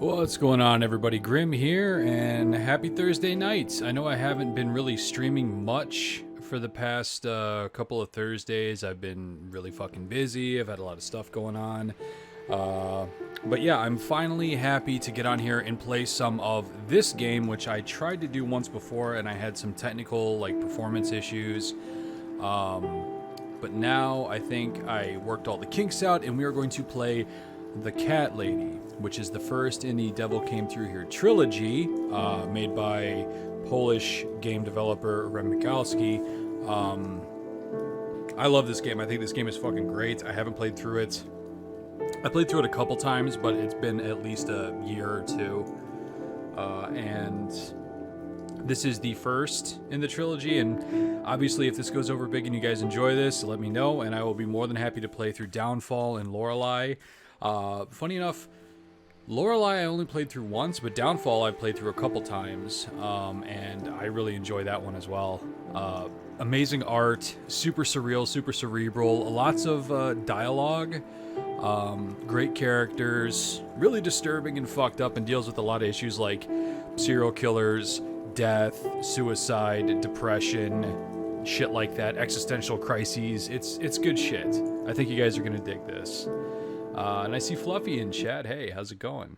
What's going on, everybody? Grimm here, and happy Thursday nights. I know I haven't been really streaming much for the past couple of Thursdays. I've been really fucking busy. I've had a lot of stuff going on. But yeah, I'm finally happy to get on here and play some of this game, which I tried to do once before, and I had some technical, performance issues. But now I think I worked all the kinks out, and we are going to play The Cat Lady, which is the first in the Devil Came Through Here trilogy, made by Polish game developer Rem. I love this game. I think this game is fucking great. I haven't played through it. I played through it a couple times, but it's been at least a year or two. And this is the first in the trilogy, and obviously if this goes over big and you guys enjoy this, let me know, and I will be more than happy to play through Downfall and Lorelei. Funny enough, Lorelei I only played through once, but Downfall I've played through a couple times, and I really enjoy that one as well. Amazing art, super surreal, super cerebral, lots of dialogue, great characters, really disturbing and fucked up, and deals with a lot of issues like serial killers, death, suicide, depression, shit like that, existential crises. It's good shit. I think you guys are gonna dig this. And I see Fluffy in chat. Hey, how's it going?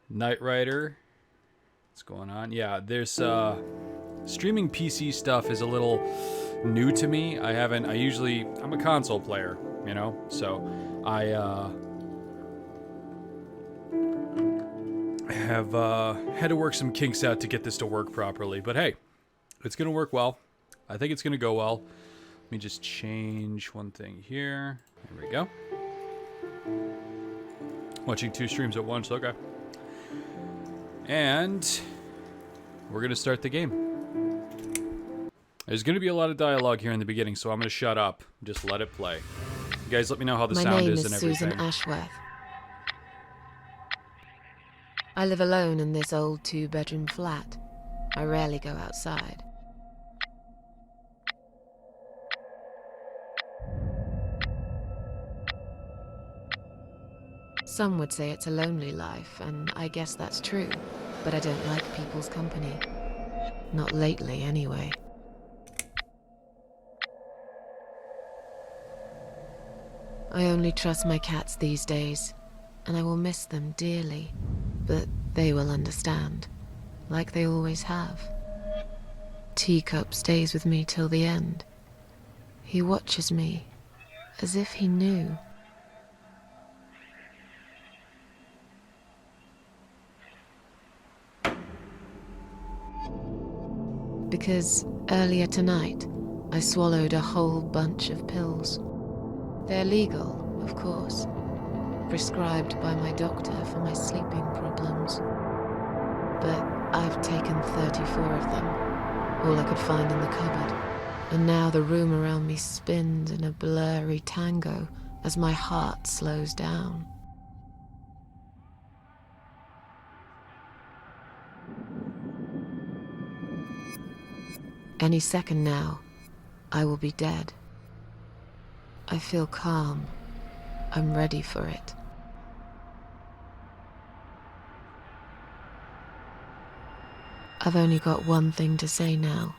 Knight Rider. What's going on? Yeah, there's streaming PC stuff is a little new to me. I'm a console player, you know? So I have had to work some kinks out to get this to work properly. But hey, it's gonna work well. I think it's gonna go well. Let me just change one thing here. There we go. Watching two streams at once, okay. And we're gonna start the game. There's gonna be a lot of dialogue here in the beginning, so I'm gonna shut up. Just let it play. You guys let me know how the sound is and everything. My name is Susan Ashworth. I live alone in this old 2-bedroom flat. I rarely go outside. Some would say it's a lonely life, and I guess that's true, but I don't like people's company. Not lately, anyway. I only trust my cats these days, and I will miss them dearly, but they will understand, like they always have. Teacup stays with me till the end. He watches me, as if he knew. Because earlier tonight, I swallowed a whole bunch of pills. They're legal, of course, prescribed by my doctor for my sleeping problems. But I've taken 34 of them, all I could find in the cupboard, and now the room around me spins in a blurry tango as my heart slows down. Any second now, I will be dead. I feel calm. I'm ready for it. I've only got one thing to say now.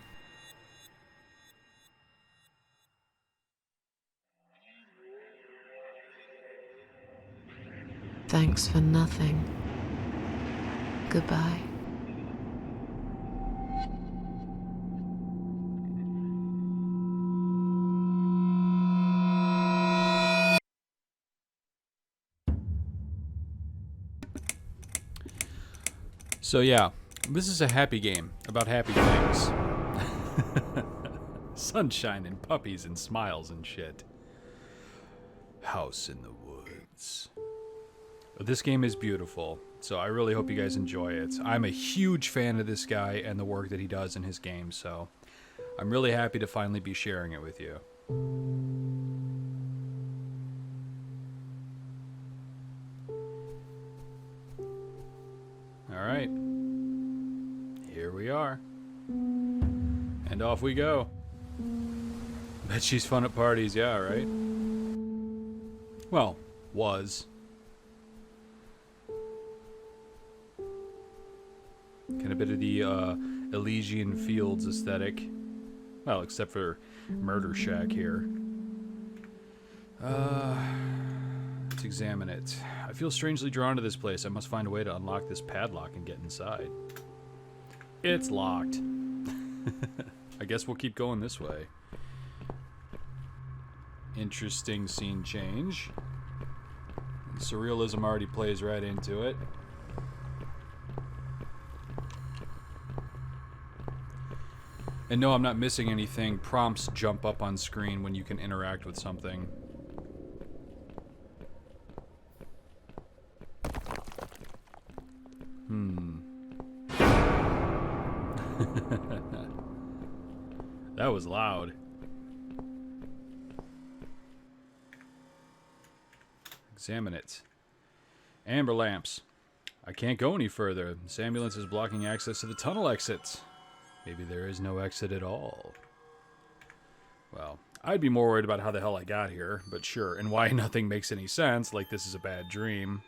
Thanks for nothing. Goodbye. So yeah, this is a happy game about happy things. Sunshine and puppies and smiles and shit. House in the woods. This game is beautiful, so I really hope you guys enjoy it. I'm a huge fan of this guy and the work that he does in his game, so I'm really happy to finally be sharing it with you. Alright. Here we are. And off we go. Bet she's fun at parties, yeah, right? Well, was. Kind of a bit of the Elysian Fields aesthetic. Well, except for Murder Shack here. Let's examine it. I feel strangely drawn to this place. I must find a way to unlock this padlock and get inside. It's locked. I guess we'll keep going this way. Interesting scene change. Surrealism already plays right into it. And no, I'm not missing anything. Prompts jump up on screen when you can interact with something. That was loud. Examine it. Amber lamps. I can't go any further. This ambulance is blocking access to the tunnel exits. Maybe there is no exit at all. Well, I'd be more worried about how the hell I got here, but sure, and why nothing makes any sense, like this is a bad dream.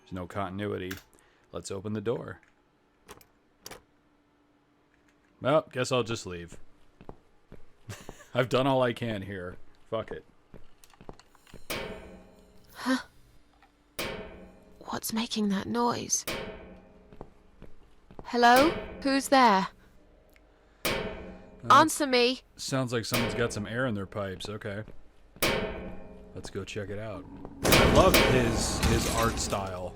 There's no continuity. Let's open the door. Well, guess I'll just leave. I've done all I can here. Fuck it. Huh? What's making that noise? Hello? Who's there? Answer me! Sounds like someone's got some air in their pipes. Okay. Let's go check it out. I love his art style.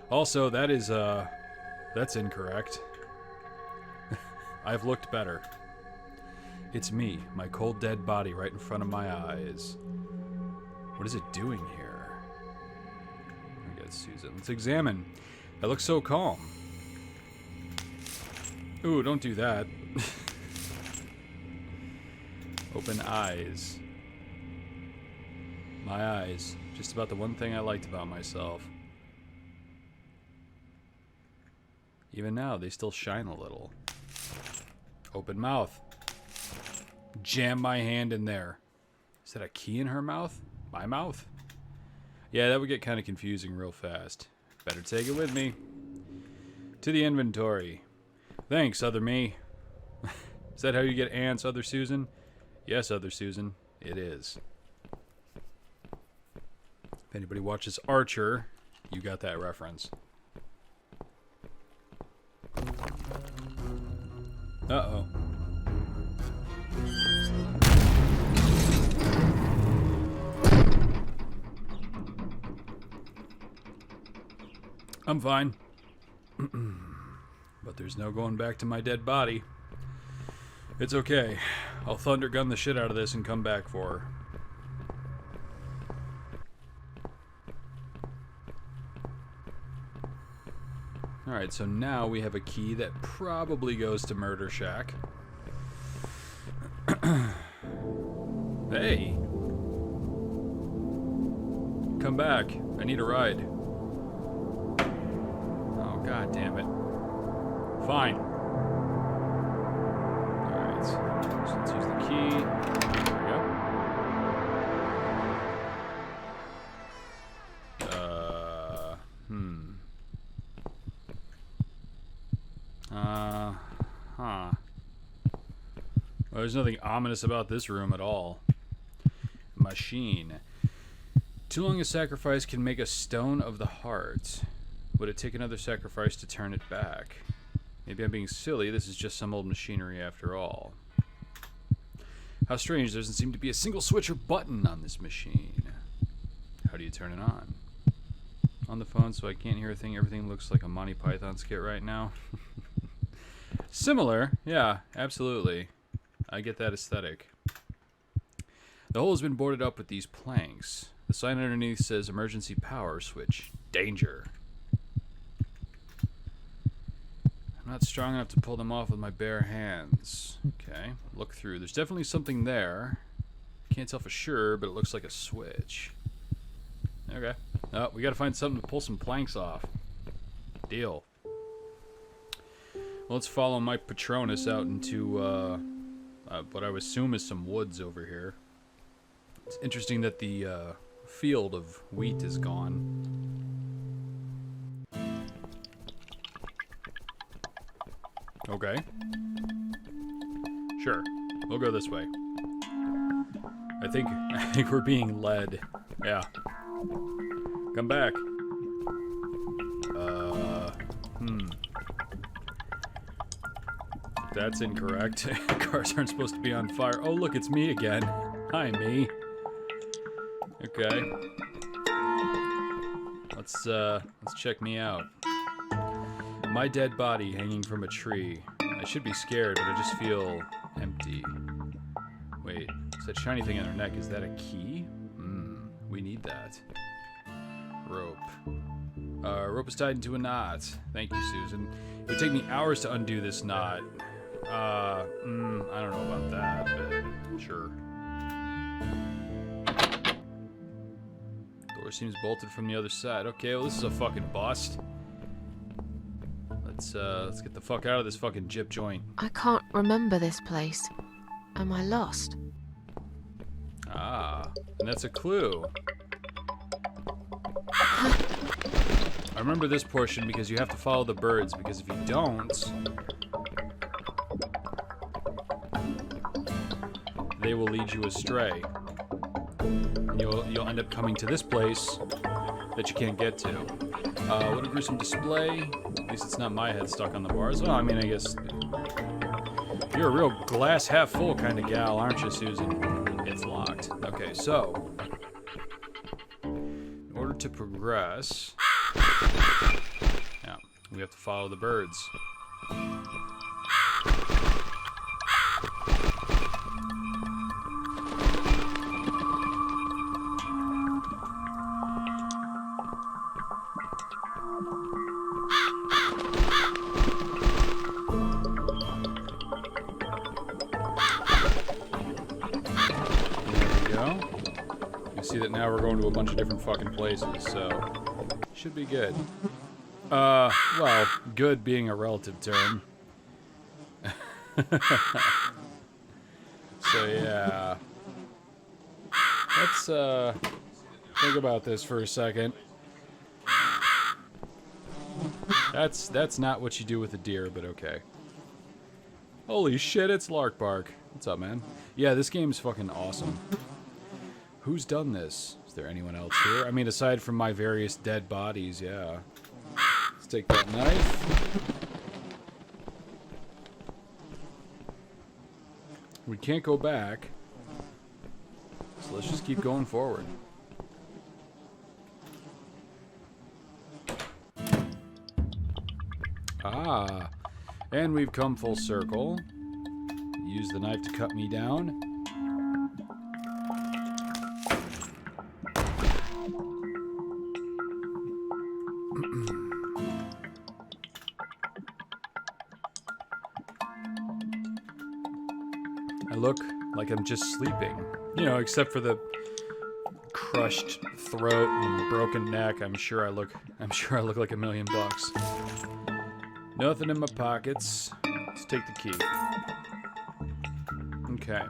Also, that is, that's incorrect. I've looked better. It's me, my cold dead body right in front of my eyes. What is it doing here? I guess Susan. Let's examine. I look so calm. Ooh, don't do that. Open eyes. My eyes. Just about the one thing I liked about myself. Even now, they still shine a little. Open mouth. Jam my hand in there. Is that a key in her mouth? My mouth? Yeah, that would get kind of confusing real fast. Better take it with me. To the inventory. Thanks, other me. Is that how you get ants, other Susan? Yes, other Susan. It is. If anybody watches Archer, you got that reference. Uh-oh. I'm fine. But there's no going back to my dead body. It's okay. I'll thunder gun the shit out of this and come back for her. Alright, so now we have a key that probably goes to Murder Shack. Hey! Come back. I need a ride. Oh, god damn it. Fine. Alright, so let's use the key. There we go. Well, there's nothing ominous about this room at all. Machine. Too long a sacrifice can make a stone of the heart. Would it take another sacrifice to turn it back? Maybe I'm being silly. This is just some old machinery after all. How strange. There doesn't seem to be a single switch or button on this machine. How do you turn it on? On the phone so I can't hear a thing. Everything looks like a Monty Python skit right now. Similar. Yeah, absolutely. I get that aesthetic. The hole has been boarded up with these planks. The sign underneath says emergency power switch. Danger. I'm not strong enough to pull them off with my bare hands. Okay, look through. There's definitely something there. Can't tell for sure, but it looks like a switch. Okay. Oh, we gotta find something to pull some planks off. Deal. Well, let's follow my Patronus out into what I would assume is some woods over here. It's interesting that the field of wheat is gone. Okay. Sure. We'll go this way. I think we're being led. Yeah. Come back. That's incorrect. Cars aren't supposed to be on fire. Oh, look, it's me again. Hi, me. Okay. Let's check me out. My dead body hanging from a tree. I should be scared, but I just feel empty. Wait, is that shiny thing on her neck, is that a key? We need that. Rope. Rope is tied into a knot. Thank you, Susan. It would take me hours to undo this knot. I don't know about that, but sure. Door seems bolted from the other side. Okay, well, this is a fucking bust. Let's get the fuck out of this fucking gyp joint. I can't remember this place. Am I lost? Ah, and that's a clue. I remember this portion because you have to follow the birds, because if you don't, they will lead you astray. And you'll end up coming to this place that you can't get to. What a gruesome display. At least it's not my head stuck on the bars. Well, I mean, I guess you're a real glass half full kind of gal, aren't you, Susan? It's locked. Okay, so in order to progress, yeah, we have to follow the birds. See that now we're going to a bunch of different fucking places, so should be good. Well, good being a relative term. So yeah. Let's think about this for a second. That's not what you do with a deer, but okay. Holy shit, it's Lark Bark. What's up, man? Yeah, this game's fucking awesome. Who's done this? Is there anyone else here? I mean, aside from my various dead bodies, yeah. Let's take that knife. We can't go back. So let's just keep going forward. Ah. And we've come full circle. Use the knife to cut me down. I look like I'm just sleeping, you know, except for the crushed throat and broken neck. I'm sure I look like $1 million. Nothing in my pockets. Let's take the key. Okay.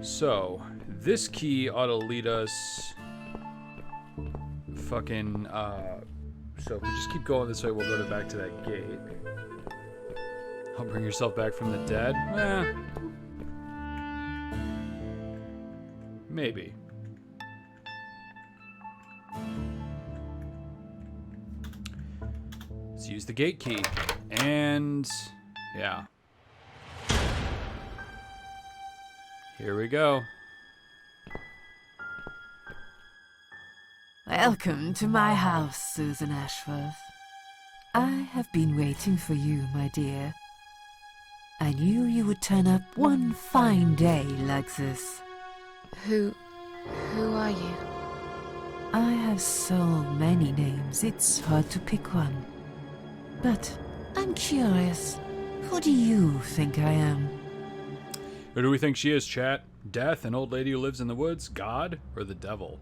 So, this key ought to lead us fucking, so if we just keep going this way, we'll go back to that gate. Help bring yourself back from the dead? Maybe. Let's use the gate key. And yeah. Here we go. Welcome to my house, Susan Ashworth. I have been waiting for you, my dear. I knew you would turn up one fine day like this. Who are you? I have so many names, it's hard to pick one. But I'm curious, who do you think I am? Who do we think she is, chat? Death, an old lady who lives in the woods, God, or the devil?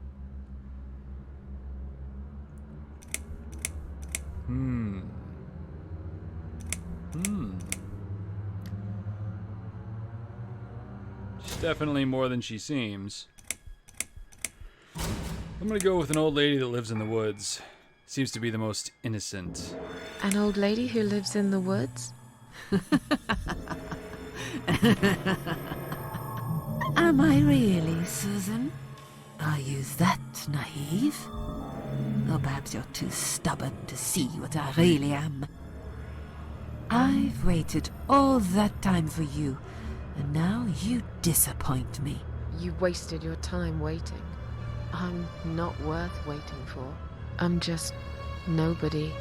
She's definitely more than she seems. I'm gonna go with an old lady that lives in the woods. Seems to be the most innocent. An old lady who lives in the woods? Am I really, Susan? Are you that naive? Or perhaps you're too stubborn to see what I really am. I've waited all that time for you, and now you disappoint me. You wasted your time waiting. I'm not worth waiting for. I'm just nobody.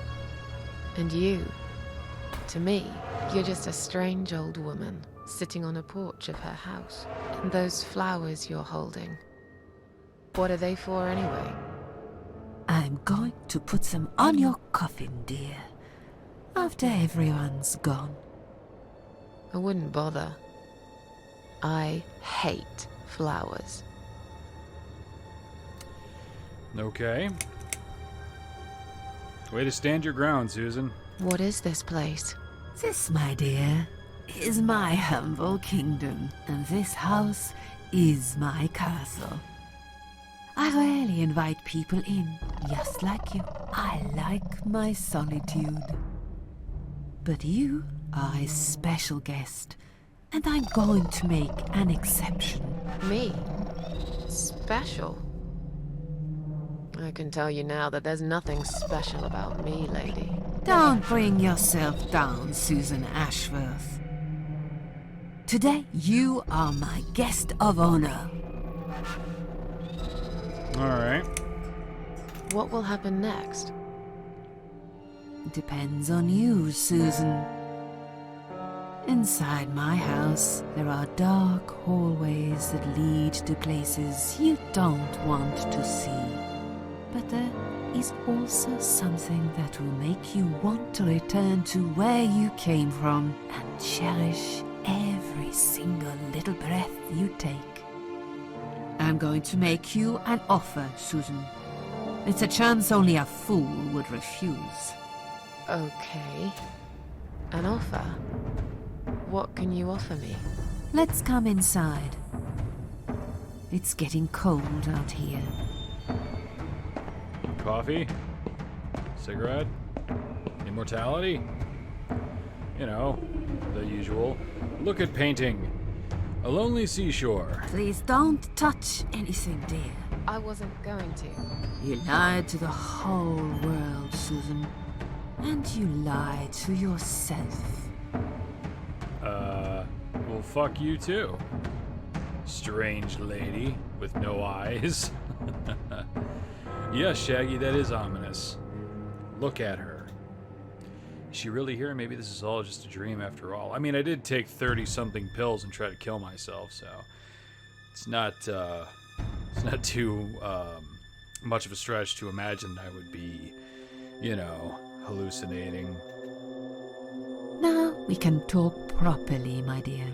And you, to me, you're just a strange old woman sitting on a porch of her house. And those flowers you're holding, what are they for anyway? I'm going to put them on your coffin, dear, after everyone's gone. I wouldn't bother. I hate flowers. Okay. Way to stand your ground, Susan. What is this place? This, my dear, is my humble kingdom, and this house is my castle. I rarely invite people in, just like you. I like my solitude. But you are a special guest, and I'm going to make an exception. Me? Special? I can tell you now that there's nothing special about me, lady. Don't bring yourself down, Susan Ashworth. Today, you are my guest of honor. Alright. What will happen next? Depends on you, Susan. Inside my house, there are dark hallways that lead to places you don't want to see. But there is also something that will make you want to return to where you came from and cherish every single little breath you take. I'm going to make you an offer, Susan. It's a chance only a fool would refuse. Okay. An offer? What can you offer me? Let's come inside. It's getting cold out here. Coffee? Cigarette? Immortality? You know, the usual. Look at painting. A lonely seashore. Please don't touch anything, dear. I wasn't going to. You lied to the whole world, Susan. And you lied to yourself. Well, fuck you too. Strange lady with no eyes. Yes, Shaggy, that is ominous. Look at her. Is she really here? Maybe this is all just a dream after all. I mean, I did take 30-something pills and try to kill myself, so it's not too much of a stretch to imagine I would be, you know, hallucinating. Now we can talk properly, my dear.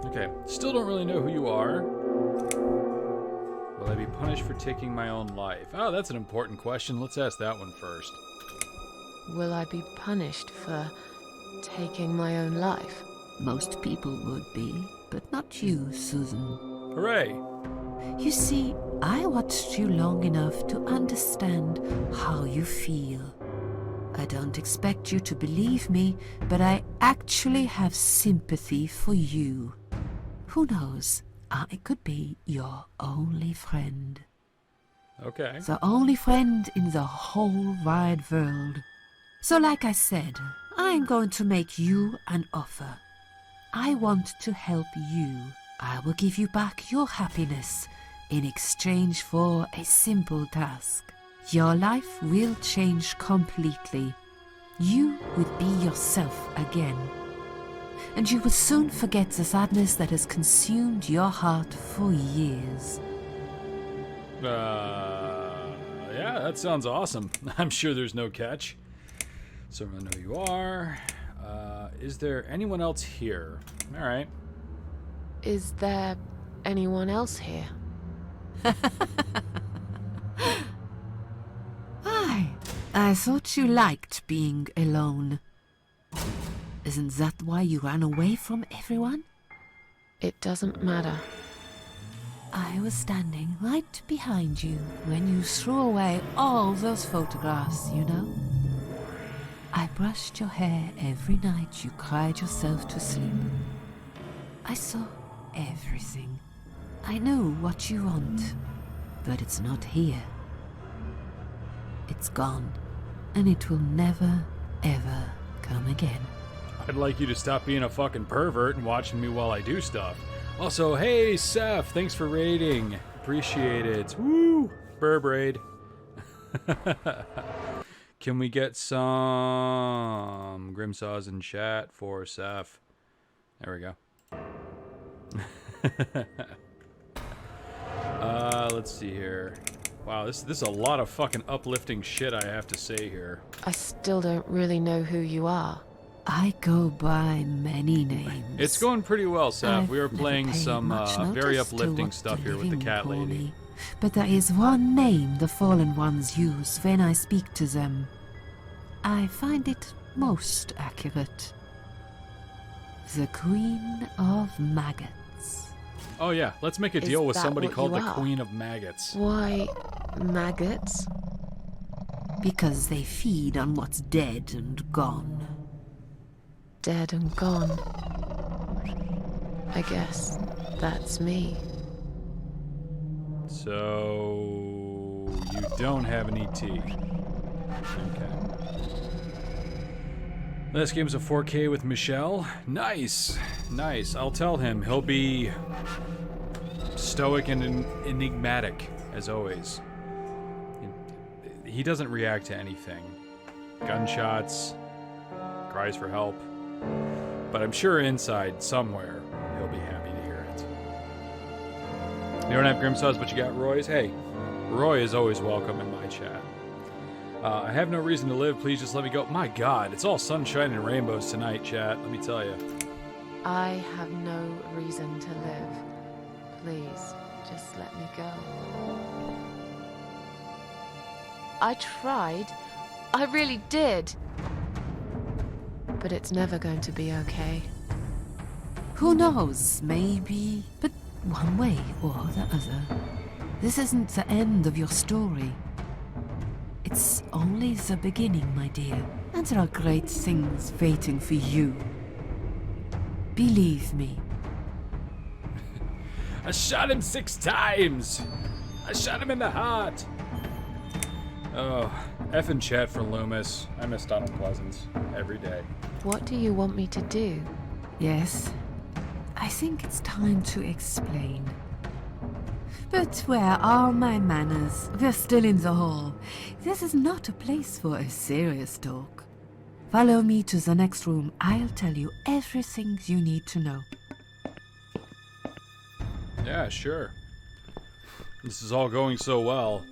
Okay, still don't really know who you are. Will I be punished for taking my own life? Oh, that's an important question. Let's ask that one first. Will I be punished for taking my own life? Most people would be, but not you, Susan. Hooray! You see, I watched you long enough to understand how you feel. I don't expect you to believe me, but I actually have sympathy for you. Who knows? I could be your only friend. Okay. The only friend in the whole wide world. So like I said, I'm going to make you an offer. I want to help you. I will give you back your happiness in exchange for a simple task. Your life will change completely. You would be yourself again. And you will soon forget the sadness that has consumed your heart for years. Yeah, that sounds awesome. I'm sure there's no catch. So I know who you are. Is there anyone else here? All right. Is there anyone else here? I thought you liked being alone. Isn't that why you ran away from everyone? It doesn't matter. I was standing right behind you when you threw away all those photographs, you know? I brushed your hair every night you cried yourself to sleep. I saw everything. I know what you want, but it's not here. It's gone, and it will never, ever come again. I'd like you to stop being a fucking pervert and watching me while I do stuff. Also, hey, Seth, thanks for raiding. Appreciate it. Woo! Burb raid. Can we get some Grimm saws in chat for Seth? There we go. Let's see here. Wow, this is a lot of fucking uplifting shit I have to say here. I still don't really know who you are. I go by many names. It's going pretty well, Seth. We are I've never playing paid some much very notice to uplifting what stuff the here with the living cat call lady. me. But there is one name the fallen ones use when I speak to them. I find it most accurate. The Queen of Maggots. Oh yeah, let's make a Is deal with that somebody what called you the are? Queen of Maggots. Why, maggots? Because they feed on what's dead and gone. Dead and gone. I guess that's me. So you don't have an ET. Okay. This game's a 4K with Michelle. Nice, nice. I'll tell him. He'll be stoic and enigmatic as always. He doesn't react to anything. Gunshots, cries for help. But I'm sure inside somewhere he'll be happy to hear it. You don't have Grimsaws, but you got Roy's? Hey, Roy is always welcome in my chat. I have no reason to live. Please just let me go. My God, it's all sunshine and rainbows tonight, chat. Let me tell you. I have no reason to live. Please, just let me go. I tried. I really did. But it's never going to be okay. Who knows, maybe, but one way or the other. This isn't the end of your story. It's only the beginning, my dear, and there are great things waiting for you. Believe me. I shot him 6 times! I shot him in the heart! Oh, effing chat for Loomis. I miss Donald Pleasance every day. What do you want me to do? Yes, I think it's time to explain. But where are my manners? We're still in the hall. This is not a place for a serious talk. Follow me to the next room. I'll tell you everything you need to know. Yeah, sure. This is all going so well.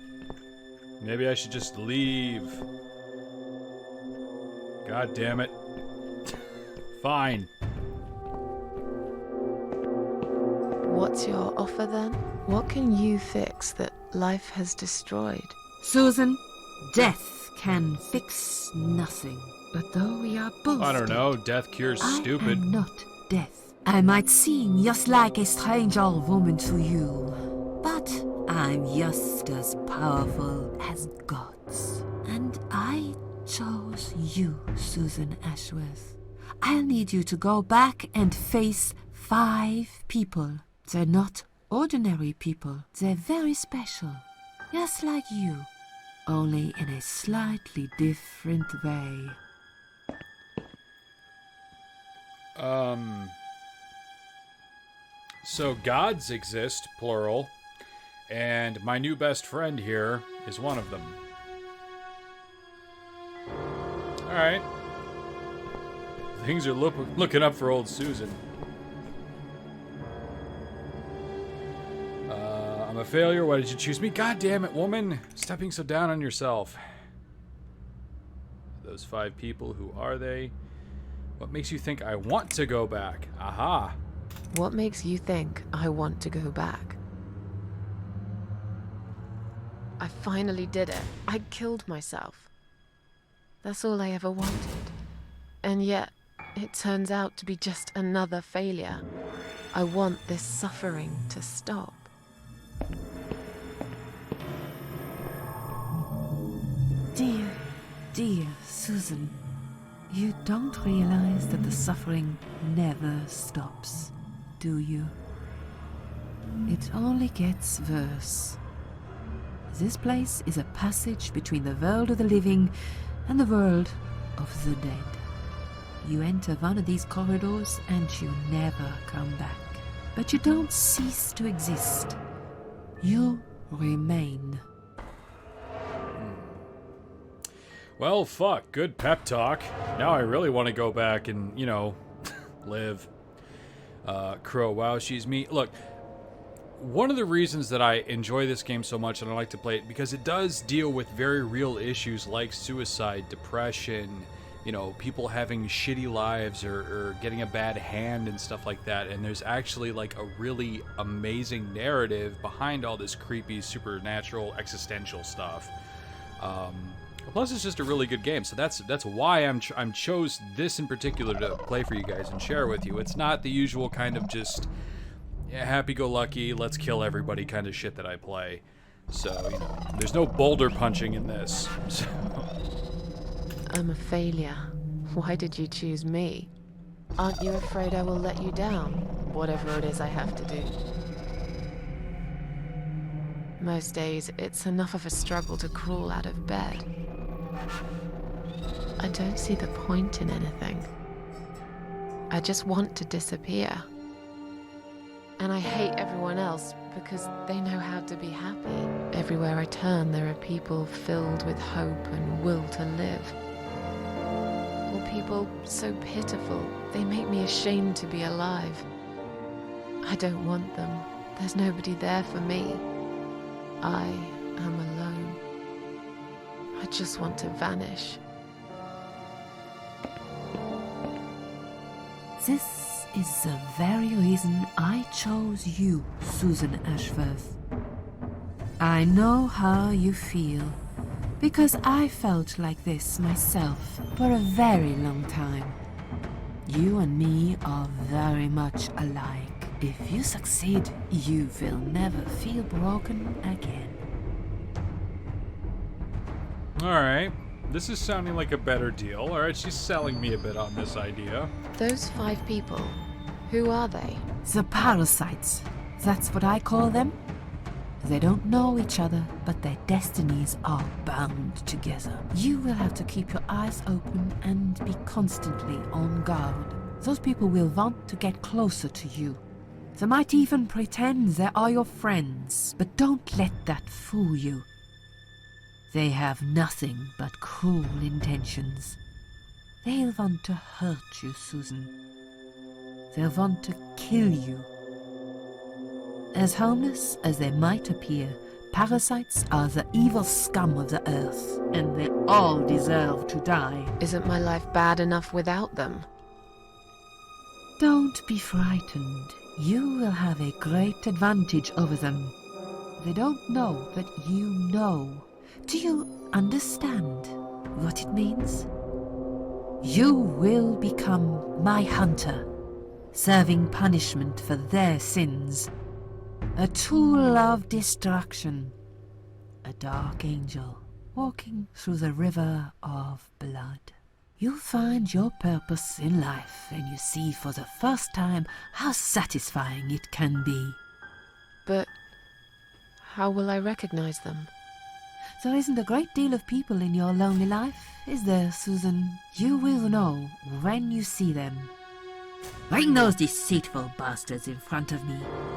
Maybe I should just leave. God damn it. Fine. What's your offer then? What can you fix that life has destroyed? Susan, death can fix nothing. But though we are both I don't dead, know. Death cures stupid. I am not death. I might seem just like a strange old woman to you, but I'm just as powerful as gods. And I chose you, Susan Ashworth. I'll need you to go back and face 5 people. They're not ordinary people. They're very special. Just like you. Only in a slightly different way. So gods exist, plural, and my new best friend here is one of them. Alright. Things are looking up for old Susan. I'm a failure. Why did you choose me? God damn it, woman. Stop being so down on yourself. Those 5 people, who are they? What makes you think I want to go back? Aha. What makes you think I want to go back? I finally did it. I killed myself. That's all I ever wanted. And yet, it turns out to be just another failure. I want this suffering to stop. Susan, you don't realize that the suffering never stops, do you? It only gets worse. This place is a passage between the world of the living and the world of the dead. You enter one of these corridors and you never come back. But you don't cease to exist. You remain. Well, fuck. Good pep talk. Now I really want to go back and, live. Crow, wow, she's me. Look, one of the reasons that I enjoy this game so much and I like to play it, because it does deal with very real issues like suicide, depression, people having shitty lives or getting a bad hand and stuff like that. And there's actually like a really amazing narrative behind all this creepy, supernatural, existential stuff. Plus, it's just a really good game, so that's why I'm chose this in particular to play for you guys and share with you. It's not the usual kind of just happy-go-lucky, let's kill everybody kind of shit that I play. So, there's no boulder punching in this. So. I'm a failure. Why did you choose me? Aren't you afraid I will let you down, whatever it is I have to do? Most days, it's enough of a struggle to crawl out of bed. I don't see the point in anything. I just want to disappear. And I hate everyone else because they know how to be happy. Everywhere I turn, there are people filled with hope and will to live. Or people so pitiful, they make me ashamed to be alive. I don't want them. There's nobody there for me. I am alone. I just want to vanish. This is the very reason I chose you, Susan Ashworth. I know how you feel, because I felt like this myself for a very long time. You and me are very much alike. If you succeed, you will never feel broken again. Alright, this is sounding like a better deal. Alright, she's selling me a bit on this idea. Those 5 people, who are they? The parasites. That's what I call them. They don't know each other, but their destinies are bound together. You will have to keep your eyes open and be constantly on guard. Those people will want to get closer to you. They might even pretend they are your friends, but don't let that fool you. They have nothing but cruel intentions. They'll want to hurt you, Susan. They'll want to kill you. As harmless as they might appear, parasites are the evil scum of the earth, and they all deserve to die. Isn't my life bad enough without them? Don't be frightened. You will have a great advantage over them. They don't know that you know. Do you understand what it means? You will become my hunter, serving punishment for their sins. A tool of destruction. A dark angel walking through the river of blood. You'll find your purpose in life, and you see for the first time how satisfying it can be. But how will I recognize them? There isn't a great deal of people in your lonely life, is there, Susan? You will know when you see them. Bring those deceitful bastards in front of me,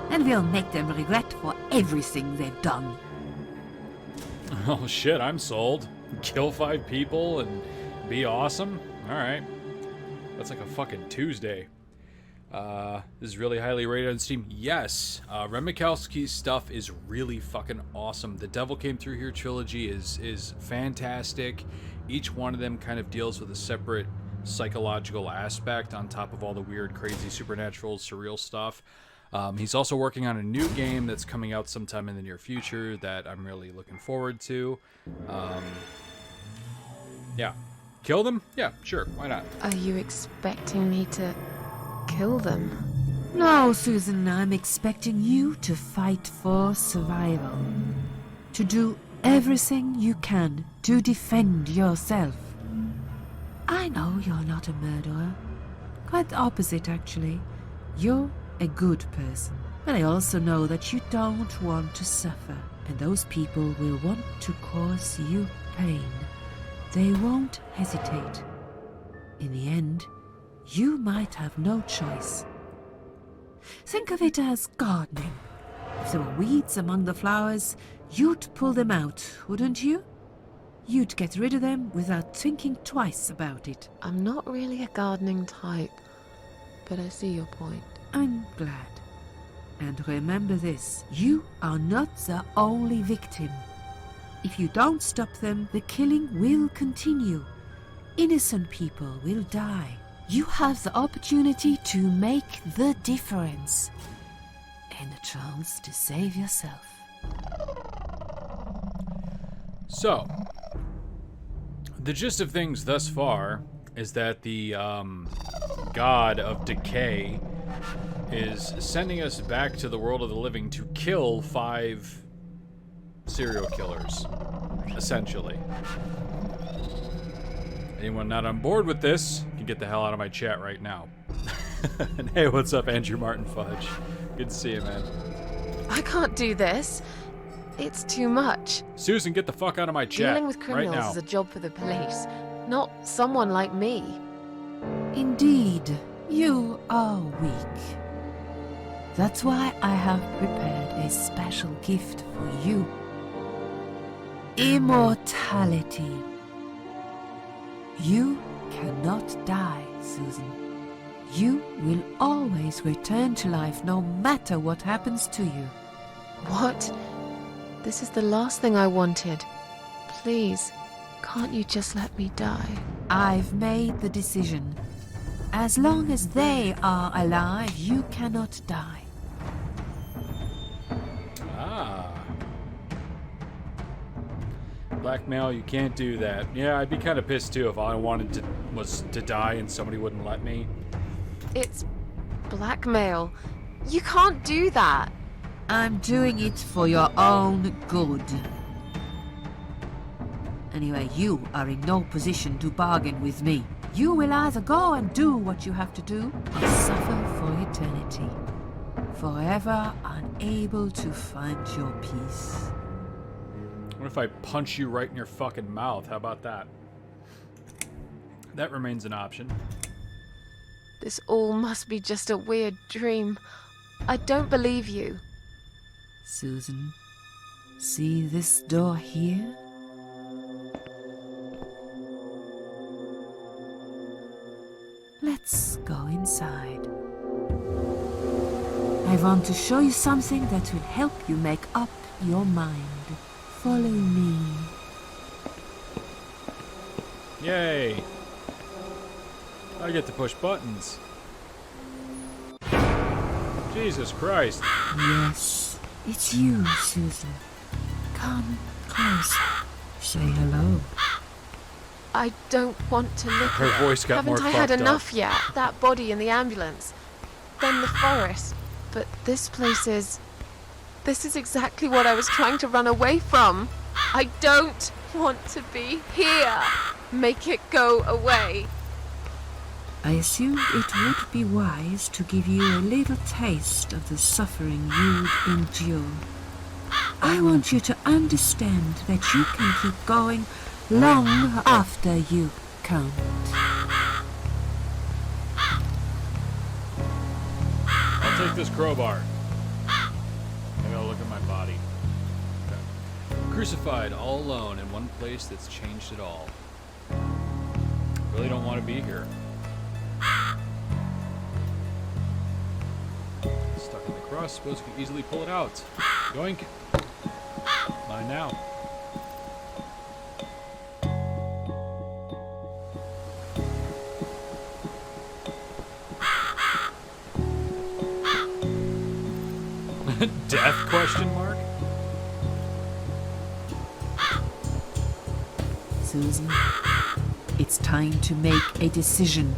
and we'll make them regret for everything they've done. Oh shit, I'm sold. Kill 5 people and be awesome? Alright. That's like a fucking Tuesday. This is really highly rated on Steam. Yes, Rem Mikowski's stuff is really fucking awesome. The Devil Came Through Here trilogy is fantastic. Each one of them kind of deals with a separate psychological aspect on top of all the weird, crazy, supernatural, surreal stuff. He's also working on a new game that's coming out sometime in the near future that I'm really looking forward to. Yeah. Kill them? Yeah, sure. Why not? Are you expecting me to kill them? No, Susan, I'm expecting you to fight for survival. To do everything you can to defend yourself. I know you're not a murderer. Quite the opposite, actually. You're a good person. But I also know that you don't want to suffer, and those people will want to cause you pain. They won't hesitate. In the end, you might have no choice. Think of it as gardening. If there were weeds among the flowers, you'd pull them out, wouldn't you? You'd get rid of them without thinking twice about it. I'm not really a gardening type, but I see your point. I'm glad. And remember this, you are not the only victim. If you don't stop them, the killing will continue. Innocent people will die. You have the opportunity to make the difference. And a chance to save yourself. So, the gist of things thus far is that the god of decay is sending us back to the world of the living to kill 5 serial killers, essentially. Anyone not on board with this can get the hell out of my chat right now. And hey, what's up, Andrew Martin Fudge? Good to see you, man. I can't do this. It's too much. Susan, get the fuck out of my chat Dealing with right criminals now. is a job for the police, not someone like me. Indeed, you are weak. That's why I have prepared a special gift for you. Immortality. You cannot die, Susan. You will always return to life no matter what happens to you. What? This is the last thing I wanted. Please, can't you just let me die? I've made the decision. As long as they are alive, you cannot die. Ah. Blackmail, you can't do that. Yeah, I'd be kind of pissed too if all I wanted was to die and somebody wouldn't let me. It's blackmail. You can't do that. I'm doing it for your own good. Anyway, you are in no position to bargain with me. You will either go and do what you have to do, or suffer for eternity. Forever unable to find your peace. What if I punch you right in your fucking mouth? How about that? That remains an option. This all must be just a weird dream. I don't believe you. Susan, see this door here? Let's go inside. I want to show you something that will help you make up your mind. Follow me. Yay! I get to push buttons. Jesus Christ. Yes, it's you, Susan. Come closer. Say hello. I don't want to look Her at it. voice got Haven't more I had fucked enough up. yet? That body in the ambulance. Then the forest. But this place is... This is exactly what I was trying to run away from. I don't want to be here. Make it go away. I assumed it would be wise to give you a little taste of the suffering you'd endure. I want you to understand that you can keep going long after you can't. I'll take this crowbar. Maybe I'll look at my body. Okay. Crucified all alone in one place that's changed it all. Really don't want to be here. Stuck in the cross, suppose you can easily pull it out. Yoink. Mine now. Death question mark? Susan, it's time to make a decision.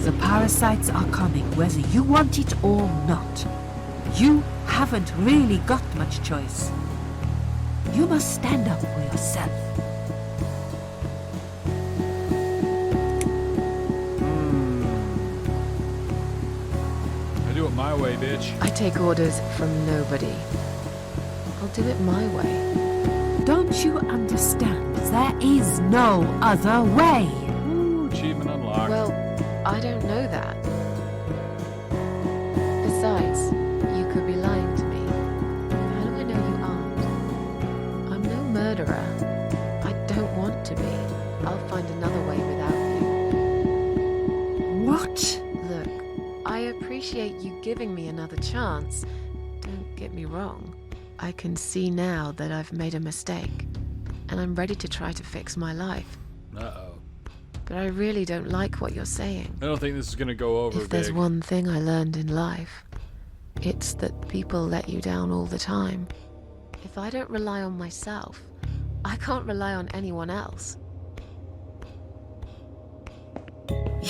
The parasites are coming, whether you want it or not. You haven't really got much choice. You must stand up for yourself. bitch. I take orders from nobody. I'll do it my way. Don't you understand? There is no other way. Ooh, achievement unlocked. Well, I don't know that. Besides, you could be lying to me. How do I know you aren't? I'm no murderer. I don't want to be. I'll find another way without you. What? Look, I appreciate you giving me another chance. Don't get me wrong. I can see now that I've made a mistake, and I'm ready to try to fix my life. Uh-oh. But I really don't like what you're saying. I don't think this is gonna go over If there's big. one thing I learned in life, it's that people let you down all the time. If I don't rely on myself, I can't rely on anyone else.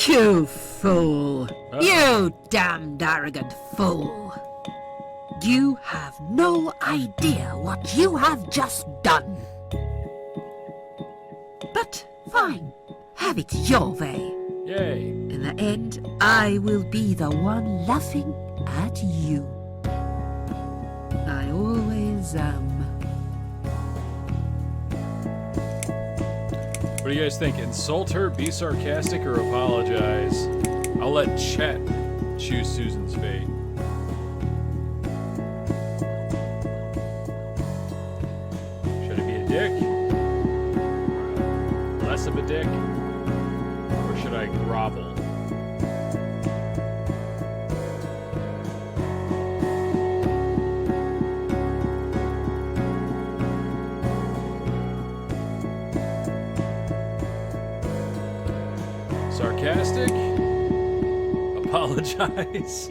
You fool! You damned arrogant fool! You have no idea what you have just done. But fine, have it your way. Yay. In the end, I will be the one laughing at you. I always am. What do you guys think? Insult her, be sarcastic, or apologize? I'll let Chet choose Susan's fate. Should I be a dick? Less of a dick? Or should I grovel? Sarcastic? Apologize?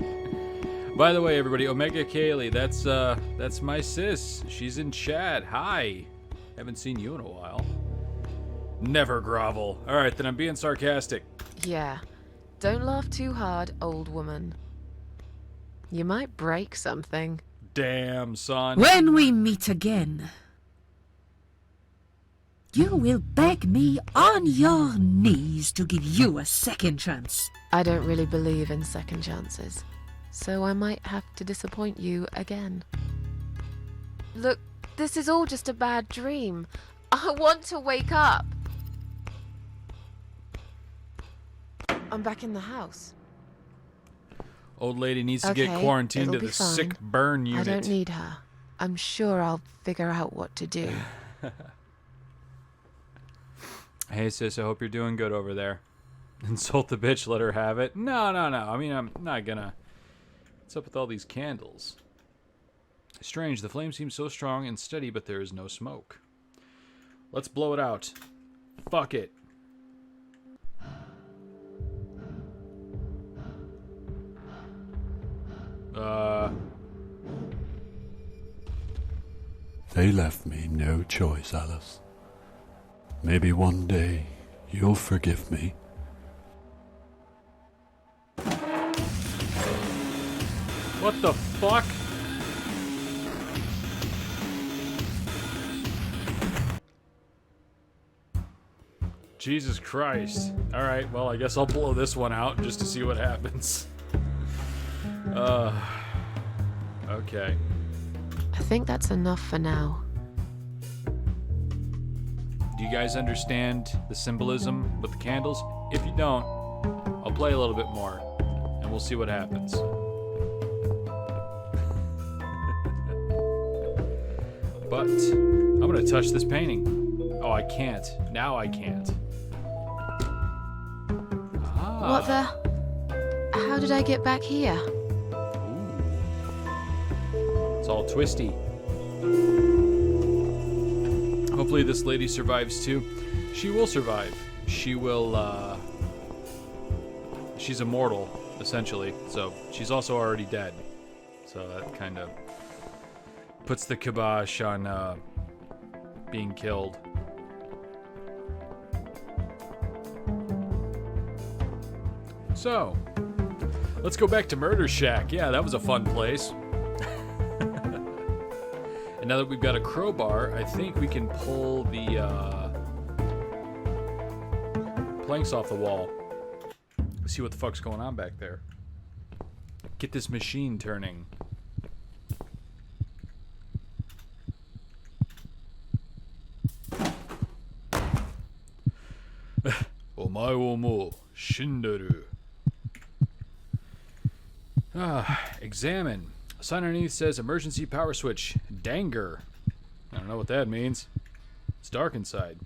By the way, everybody, Omega Kaylee, that's my sis. She's in chat. Hi. Haven't seen you in a while. Never grovel. Alright, then I'm being sarcastic. Yeah. Don't laugh too hard, old woman. You might break something. Damn, son. When we meet again, you will beg me on your knees to give you a second chance. I don't really believe in second chances, so I might have to disappoint you again. Look, this is all just a bad dream. I want to wake up. I'm back in the house. Old lady needs to get Okay, quarantined to it'll the be fine. sick burn unit. I don't need her. I'm sure I'll figure out what to do. Hey, sis, I hope you're doing good over there. Insult the bitch, let her have it. No. I mean, I'm not gonna. What's up with all these candles? Strange, the flame seems so strong and steady, but there is no smoke. Let's blow it out. Fuck it. They left me no choice, Alice. Maybe one day you'll forgive me. What the fuck? Jesus Christ. Alright, well, I guess I'll blow this one out just to see what happens. Okay. I think that's enough for now. Do you guys understand the symbolism with the candles? If you don't, I'll play a little bit more, and we'll see what happens. But I'm gonna touch this painting. Oh, I can't. Now I can't. Ah. What the? How did I get back here? Ooh. It's all twisty. Hopefully this lady survives too. She will survive. She will, she's immortal, essentially. So she's also already dead. So that kind of puts the kibosh on, being killed. So, let's go back to Murder Shack. Yeah, that was a fun place. And now that we've got a crowbar, I think we can pull the planks off the wall. See what the fuck's going on back there. Get this machine turning. Omae wo mou shinderu. Examine. A sign underneath says emergency power switch. Danger. I don't know what that means. It's dark inside.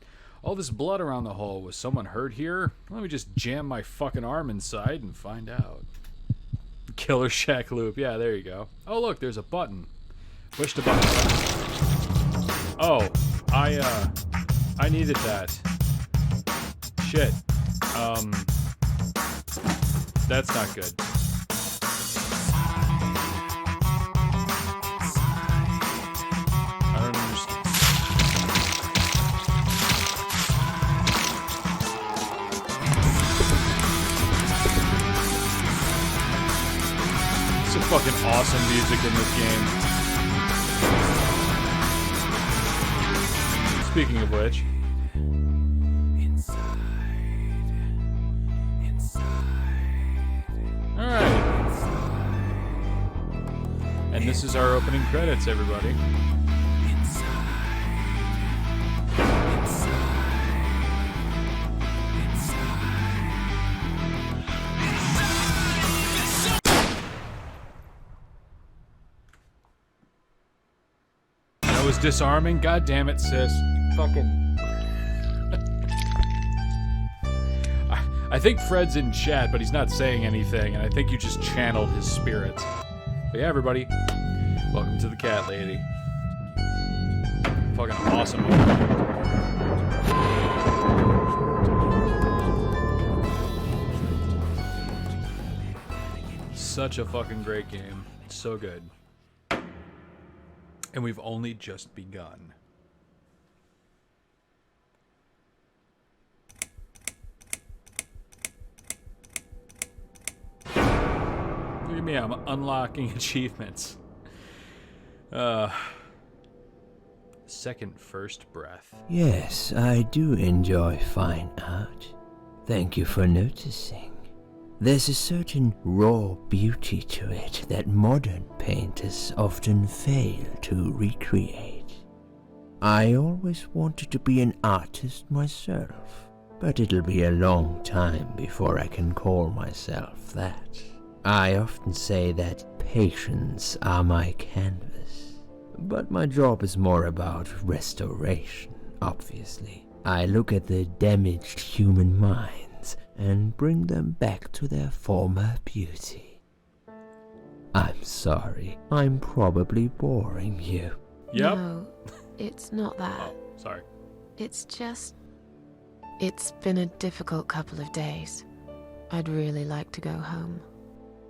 All this blood around the hole. Was someone hurt here? Let me just jam my fucking arm inside and find out. Killer Shack loop. Yeah, there you go. Oh, look, there's a button. Push the button. Oh, I needed that. Shit. That's not good. I don't understand. Some fucking awesome music in this game. Speaking of which. Alright. And this is our opening credits, everybody. That was disarming? God damn it, sis. You fucking... I think Fred's in chat, but he's not saying anything, and I think you just channeled his spirits. But yeah, everybody, welcome to the cat lady. Fucking awesome. Such a fucking great game. So good. And we've only just begun. Look at me, I'm unlocking achievements. Second first breath. Yes, I do enjoy fine art. Thank you for noticing. There's a certain raw beauty to it that modern painters often fail to recreate. I always wanted to be an artist myself, but it'll be a long time before I can call myself that. I often say that patients are my canvas, but my job is more about restoration, obviously. I look at the damaged human minds and bring them back to their former beauty. I'm sorry, I'm probably boring you. Yep. No, it's not that. Oh, sorry. It's just... It's been a difficult couple of days. I'd really like to go home.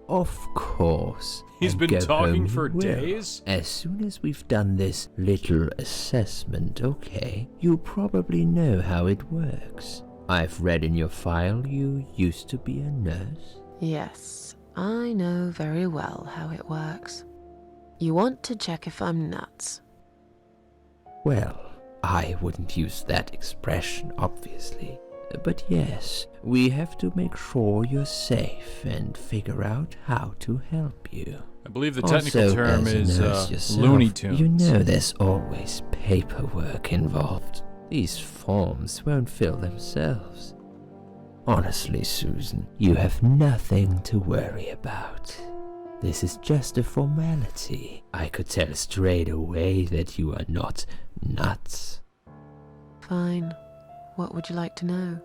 Of course. He's and been go talking home for you will. days? As soon as we've done this little assessment, okay, you probably know how it works. I've read in your file you used to be a nurse. Yes, I know very well how it works. You want to check if I'm nuts. Well, I wouldn't use that expression, obviously. But yes, we have to make sure you're safe and figure out how to help you. I believe the technical Also, term as a is nurse yourself, Looney Tunes. You know there's always paperwork involved. These forms won't fill themselves. Honestly, Susan, you have nothing to worry about. This is just a formality. I could tell straight away that you are not nuts. Fine. What would you like to know?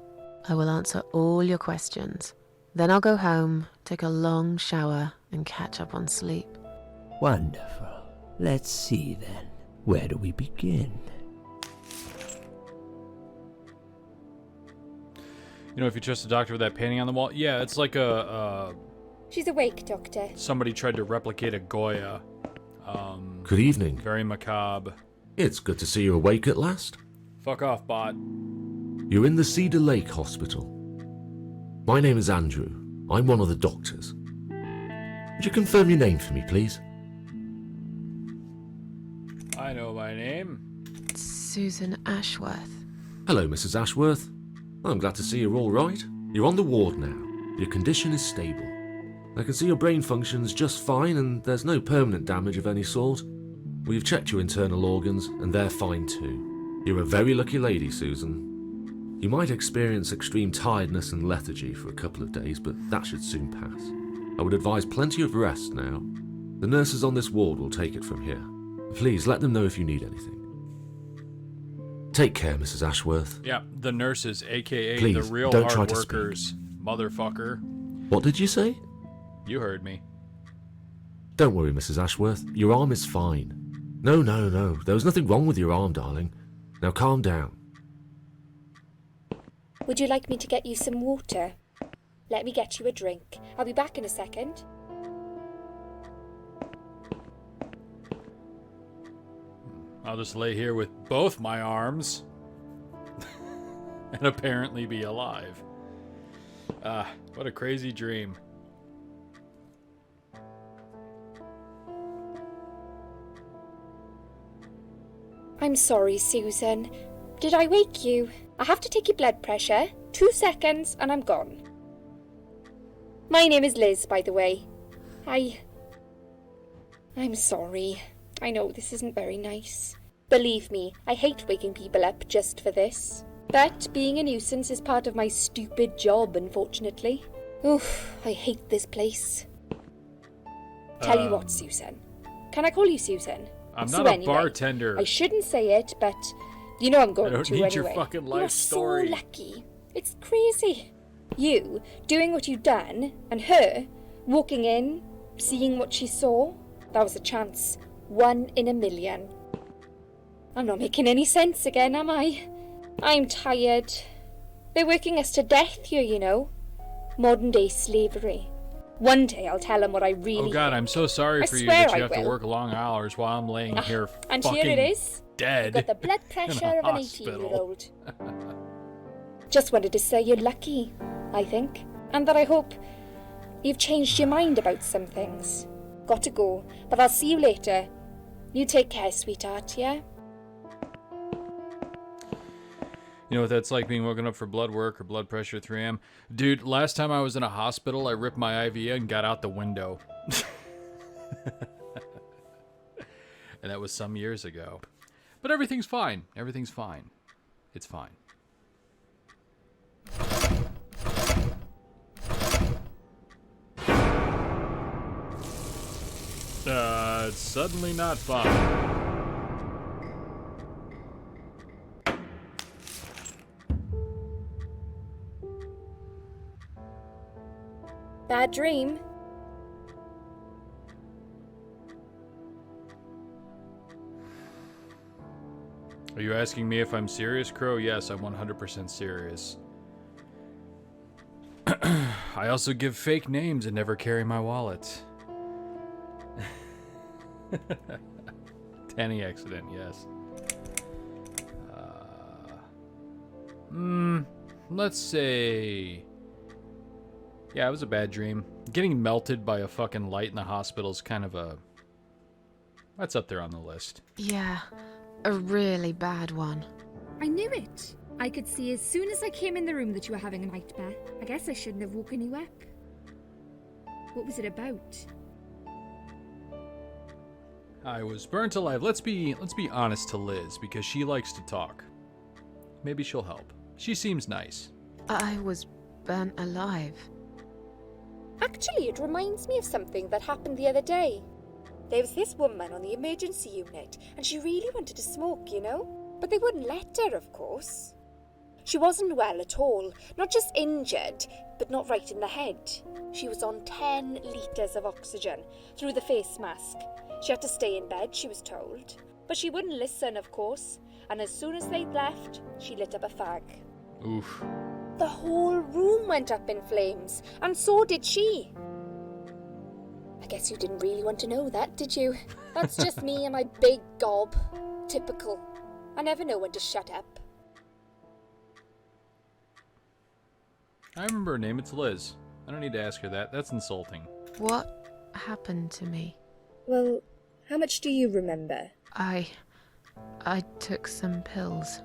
I will answer all your questions. Then I'll go home, take a long shower, and catch up on sleep. Wonderful. Let's see then. Where do we begin? You know, if you trust a doctor with that painting on the wall, yeah, it's like a She's awake, Doctor. somebody tried to replicate a Goya. Good evening. Very macabre. It's good to see you awake at last. Fuck off, bot. You're in the Cedar Lake Hospital. My name is Andrew. I'm one of the doctors. Would you confirm your name for me, please? I know my name. Susan Ashworth. Hello, Mrs. Ashworth. I'm glad to see you're all right. You're on the ward now. Your condition is stable. I can see your brain functions just fine and there's no permanent damage of any sort. We've checked your internal organs and they're fine too. You're a very lucky lady, Susan. You might experience extreme tiredness and lethargy for a couple of days, but that should soon pass. I would advise plenty of rest now. The nurses on this ward will take it from here. Please let them know if you need anything. Take care, Mrs. Ashworth. Yeah, the nurses, aka Please, the real don't try hard to workers. Motherfucker. What did you say? You heard me. Don't worry, Mrs. Ashworth. Your arm is fine. No. There was nothing wrong with your arm, darling. Now calm down. Would you like me to get you some water? Let me get you a drink. I'll be back in a second. I'll just lay here with both my arms and apparently be alive. What a crazy dream. I'm sorry, Susan. Did I wake you? I have to take your blood pressure. 2 seconds and I'm gone. My name is Liz, by the way. I'm sorry. I know this isn't very nice. Believe me, I hate waking people up just for this. But being a nuisance is part of my stupid job, unfortunately. Oof, I hate this place. Tell you what, Susan. Can I call you Susan? I'm So not a anyway, bartender. I shouldn't say it, but you know I'm going I don't to need anyway. your fucking life You're story. so lucky. It's crazy. You doing what you've done, and her walking in, seeing what she saw. That was a chance. 1 in a million. I'm not making any sense again, am I? I'm tired. They're working us to death here, you know. Modern day slavery. One day I'll tell them what I really Oh god, think. I'm so sorry I for you swear that you I have to will. work long hours while I'm laying here And fucking here it is. dead. You've got the blood pressure of an hospital. 18-year-old. Just wanted to say you're lucky, I think. And that I hope you've changed your mind about some things. Got to go, but I'll see you later. You take care, sweetheart, yeah? You know what that's like, being woken up for blood work or blood pressure at 3 a.m.? Dude, last time I was in a hospital, I ripped my IV and got out the window. And that was some years ago. But everything's fine. Everything's fine. It's fine. It's suddenly not fun. Bad dream? Are you asking me if I'm serious, Crow? Yes, I'm 100% serious. I also give fake names and never carry my wallet. Tanny accident, yes. Let's say... Yeah, it was a bad dream. Getting melted by a fucking light in the hospital is kind of a... That's up there on the list. Yeah, a really bad one. I knew it. I could see as soon as I came in the room that you were having a nightmare. I guess I shouldn't have woken you up. What was it about? I was burnt alive. Let's be honest to Liz, because she likes to talk. Maybe she'll help. She seems nice. I was burnt alive. Actually, it reminds me of something that happened the other day. There was this woman on the emergency unit, and she really wanted to smoke, you know? But they wouldn't let her, of course. She wasn't well at all, not just injured, but not right in the head. She was on 10 litres of oxygen through the face mask. She had to stay in bed, she was told. But she wouldn't listen, of course, and as soon as they'd left, she lit up a fag. Oof. The whole room went up in flames, and so did she. I guess you didn't really want to know that, did you? That's just me and my big gob. Typical. I never know when to shut up. I remember her name. It's Liz. I don't need to ask her that. That's insulting. What happened to me? Well, how much do you remember? I took some pills,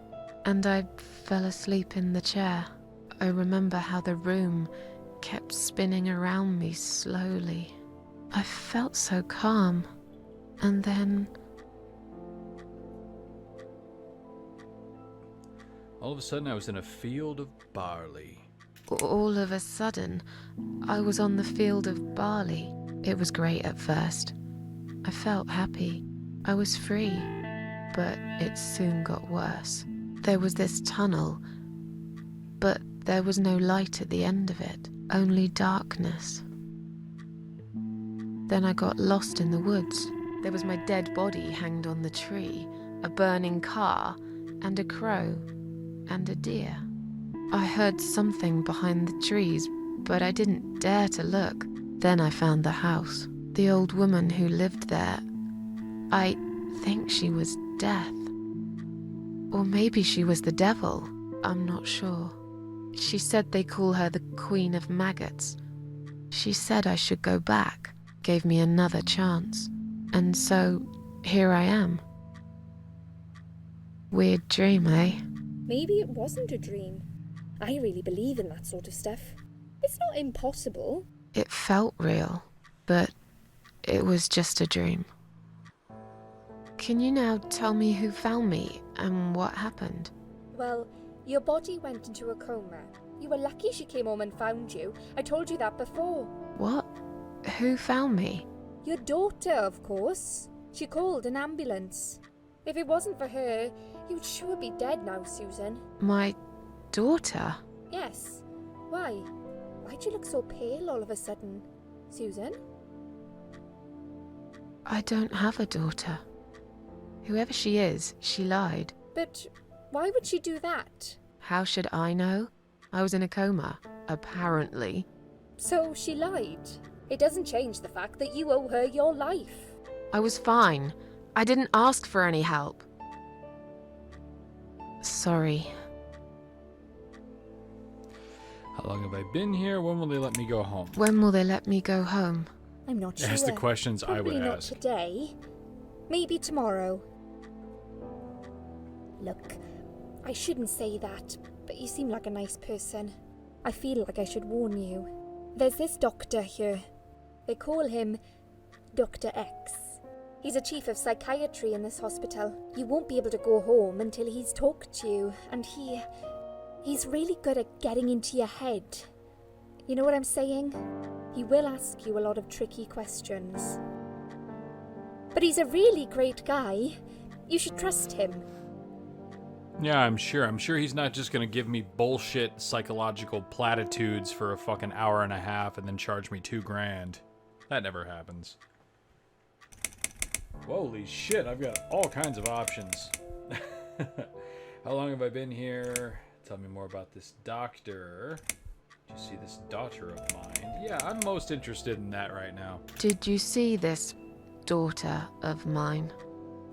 and I fell asleep in the chair. I remember how the room kept spinning around me slowly. I felt so calm. And then All of a sudden, I was in a field of barley. all of a sudden, I was on the field of barley. It was great at first. I felt happy. I was free. But it soon got worse. There was this tunnel, but there was no light at the end of it, only darkness. Then I got lost in the woods. There was my dead body hanged on the tree, a burning car, and a crow, and a deer. I heard something behind the trees, but I didn't dare to look. Then I found the house. The old woman who lived there, I think she was Death. Or maybe she was the devil. I'm not sure. She said they call her the Queen of Maggots. She said I should go back, gave me another chance. And so, here I am. Weird dream, eh? Maybe it wasn't a dream. I really believe in that sort of stuff. It's not impossible. It felt real, but it was just a dream. Can you now tell me who found me and what happened? Well, your body went into a coma. You were lucky she came home and found you. I told you that before. What? Who found me? Your daughter, of course. She called an ambulance. If it wasn't for her, you'd sure be dead now, Susan. My daughter? Yes. Why? Why'd you look so pale all of a sudden, Susan? I don't have a daughter. Whoever she is, she lied. But why would she do that? How should I know? I was in a coma, apparently. So she lied. It doesn't change the fact that you owe her your life. I was fine. I didn't ask for any help. Sorry. How long have I been here? When will they let me go home? When will they let me go home? I'm not sure. Ask the questions I would Probably not ask. today. Maybe tomorrow. Look, I shouldn't say that, but you seem like a nice person. I feel like I should warn you. There's this doctor here. They call him Dr. X. He's a chief of psychiatry in this hospital. You won't be able to go home until he's talked to you, and he's really good at getting into your head. You know what I'm saying? He will ask you a lot of tricky questions. But he's a really great guy. You should trust him. Yeah, I'm sure. I'm sure he's not just gonna give me bullshit psychological platitudes for a fucking hour and a half and then charge me $2,000. That never happens. Holy shit, I've got all kinds of options. How long have I been here? Tell me more about this doctor. Did you see this daughter of mine? Yeah, I'm most interested in that right now. Did you see this daughter of mine?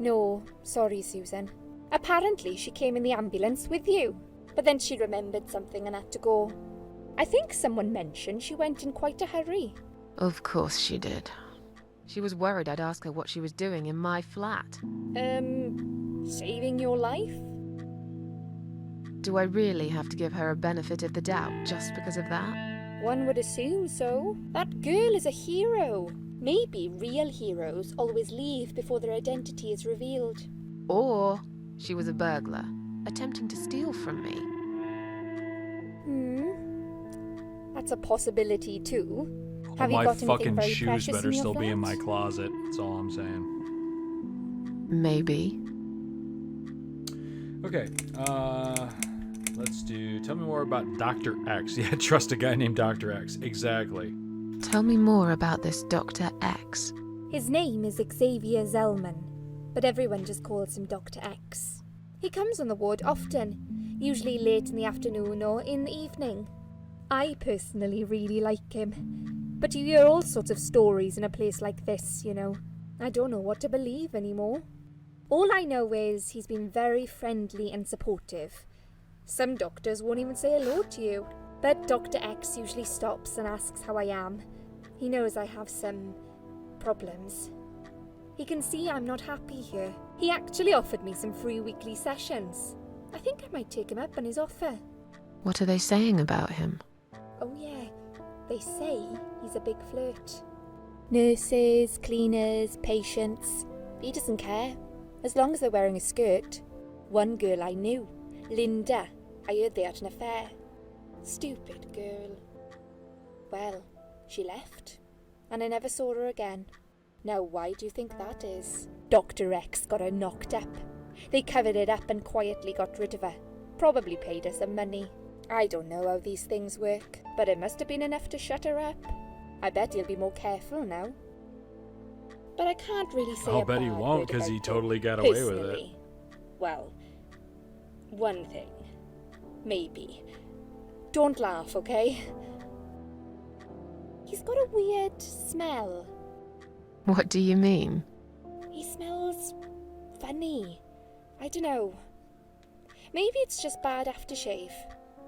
No, sorry, Susan. Apparently she came in the ambulance with you, but then she remembered something and had to go. I think someone mentioned she went in quite a hurry. Of course she did. She was worried I'd ask her what she was doing in my flat. Saving your life? Do I really have to give her a benefit of the doubt just because of that? One would assume so. That girl is a hero. Maybe real heroes always leave before their identity is revealed. Or she was a burglar, attempting to steal from me. That's a possibility too. All Have you my got anything fucking very shoes precious better in your still be in my flat? closet. That's all I'm saying. Maybe. Okay, let's do... Tell me more about Dr. X. Yeah, trust a guy named Dr. X. Exactly. Tell me more about this Dr. X. His name is Xavier Zellman, but everyone just calls him Dr. X. He comes on the ward often, usually late in the afternoon or in the evening. I personally really like him, but you hear all sorts of stories in a place like this, you know. I don't know what to believe anymore. All I know is he's been very friendly and supportive. Some doctors won't even say hello to you, but Dr. X usually stops and asks how I am. He knows I have some problems. He can see I'm not happy here. He actually offered me some free weekly sessions. I think I might take him up on his offer. What are they saying about him? Oh yeah, They say he's a big flirt. Nurses, cleaners, patients. He doesn't care, as long as they're wearing a skirt. One girl I knew, Linda, I heard they had an affair. Stupid girl. Well, she left, and I never saw her again. Now, why do you think that is? Dr. X got her knocked up. They covered it up and quietly got rid of her. Probably paid her some money. I don't know how these things work, but it must have been enough to shut her up. I bet he'll be more careful now. But I can't really say I'll a bet he bad won't, word because he about totally him got away with it. personally. Well, one thing. Maybe. Don't laugh, okay? He's got a weird smell. What do you mean? He smells funny. I don't know. Maybe it's just bad aftershave.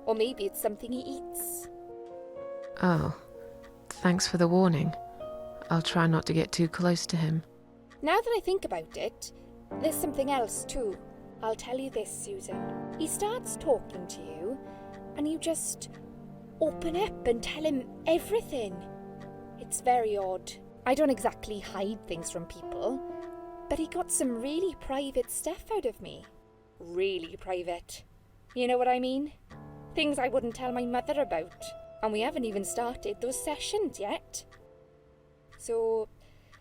Or maybe it's something he eats. Oh, thanks for the warning. I'll try not to get too close to him. Now that I think about it, there's something else too. I'll tell you this, Susan. He starts talking to you, and you just open up and tell him everything. It's very odd. I don't exactly hide things from people, but he got some really private stuff out of me. Really private. You know what I mean? Things I wouldn't tell my mother about. And we haven't even started those sessions yet. So,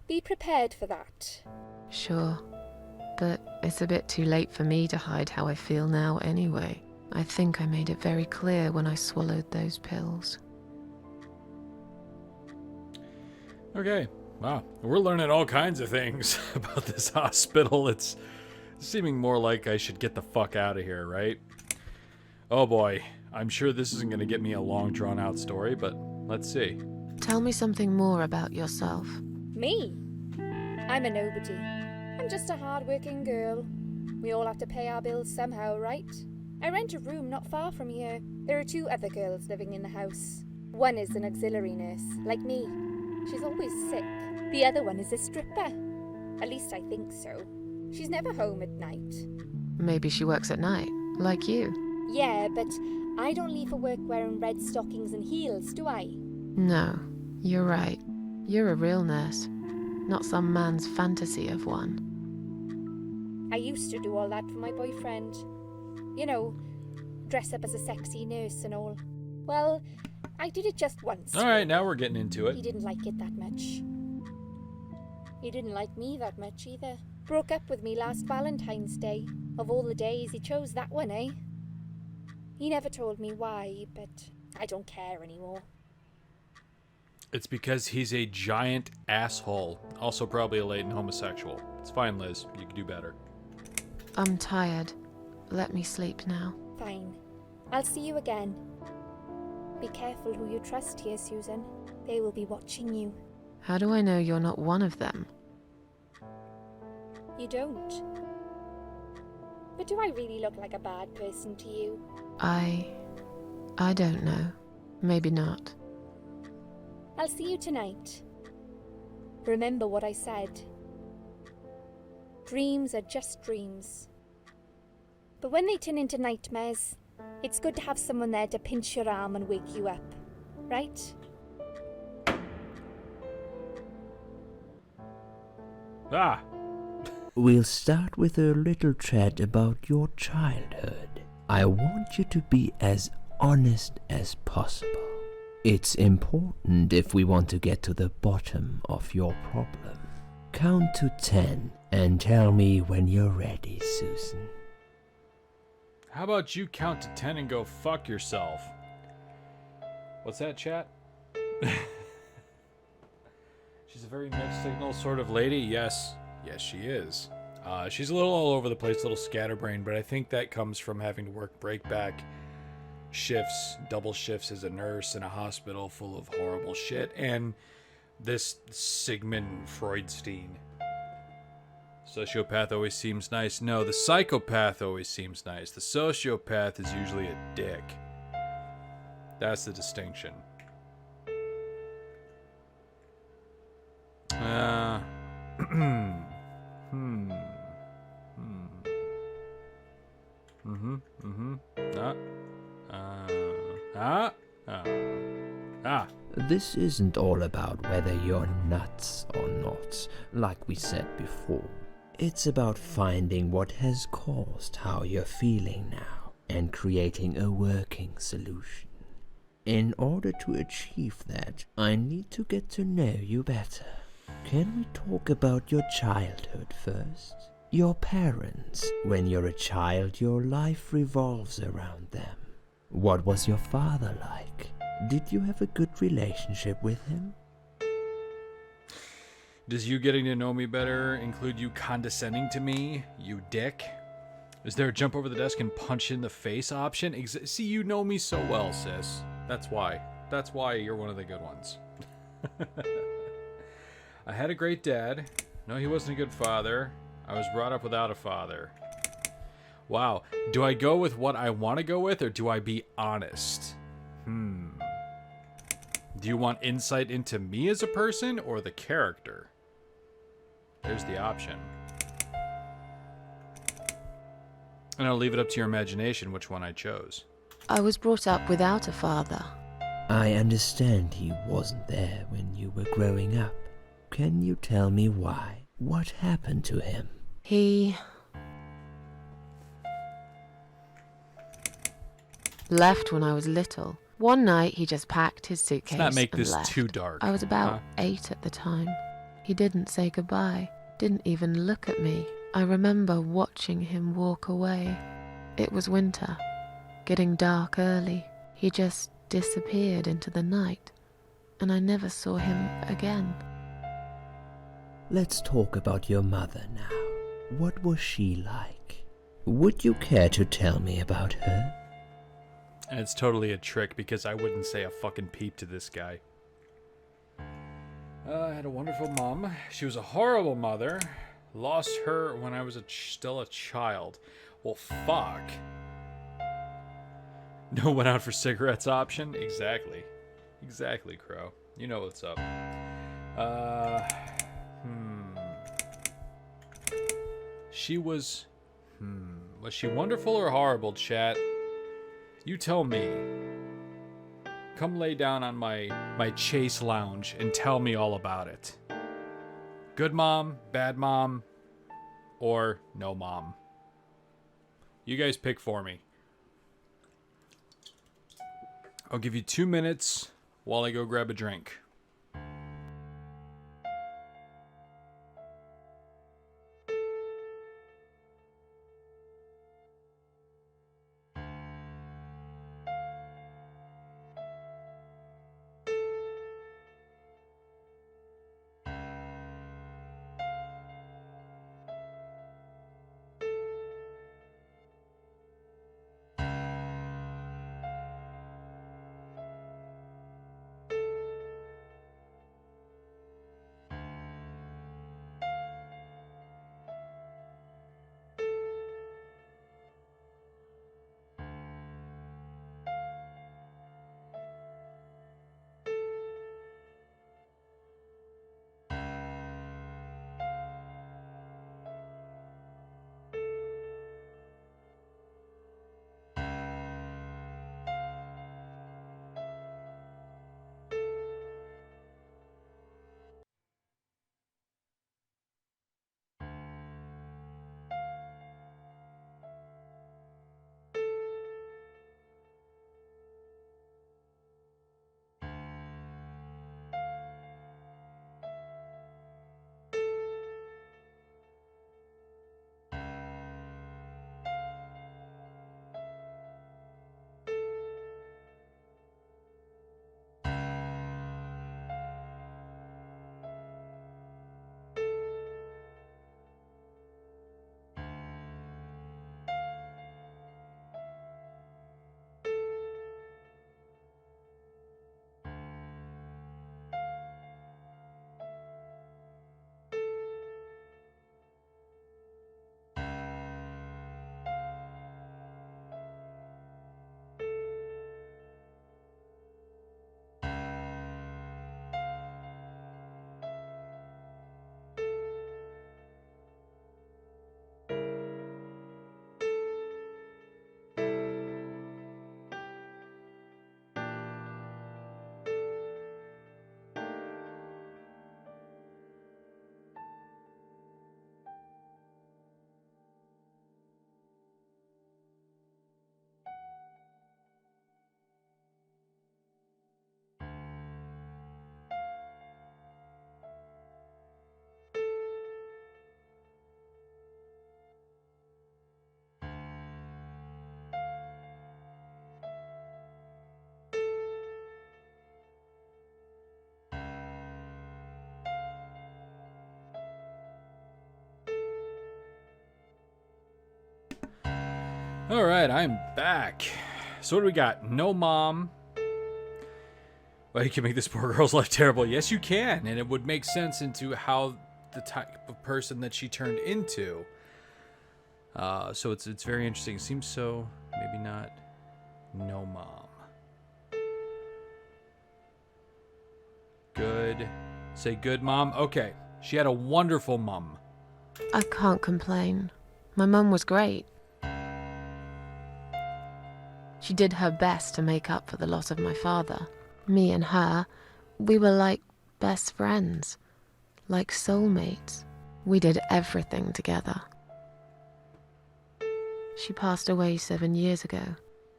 be prepared for that. Sure. But it's a bit too late for me to hide how I feel now anyway. I think I made it very clear when I swallowed those pills. Okay. Wow. We're learning all kinds of things about this hospital. It's seeming more like I should get the fuck out of here, right? Oh boy. I'm sure this isn't going to get me a long, drawn-out story, but let's see. Tell me something more about yourself. Me? I'm a nobody. I'm just a hard-working girl. We all have to pay our bills somehow, right? I rent a room not far from here. There are 2 other girls living in the house. One is an auxiliary nurse, like me. She's always sick. The other one is a stripper. At least I think so. She's never home at night. Maybe she works at night, like you. Yeah, but I don't leave for work wearing red stockings and heels, do I? No, you're right. You're a real nurse, not some man's fantasy of one. I used to do all that for my boyfriend. You know, dress up as a sexy nurse and all. Well, I did it just once. Alright, now we're getting into He it. didn't like it that much. He didn't like me that much either. Broke up with me last Valentine's Day. Of all the days, he chose that one, eh? He never told me why, but I don't care anymore. It's because he's a giant asshole. Also probably a latent homosexual. It's fine, Liz. You can do better. I'm tired. Let me sleep now. Fine. I'll see you again. Be careful who you trust here, Susan. They will be watching you. How do I know you're not one of them? You don't. But do I really look like a bad person to you? I don't know. Maybe not. I'll see you tonight. Remember what I said. Dreams are just dreams. But when they turn into nightmares, it's good to have someone there to pinch your arm and wake you up, right? Ah! We'll start with a little chat about your childhood. I want you to be as honest as possible. It's important if we want to get to the bottom of your problem. Count to 10 and tell me when you're ready, Susan. How about you count to 10 and go fuck yourself? What's that, chat? She's a very mixed signal sort of lady. Yes, she is. She's a little all over the place, a little scatterbrained, but I think that comes from having to work breakback shifts, double shifts as a nurse in a hospital full of horrible shit, and this Sigmund Freudstein. Sociopath always seems nice. No, the psychopath always seems nice. The sociopath is usually a dick. That's the distinction. This isn't all about whether you're nuts or not, like we said before. It's about finding what has caused how you're feeling now and creating a working solution. In order to achieve that, I need to get to know you better. Can we talk about your childhood first? Your parents. When you're a child, your life revolves around them. What was your father like? Did you have a good relationship with him? Does you getting to know me better include you condescending to me, you dick? Is there a jump over the desk and punch in the face option? See, you know me so well, sis. That's why. That's why you're one of the good ones. I had a great dad. No, he wasn't a good father. I was brought up without a father. Wow. Do I go with what I want to go with, or do I be honest? Do you want insight into me as a person, or the character? There's the option. And I'll leave it up to your imagination which one I chose. I was brought up without a father. I understand he wasn't there when you were growing up. Can you tell me why? What happened to him? He left when I was little. One night he just packed his suitcase Let's not make and this left. too dark. I was about huh? 8 at the time. He didn't say goodbye, didn't even look at me. I remember watching him walk away. It was winter, getting dark early. He just disappeared into the night, and I never saw him again. Let's talk about your mother now. What was she like? Would you care to tell me about her? And it's totally a trick because I wouldn't say a fucking peep to this guy. I had a wonderful mom. She was a horrible mother. Lost her when I was still a child. Well, fuck. No went out for cigarettes option? Exactly. Exactly, Crow. You know what's up. She was... Was she wonderful or horrible, chat? You tell me. Come lay down on my chase lounge and tell me all about it. Good mom, bad mom, or no mom. You guys pick for me. I'll give you 2 minutes while I go grab a drink. All right, I'm back. So what do we got? No mom. Well, you can make this poor girl's life terrible. Yes, you can, and it would make sense into how the type of person that she turned into. So it's very interesting. Seems so. Maybe not. No mom. Good. Say good mom. Okay. She had a wonderful mom. I can't complain. My mum was great. She did her best to make up for the loss of my father. Me and her, we were like best friends, like soulmates. We did everything together. She passed away 7 years ago.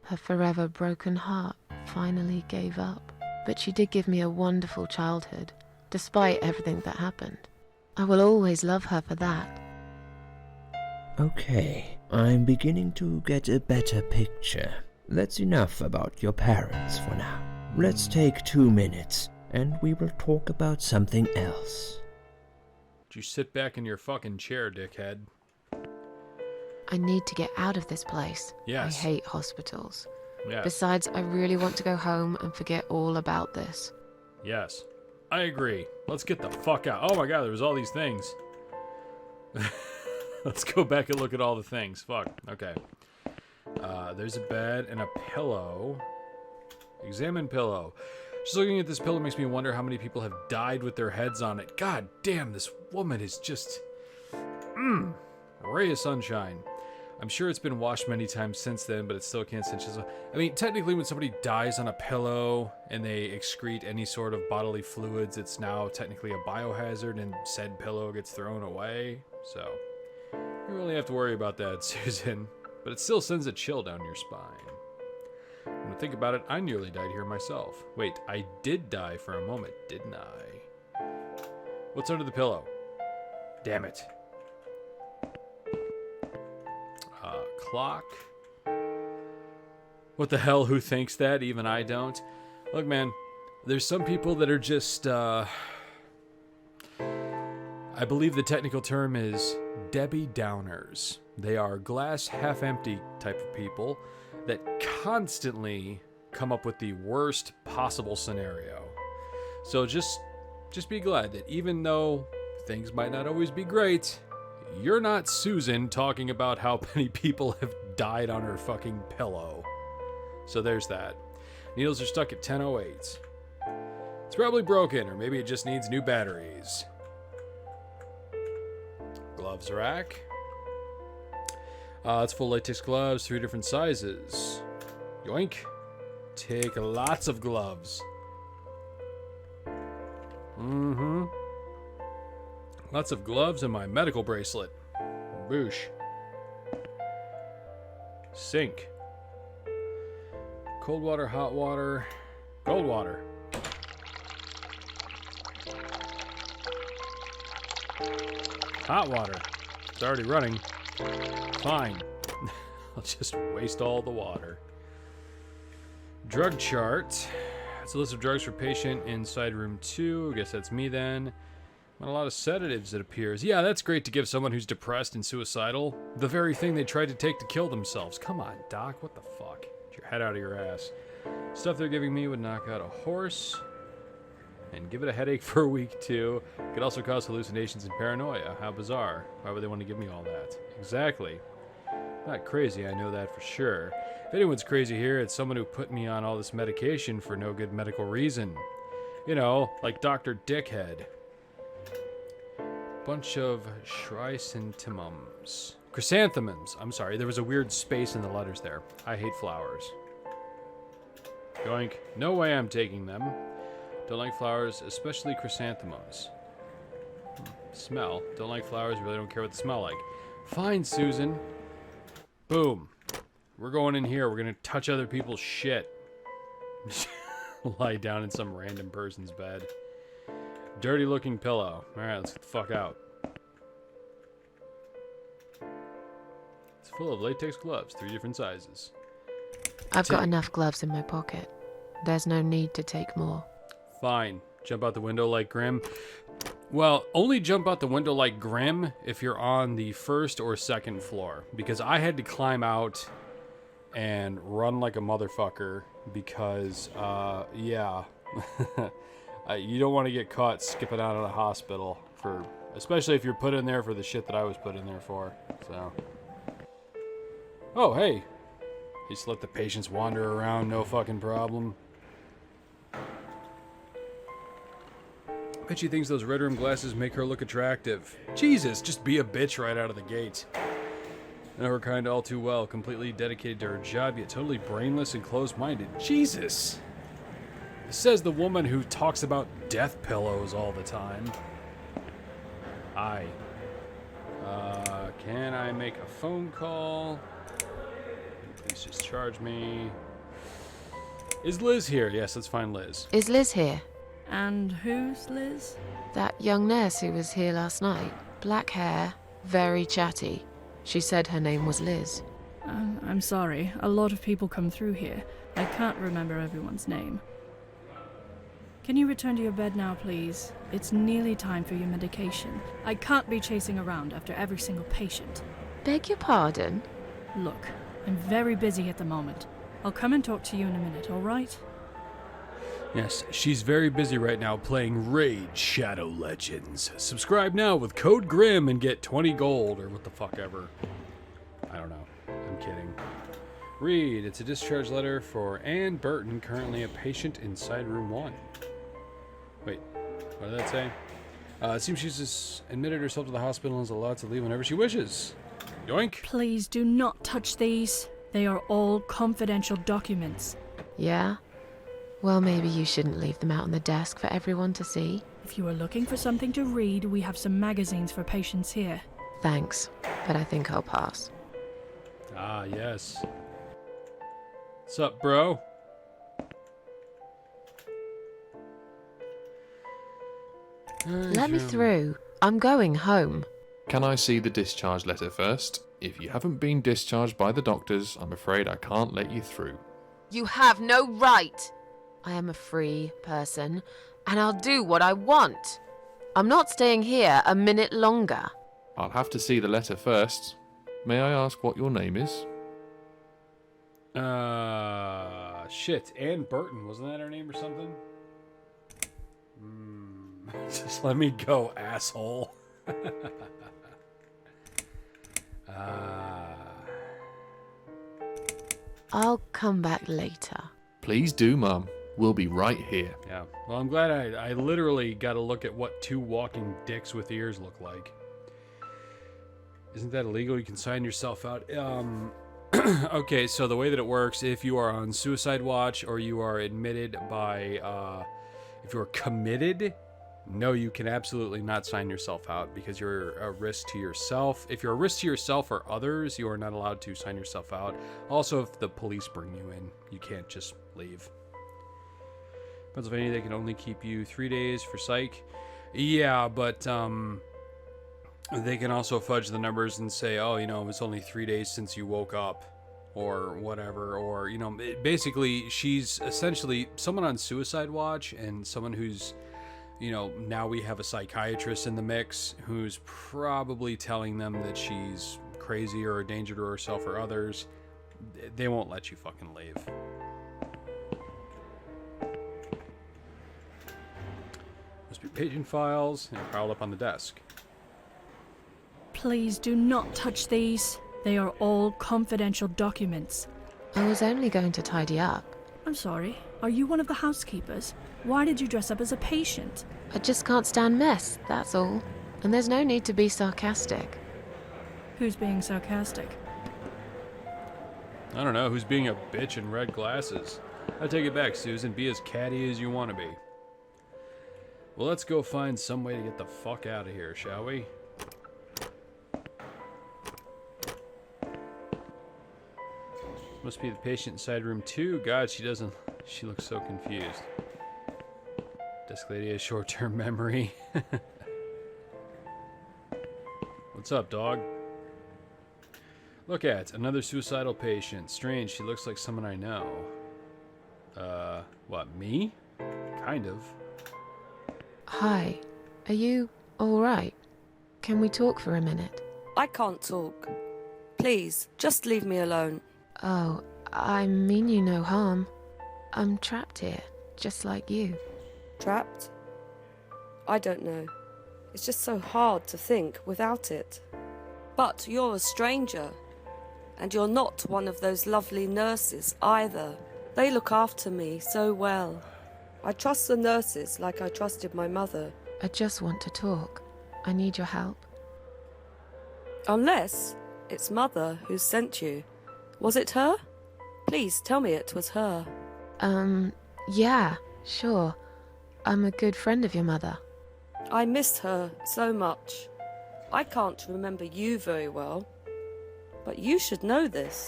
Her forever broken heart finally gave up. But she did give me a wonderful childhood, despite everything that happened. I will always love her for that. Okay, I'm beginning to get a better picture. That's enough about your parents for now. Let's take 2 minutes, and we will talk about something else. You sit back in your fucking chair, dickhead. I need to get out of this place. Yes. I hate hospitals. Yes. Besides, I really want to go home and forget all about this. Yes. I agree. Let's get the fuck out. Oh my god, there was all these things. Let's go back and look at all the things. Fuck. Okay. There's a bed and a pillow. Examine pillow. Just looking at this pillow makes me wonder how many people have died with their heads on it. God damn, this woman is just... ray of sunshine. I'm sure it's been washed many times since then, but it still can't cinch. I mean, technically when somebody dies on a pillow and they excrete any sort of bodily fluids, it's now technically a biohazard and said pillow gets thrown away. So, you don't really have to worry about that, Susan. But it still sends a chill down your spine. When I think about it, I nearly died here myself. Wait, I did die for a moment, didn't I? What's under the pillow? Damn it. Clock. What the hell? Who thinks that? Even I don't. Look, man, there's some people that are just, I believe the technical term is Debbie Downers. They are glass half empty type of people that constantly come up with the worst possible scenario. So just be glad that even though things might not always be great, you're not Susan talking about how many people have died on her fucking pillow. So there's that. Needles are stuck at 10:08. It's probably broken, or maybe it just needs new batteries. Gloves rack. It's full latex gloves, 3 different sizes. Yoink. Take lots of gloves. Lots of gloves and my medical bracelet. Boosh. Sink. Cold water, hot water, cold water. Hot water. It's already running. Fine. I'll just waste all the water. Drug chart. It's a list of drugs for patient inside room 2. I guess that's me then. Not a lot of sedatives, it appears. Yeah, that's great to give someone who's depressed and suicidal. The very thing they tried to take to kill themselves. Come on, Doc, what the fuck? Get your head out of your ass. Stuff they're giving me would knock out a horse and give it a headache for a week, too. Could also cause hallucinations and paranoia. How bizarre. Why would they want to give me all that? Exactly. Not crazy, I know that for sure. If anyone's crazy here, it's someone who put me on all this medication for no good medical reason. You know, like Dr. Dickhead. Bunch of chrysanthemums. Chrysanthemums. I'm sorry, there was a weird space in the letters there. I hate flowers. Yoink. No way I'm taking them. Don't like flowers, especially chrysanthemums. Smell. Don't like flowers, really don't care what they smell like. Fine, Susan. Boom. We're going in here. We're going to touch other people's shit. Lie down in some random person's bed. Dirty looking pillow. Alright, let's get the fuck out. It's full of latex gloves, 3 different sizes. I've got enough gloves in my pocket. There's no need to take more. Fine. Jump out the window like Grimm. Well, only jump out the window like Grimm if you're on the 1st or 2nd floor. Because I had to climb out and run like a motherfucker because, yeah. You don't want to get caught skipping out of the hospital especially if you're put in there for the shit that I was put in there for, so. Oh, hey. Just let the patients wander around, no fucking problem. Bet she thinks those red rim glasses make her look attractive. Jesus, just be a bitch right out of the gate. I know her kind all too well, completely dedicated to her job, yet totally brainless and closed-minded. Jesus! Says the woman who talks about death pillows all the time. Hi. Can I make a phone call? Please just charge me. Is Liz here? Yes, let's find Liz. Is Liz here? And who's Liz? That young nurse who was here last night. Black hair, very chatty. She said her name was Liz. I'm sorry. A lot of people come through here. I can't remember everyone's name. Can you return to your bed now, please? It's nearly time for your medication. I can't be chasing around after every single patient. Beg your pardon? Look, I'm very busy at the moment. I'll come and talk to you in a minute, all right? Yes, she's very busy right now playing Raid Shadow Legends. Subscribe now with code Grimm and get 20 gold, or what the fuck ever. I don't know. I'm kidding. Read. It's a discharge letter for Ann Burton, currently a patient inside room 1. Wait, what did that say? It seems she's just admitted herself to the hospital and is allowed to leave whenever she wishes. Yoink. Please do not touch these. They are all confidential documents. Yeah? Well, maybe you shouldn't leave them out on the desk for everyone to see. If you are looking for something to read, we have some magazines for patients here. Thanks, but I think I'll pass. Ah, yes. What's up, bro? Let me through. I'm going home. Can I see the discharge letter first? If you haven't been discharged by the doctors, I'm afraid I can't let you through. You have no right. I am a free person, and I'll do what I want. I'm not staying here a minute longer. I'll have to see the letter first. May I ask what your name is? Shit. Ann Burton, wasn't that her name or something? Just let me go, asshole. I'll come back later. Please do, Mum. We'll be right here. Yeah. Well, I'm glad I literally got to look at what 2 walking dicks with ears look like. Isn't that illegal? You can sign yourself out. Okay, so the way that it works, if you are on suicide watch or you are admitted by, if you're committed, no, you can absolutely not sign yourself out because you're a risk to yourself. If you're a risk to yourself or others, you are not allowed to sign yourself out. Also, if the police bring you in, you can't just leave. Pennsylvania, they can only keep you 3 days for psych. Yeah, but they can also fudge the numbers and say, oh, you know, it's only 3 days since you woke up or whatever. Or, you know, basically she's essentially someone on suicide watch and someone who's, you know, now we have a psychiatrist in the mix who's probably telling them that she's crazy or a danger to herself or others. They won't let you fucking leave. Must be patient files and piled up on the desk. Please do not touch these. They are all confidential documents. I was only going to tidy up. I'm sorry. Are you one of the housekeepers? Why did you dress up as a patient? I just can't stand mess, that's all. And there's no need to be sarcastic. Who's being sarcastic? I don't know, who's being a bitch in red glasses? I take it back, Susan. Be as catty as you want to be. Well, let's go find some way to get the fuck out of here, shall we? Must be the patient inside room 2. God, she looks so confused. Desk lady has short-term memory. What's up, dog? Look at another suicidal patient. Strange, she looks like someone I know. What, me? Kind of. Hi, are you alright? Can we talk for a minute? I can't talk. Please, just leave me alone. Oh, I mean you no harm. I'm trapped here, just like you. Trapped? I don't know. It's just so hard to think without it. But you're a stranger. And you're not one of those lovely nurses either. They look after me so well. I trust the nurses like I trusted my mother. I just want to talk. I need your help. Unless it's Mother who sent you. Was it her? Please tell me it was her. Yeah, sure. I'm a good friend of your mother. I miss her so much. I can't remember you very well. But you should know this.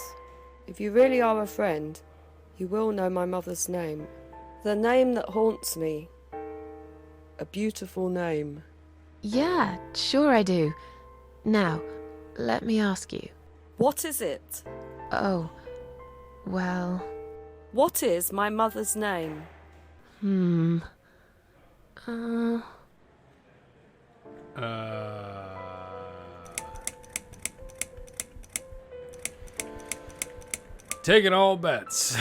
If you really are a friend, you will know my mother's name. The name that haunts me. A beautiful name. Yeah, sure I do. Now, let me ask you. What is it? Oh, well... What is my mother's name? Taking all bets.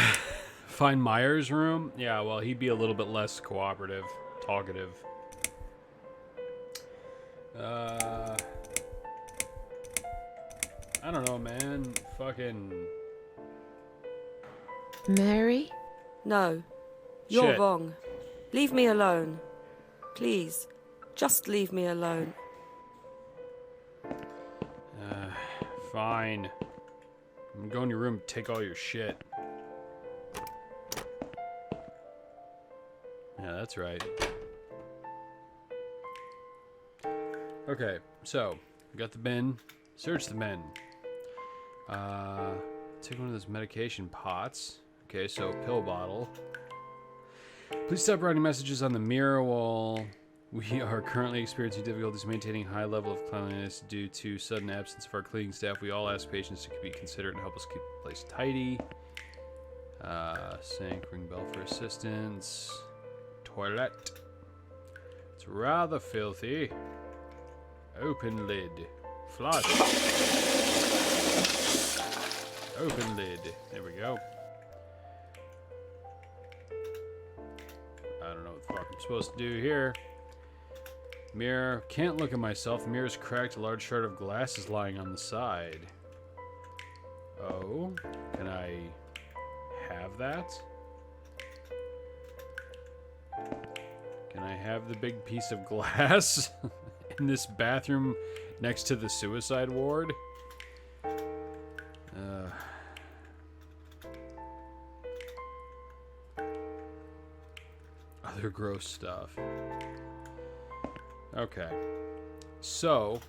Find Myers' room? Yeah, well, he'd be a little bit less cooperative, talkative. I don't know, man. Fucking... Mary? No, you're Shit. wrong. Leave me alone. Please, just leave me alone. Fine. I'm gonna go in your room and take all your shit. Yeah, that's right. Okay, so, we got the bin. Search the bin. Take one of those medication pots. Okay, so pill bottle. Please stop writing messages on the mirror wall. We are currently experiencing difficulties maintaining high level of cleanliness due to sudden absence of our cleaning staff. We all ask patients to be considerate and help us keep the place tidy. Sink, ring bell for assistance. Toilet. It's rather filthy. Open lid. Flush. Open lid. There we go. I don't know what the fuck I'm supposed to do here. Mirror. Can't look at myself. The mirror's cracked. A large shard of glass is lying on the side. Oh. Can I have that? Can I have the big piece of glass in this bathroom next to the suicide ward? Other gross stuff. Okay. So,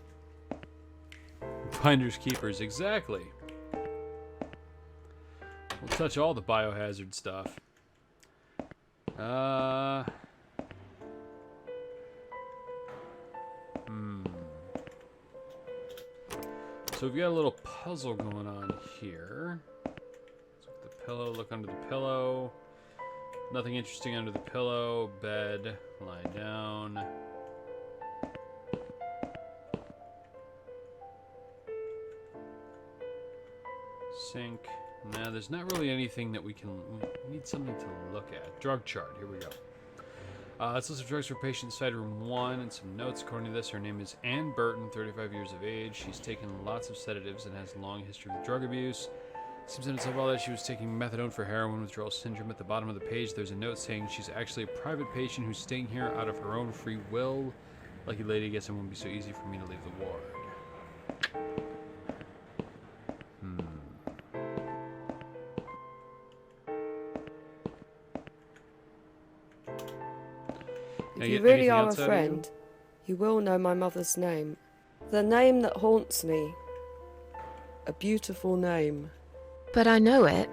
finders keepers, exactly. We'll touch all the biohazard stuff. So we've got a little puzzle going on here. Let's look at the pillow, look under the pillow. Nothing interesting under the pillow. Bed, lie down. Sink. Nah, there's not really anything that we need something to look at. Drug chart, here we go. Let's list of drugs for patient side room 1 and some notes. According to this, her name is Ann Burton, 35 years of age. She's taken lots of sedatives and has a long history of drug abuse. Seems to tell all that she was taking methadone for heroin withdrawal syndrome. At the bottom of the page, there's a note saying she's actually a private patient who's staying here out of her own free will. Lucky lady, guess it won't be so easy for me to leave the ward. If you really are a friend, you will know my mother's name. The name that haunts me. A beautiful name. But I know it.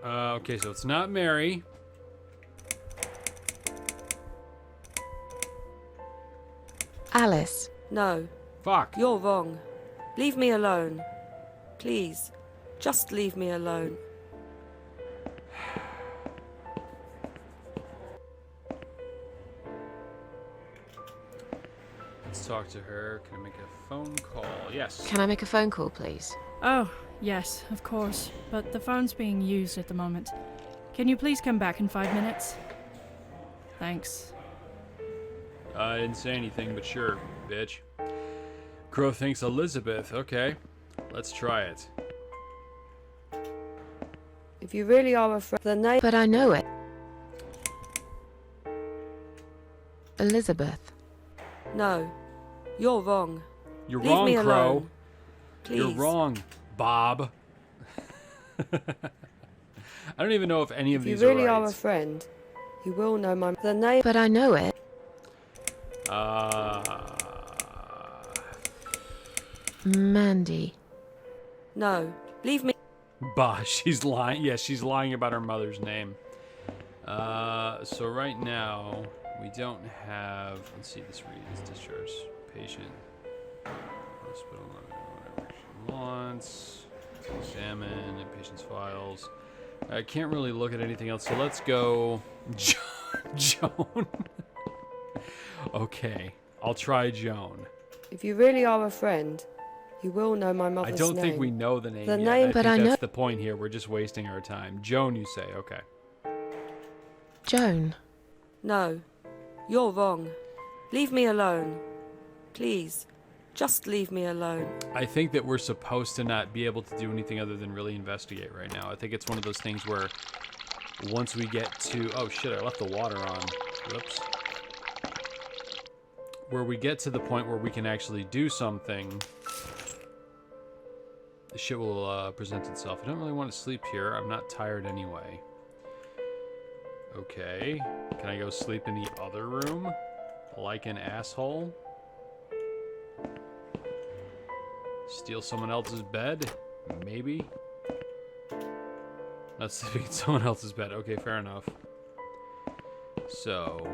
Okay, so it's not Mary. Alice. No. Fuck. You're wrong. Leave me alone. Please, just leave me alone. Let's talk to her. Can I make a phone call? Yes. Can I make a phone call, please? Oh, yes, of course. But the phone's being used at the moment. Can you please come back in 5 minutes? Thanks. I didn't say anything, but sure, bitch. Crow thinks Elizabeth. Okay, let's try it. If you really are a friend, the name. But I know it. Elizabeth. No, you're wrong. You're Leave wrong, me Crow. alone. Please. You're wrong, Bob. I don't even know if any of If you these really are are right. a friend, you will know the name. But I know it. Mandy. No, leave me. Bah, she's lying. Yeah, she's lying about her mother's name. So right now, we don't have... Let's see, this reads discharge patient. Hospital, whatever she wants. Examine the patient's files. I can't really look at anything else, so let's go... Joan. Okay, I'll try Joan. If you really are a friend, you will know my mother's I name. don't think we know the name The yet. name- I But think I know- that's the point here. We're just wasting our time. Joan, you say. Okay. Joan. No, you're wrong. Leave me alone. Please, just leave me alone. I think that we're supposed to not be able to do anything other than really investigate right now. I think it's one of those things where once we get to... Oh, shit, I left the water on. Whoops. Where we get to the point where we can actually do something, the shit will present itself. I don't really want to sleep here. I'm not tired anyway. Okay. Can I go sleep in the other room? Like an asshole? Steal someone else's bed? Maybe? Not sleeping in someone else's bed. Okay, fair enough. So...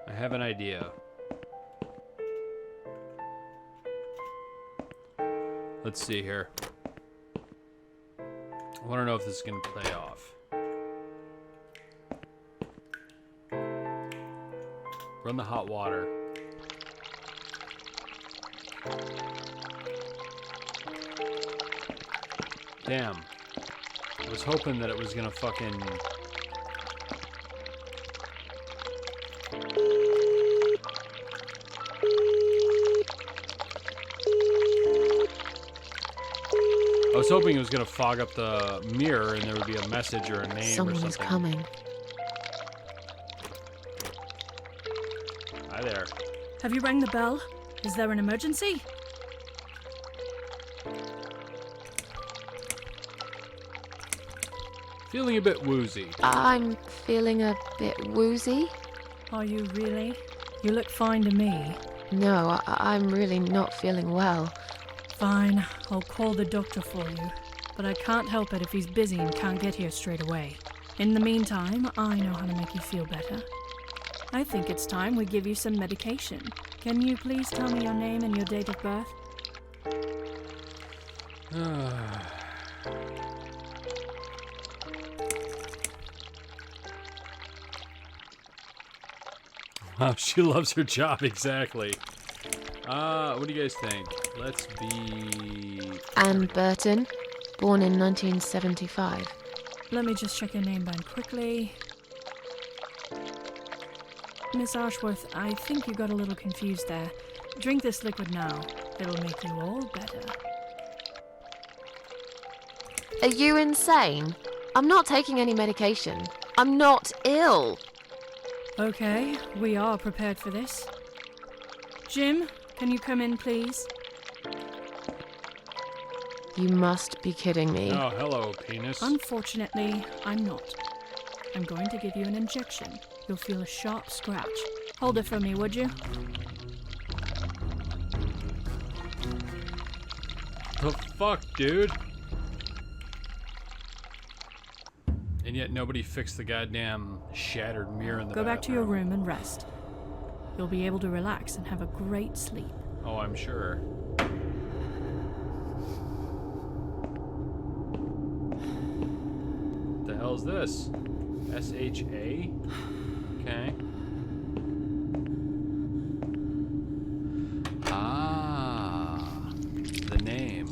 I have an idea. Let's see here. I want to know if this is going to play off. Run the hot water. Damn. I was hoping that it was going to fucking... I was hoping it was going to fog up the mirror and there would be a message or a name Someone or something. is coming. Hi there. Have you rang the bell? Is there an emergency? Feeling a bit woozy. I'm feeling a bit woozy. Are you really? You look fine to me. No, I'm really not feeling well. Fine, I'll call the doctor for you. But I can't help it if he's busy and can't get here straight away. In the meantime, I know how to make you feel better. I think it's time we give you some medication. Can you please tell me your name and your date of birth? Wow, she loves her job, exactly. What do you guys think? Let's be... Anne Burton, born in 1975. Let me just check your name band quickly. Miss Ashworth, I think you got a little confused there. Drink this liquid now. It'll make you all better. Are you insane? I'm not taking any medication. I'm not ill. Okay, we are prepared for this. Jim, can you come in, please? You must be kidding me. Oh, hello, penis. Unfortunately, I'm not. I'm going to give you an injection. You'll feel a sharp scratch. Hold it for me, would you? The fuck, dude? And yet nobody fixed the goddamn shattered mirror in the Go back to your bathroom. room and rest. You'll be able to relax and have a great sleep. Oh, I'm sure. What the hell hell's this? S-H-A? Okay. Ah, the name.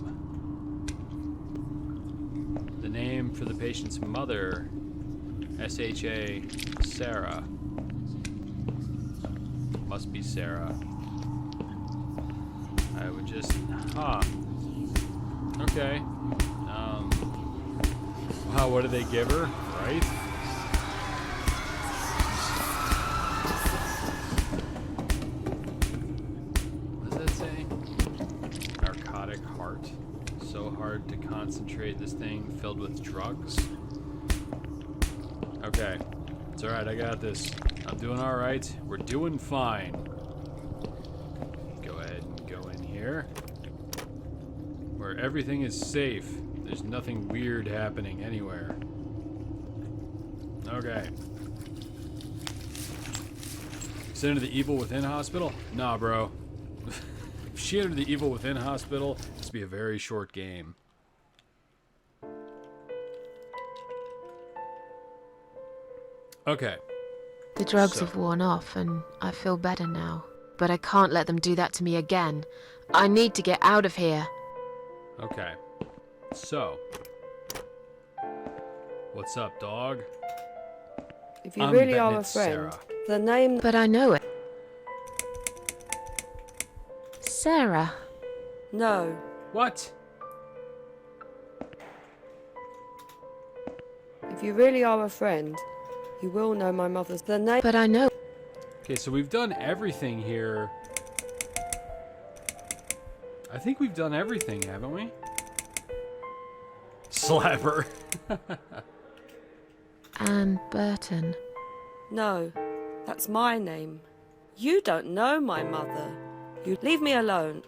The name for the patient's mother. S-H-A, Sarah. Must be Sarah. I would just, okay. Wow, what did they give her? Right? What does that say? Narcotic heart. So hard to concentrate. This thing filled with drugs. Okay. It's alright, I got this. I'm doing alright. We're doing fine. Go ahead and go in here. Where everything is safe. There's nothing weird happening anywhere. Okay. Is it into the Evil Within hospital? Nah, bro. If she entered the Evil Within hospital, this would be a very short game. Okay. The drugs So- have worn off, and I feel better now. But I can't let them do that to me again. I need to get out of here. Okay. So. What's up, dog? If you I'm really betting are a it's friend, Sarah. the name... But I know it. Sarah. No. What? If you really are a friend, you will know my mother's... The name... But I know. Okay, so we've done everything here. I think we've done everything, haven't we? Slapper. Anne Burton. No, that's my name. You don't know my mother. You leave me alone.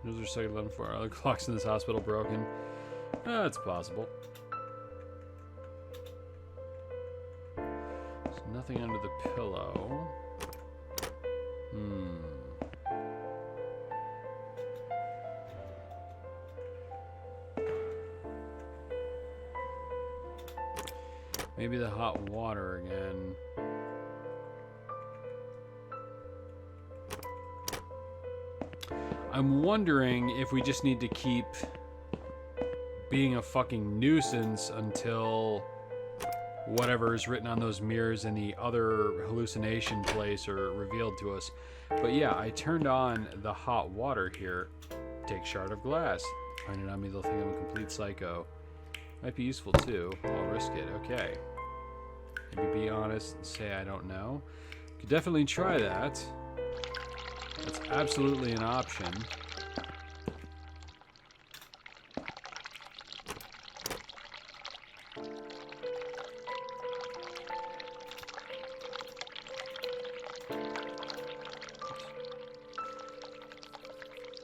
Those are second 11 for other clocks in this hospital broken. It's possible. There's nothing under the pillow. Maybe the hot water again. I'm wondering if we just need to keep being a fucking nuisance until whatever is written on those mirrors in the other hallucination place are revealed to us. But yeah, I turned on the hot water here. Take shard of glass. Find it on me, they'll think I'm a complete psycho. Might be useful too. I'll risk it. Okay. Maybe be honest and say I don't know. Could definitely try that. That's absolutely an option.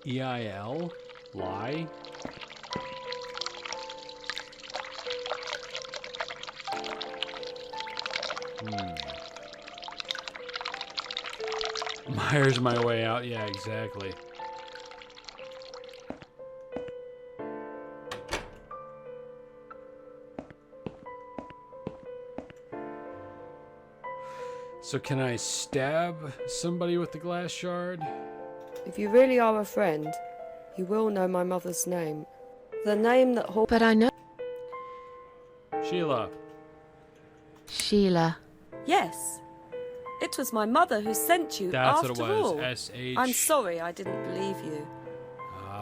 EIL? Lie? Myers my way out. Yeah, exactly. So can I stab somebody with the glass shard? If you really are a friend, you will know my mother's name. The name that... But I know. Sheila. Sheila. Yes. It was my mother who sent you, That's after what it was. all. S-H... I'm sorry I didn't believe you.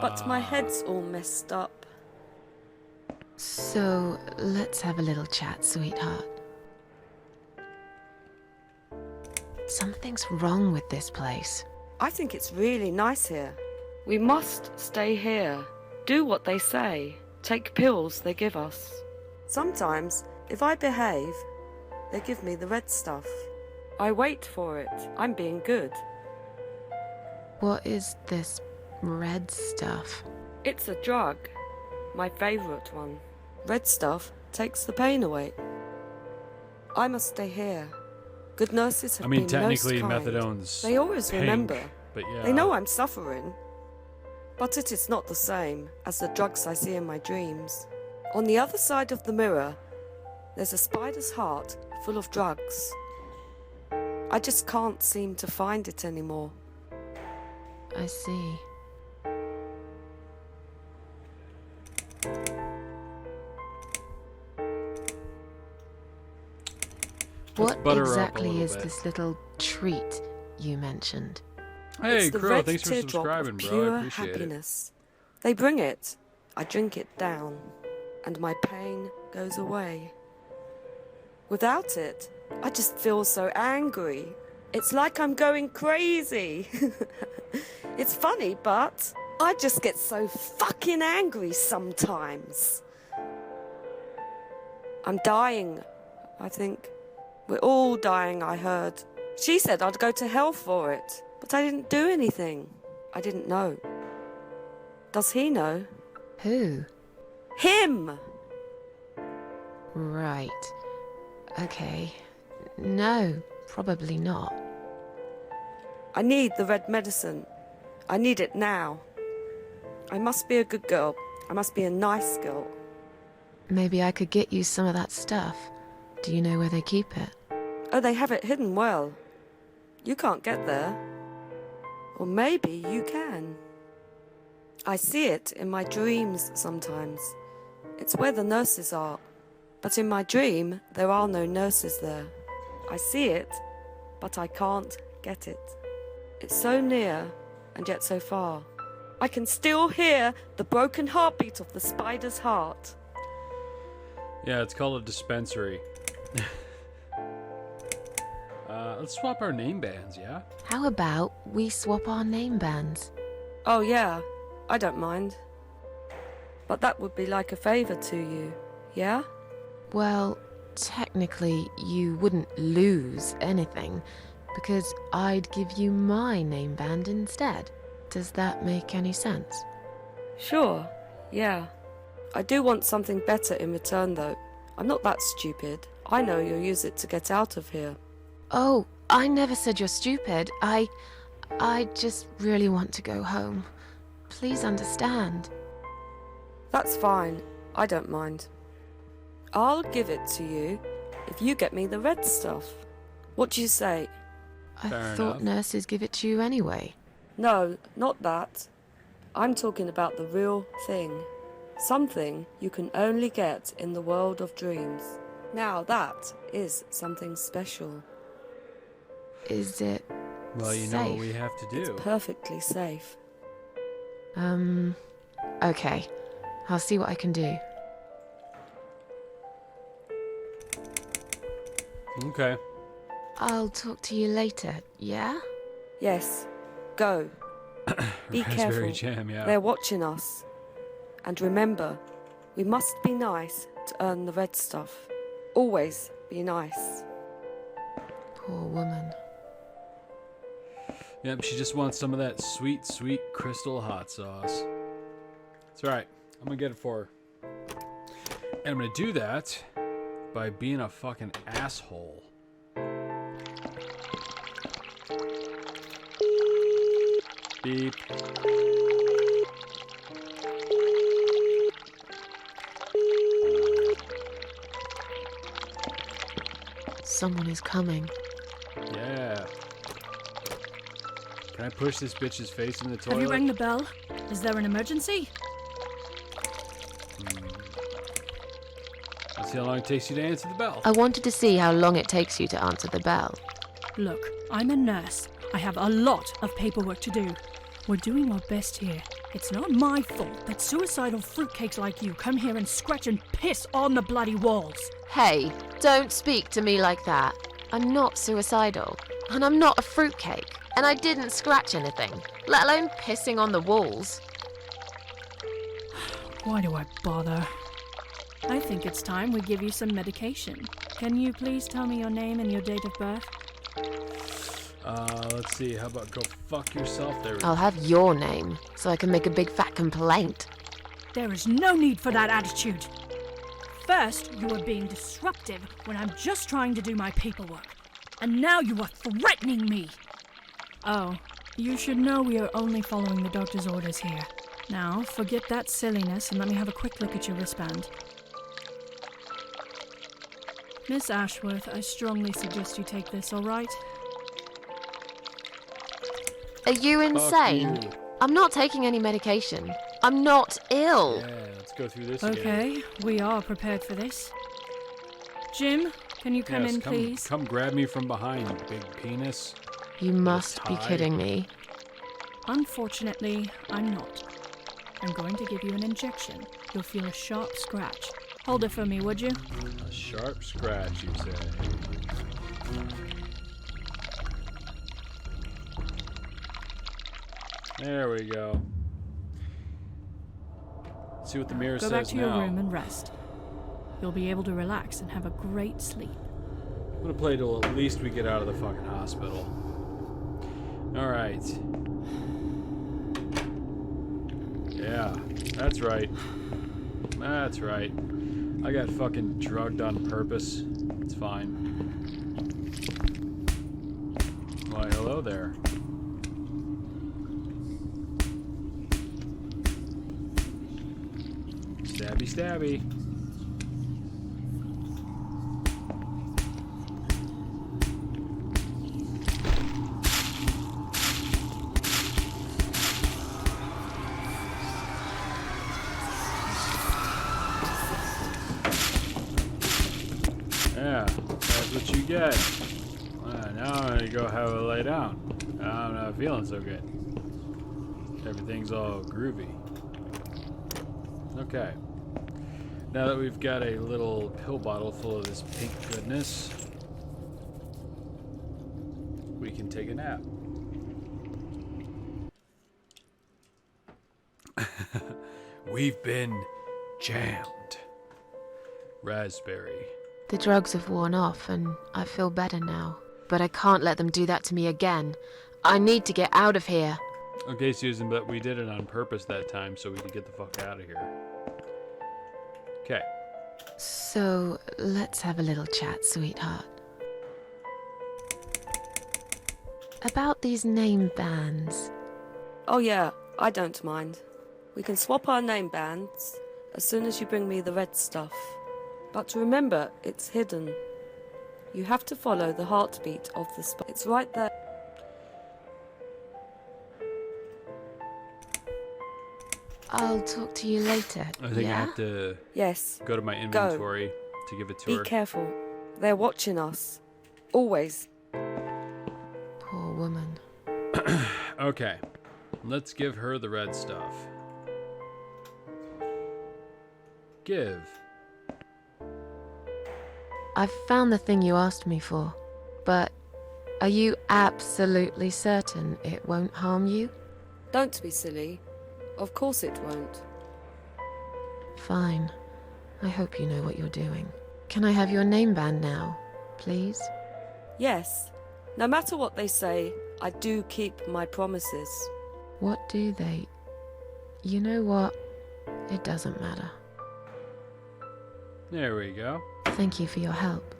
But my head's all messed up. So, let's have a little chat, sweetheart. Something's wrong with this place. I think it's really nice here. We must stay here. Do what they say. Take pills they give us. Sometimes, if I behave, they give me the red stuff. I wait for it. I'm being good. What is this red stuff? It's a drug. My favourite one. Red stuff takes the pain away. I must stay here. Good nurses have I mean, been most technically, kind. methadone's They always pink, remember. but yeah. They know I'm suffering. But it is not the same as the drugs I see in my dreams. On the other side of the mirror, there's a spider's heart full of drugs. I just can't seem to find it anymore. I see. What butter her up a exactly little is bit. this little treat you mentioned? Hey, It's the Crow, red thanks for teardrop subscribing, of bro. pure I appreciate happiness. They bring it. I drink it down, and my pain goes away. Without it, I just feel so angry. It's like I'm going crazy. It's funny, but I just get so fucking angry sometimes. I'm dying, I think. We're all dying, I heard. She said I'd go to hell for it, but I didn't do anything. I didn't know. Does he know? Who? Him! Right. Okay. No, probably not. I need the red medicine. I need it now. I must be a good girl. I must be a nice girl. Maybe I could get you some of that stuff. Do you know where they keep it? Oh, they have it hidden well. You can't get there. Or maybe you can. I see it in my dreams sometimes. It's where the nurses are. But in my dream, there are no nurses there. I see it, but I can't get it. It's so near, and yet so far. I can still hear the broken heartbeat of the spider's heart. Yeah, it's called a dispensary. Let's swap our name bands, yeah? How about we swap our name bands? Oh yeah, I don't mind. But that would be like a favour to you, yeah? Well, technically, you wouldn't lose anything, because I'd give you my name band instead. Does that make any sense? Sure, yeah. I do want something better in return though. I'm not that stupid. I know you'll use it to get out of here. Oh, I never said you're stupid. I just really want to go home. Please understand. That's fine. I don't mind. I'll give it to you if you get me the red stuff. What do you say? I Fair thought enough. nurses give it to you anyway. No, not that. I'm talking about the real thing. Something you can only get in the world of dreams. Now that is something special. Is it Well, you know what we safe? have to do. It's perfectly safe. Okay. I'll see what I can do. Okay. I'll talk to you later, yeah? Yes, go. Be Raspberry careful. jam, yeah. They're watching us. And remember, we must be nice to earn the red stuff. Always be nice. Poor woman. Yep, she just wants some of that sweet, sweet crystal hot sauce. It's alright. I'm gonna get it for her. And I'm gonna do that by being a fucking asshole. Beep. Someone is coming. Yeah. Can I push this bitch's face in the toilet? Have you rang the bell? Is there an emergency? Let's see how long it takes you to answer the bell. I wanted to see how long it takes you to answer the bell. Look, I'm a nurse. I have a lot of paperwork to do. We're doing our best here. It's not my fault that suicidal fruitcakes like you come here and scratch and piss on the bloody walls. Hey, don't speak to me like that. I'm not suicidal, and I'm not a fruitcake, and I didn't scratch anything, let alone pissing on the walls. Why do I bother? I think it's time we give you some medication. Can you please tell me your name and your date of birth? Let's see. How about go fuck yourself there? I'll have your name, so I can make a big fat complaint. There is no need for that attitude. First, you are being disruptive when I'm just trying to do my paperwork. And now you are threatening me! Oh, you should know we are only following the doctor's orders here. Now, forget that silliness and let me have a quick look at your wristband. Miss Ashworth, I strongly suggest you take this, alright? Are you insane? you. I'm not taking any medication. I'm not ill. Yeah, let's go through this again. Okay, we are prepared for this. Jim, can you come in, please? Come grab me from behind, big penis. You must be tie. kidding me. Unfortunately, I'm not. I'm going to give you an injection. You'll feel a sharp scratch. Hold it for me, would you? A sharp scratch, you say. There we go. Let's see what the mirror Go says back to your now. room and rest. You'll be able to relax and have a great sleep. I'm gonna play till at least we get out of the fucking hospital. Alright. Yeah, that's right. That's right. I got fucking drugged on purpose. It's fine. Why, hello there. Stabby, stabby. Yeah, that's what you get. Now I'm gonna go have a lay down. I'm not feeling so good. Everything's all groovy. Okay. Now that we've got a little pill bottle full of this pink goodness, we can take a nap. We've been jammed. Raspberry. The drugs have worn off and I feel better now. But I can't let them do that to me again. I need to get out of here. Okay, Susan, but we did it on purpose that time so we could get the fuck out of here. Okay. So, let's have a little chat, sweetheart. About these name bands. Oh yeah, I don't mind. We can swap our name bands as soon as you bring me the red stuff. But remember, it's hidden. You have to follow the heartbeat of the spot. It's right there. I'll talk to you later. I think I yeah? have to Yes. go to my inventory to give it to Be her. careful. They're watching us. Always. Poor woman. Okay. Let's give her the red stuff. Give. I've found the thing you asked me for, but are you absolutely certain it won't harm you? Don't be silly. Of course it won't. Fine. I hope you know what you're doing. Can I have your name band now, please? Yes. No matter what they say, I do keep my promises. What do they... You know what? It doesn't matter. There we go. Thank you for your help.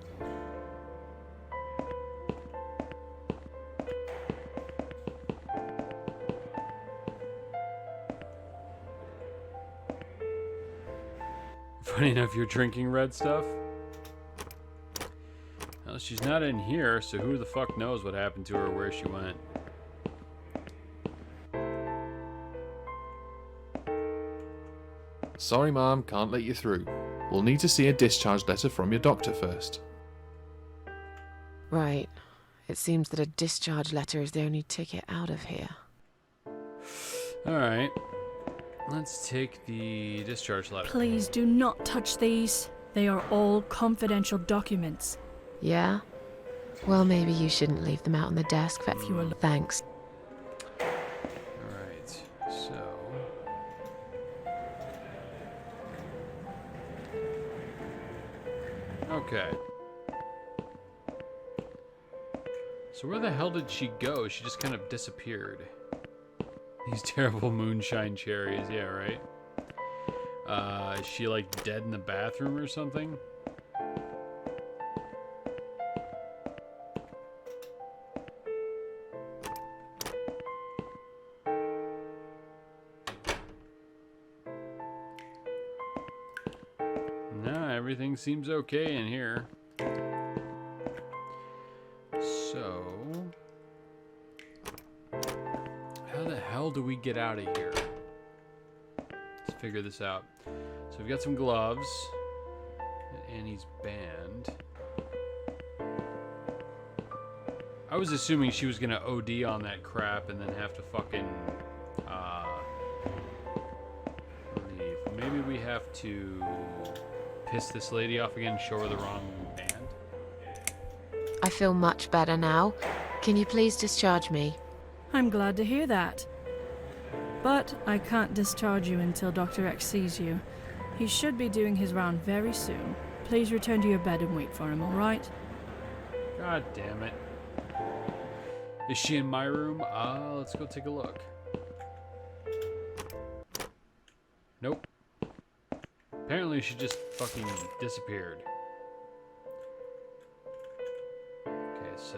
Funny enough, you're drinking red stuff? Well, she's not in here, so who the fuck knows what happened to her or where she went. Sorry, Mom, can't let you through. We'll need to see a discharge letter from your doctor first. Right. It seems that a discharge letter is the only ticket out of here. Alright. Let's take the discharge letter. Please do not touch these. They are all confidential documents. Yeah? Well, maybe you shouldn't leave them out on the desk for... If you were... Thanks. Alright, so... Okay. So where the hell did she go? She just kind of disappeared. These terrible moonshine cherries, yeah, right? Is she like dead in the bathroom or something? seems okay in here. So, how the hell do we get out of here? Let's figure this out. So we've got some gloves. Annie's band. I was assuming she was gonna OD on that crap and then have to fucking leave. Maybe we have to piss this lady off again and show her the wrong band. I feel much better now. Can you please discharge me? I'm glad to hear that. But I can't discharge you until Dr. X sees you. He should be doing his round very soon. Please return to your bed and wait for him, alright? God damn it. Is she in my room? Let's go take a look. Nope. Apparently she just fucking disappeared. Okay, so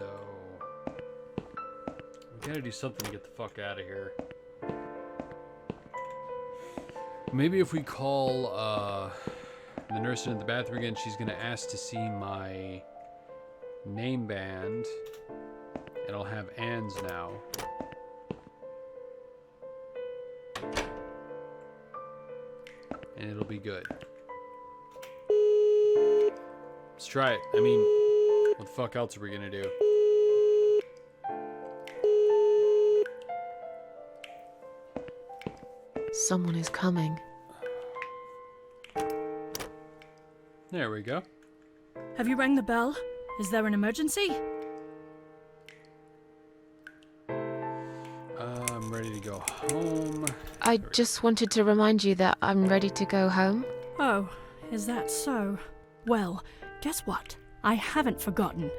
we gotta do something to get the fuck out of here. Maybe if we call the nurse in the bathroom again, she's gonna ask to see my name band, and I'll have Anne's now. And it'll be good. Let's try it. I mean, what the fuck else are we gonna do? Someone is coming. There we go. Have you rang the bell? Is there an emergency? I'm ready to go home. I just wanted to remind you that I'm ready to go home. Oh, is that so? Well, guess what? I haven't forgotten.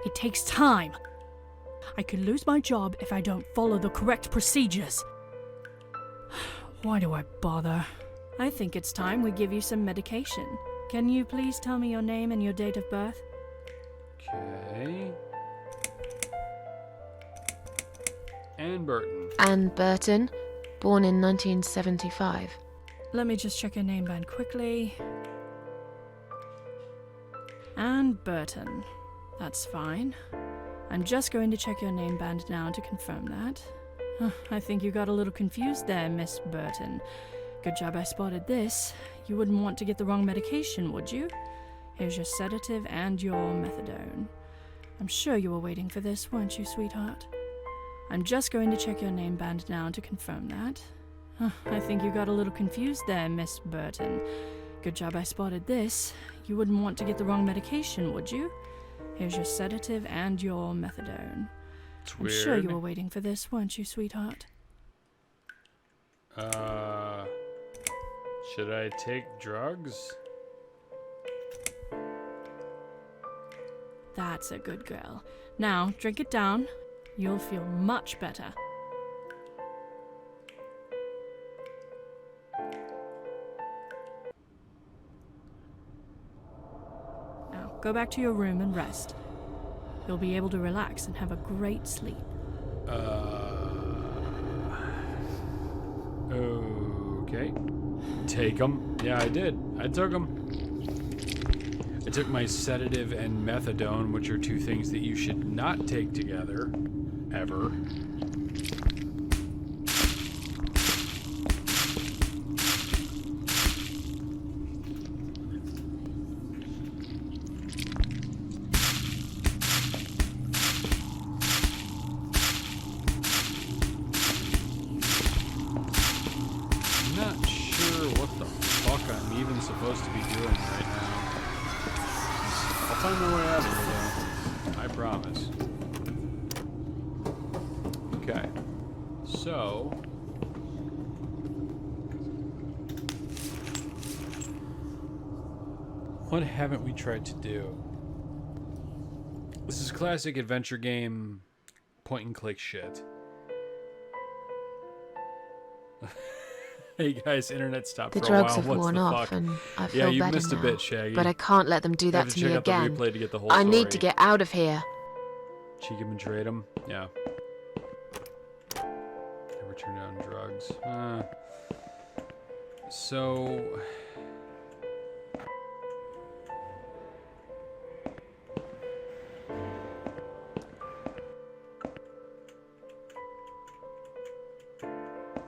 It takes time. I could lose my job if I don't follow the correct procedures. Why do I bother? I think it's time we give you some medication. Can you please tell me your name and your date of birth? Okay. Anne Burton. Anne Burton, born in 1975. Let me just check your name band quickly. Anne Burton. That's fine. I'm just going to check your name band now to confirm that. I think you got a little confused there, Miss Burton. Good job I spotted this. You wouldn't want to get the wrong medication, would you? Here's your sedative and your methadone. I'm sure you were waiting for this, weren't you, sweetheart? I'm just going to check your name band now to confirm that. I think you got a little confused there, Miss Burton. Good job I spotted this. You wouldn't want to get the wrong medication, would you? Here's your sedative and your methadone. I'm sure you were waiting for this, weren't you, sweetheart? Should I take drugs? That's a good girl. Now, drink it down. You'll feel much better. Now, go back to your room and rest. You'll be able to relax and have a great sleep. Okay. Take them. Yeah, I did. I took them. I took my sedative and methadone, which are two things that you should not take together. Ever. Supposed to be doing right now. I'll find my way out of here, though. I promise. Okay. So... what haven't we tried to do? This is classic adventure game point-and-click shit. Hey guys, internet stopped The for a while. drugs have What's worn the off, fuck? and I feel Yeah, you better missed a now. bit, Shaggy. But I can't let them do that to me check again. out the replay to get the whole I story. need to get out of here. Cheek him and trade him. Yeah. Never turn down drugs. So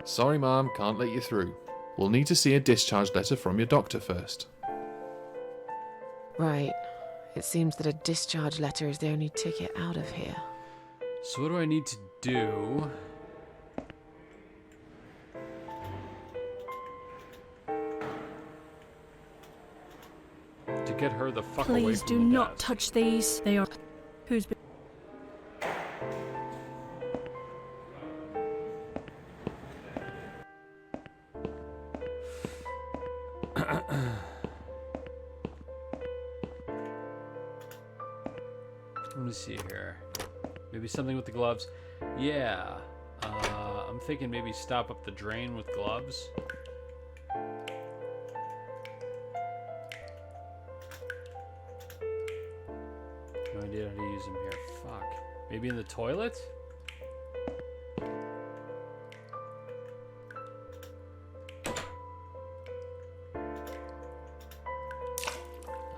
Sorry, Mom, can't let you through. We'll need to see a discharge letter from your doctor first. Right. It seems that a discharge letter is the only ticket out of here. So what do I need to do? To get her the fuck away Please from do the not desk. touch these. They are... Who's been... Let me see here. Maybe something with the gloves. Yeah. I'm thinking maybe stop up the drain with gloves. No idea how to use them here. Fuck. Maybe in the toilet?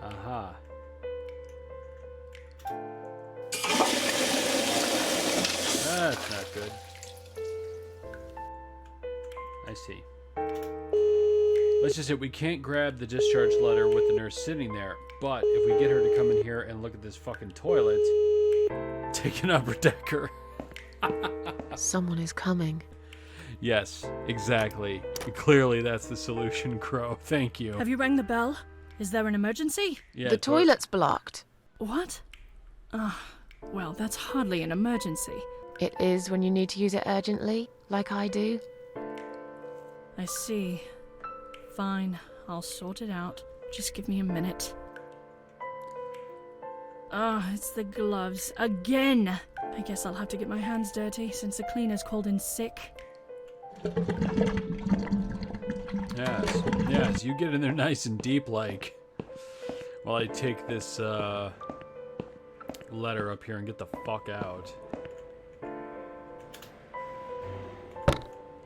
Aha. That's not good. I see. Let's just say we can't grab the discharge letter with the nurse sitting there, but if we get her to come in here and look at this fucking toilet, take an upper decker. Someone is coming. Yes, exactly. Clearly that's the solution, Crow. Thank you. Have you rang the bell? Is there an emergency? Yeah, The toilet's blocked. What? Well, that's hardly an emergency. It is when you need to use it urgently, like I do. I see. Fine, I'll sort it out. Just give me a minute. It's the gloves. Again! I guess I'll have to get my hands dirty since the cleaner's called in sick. Yes, you get in there nice and deep, like, while I take this, letter up here and get the fuck out.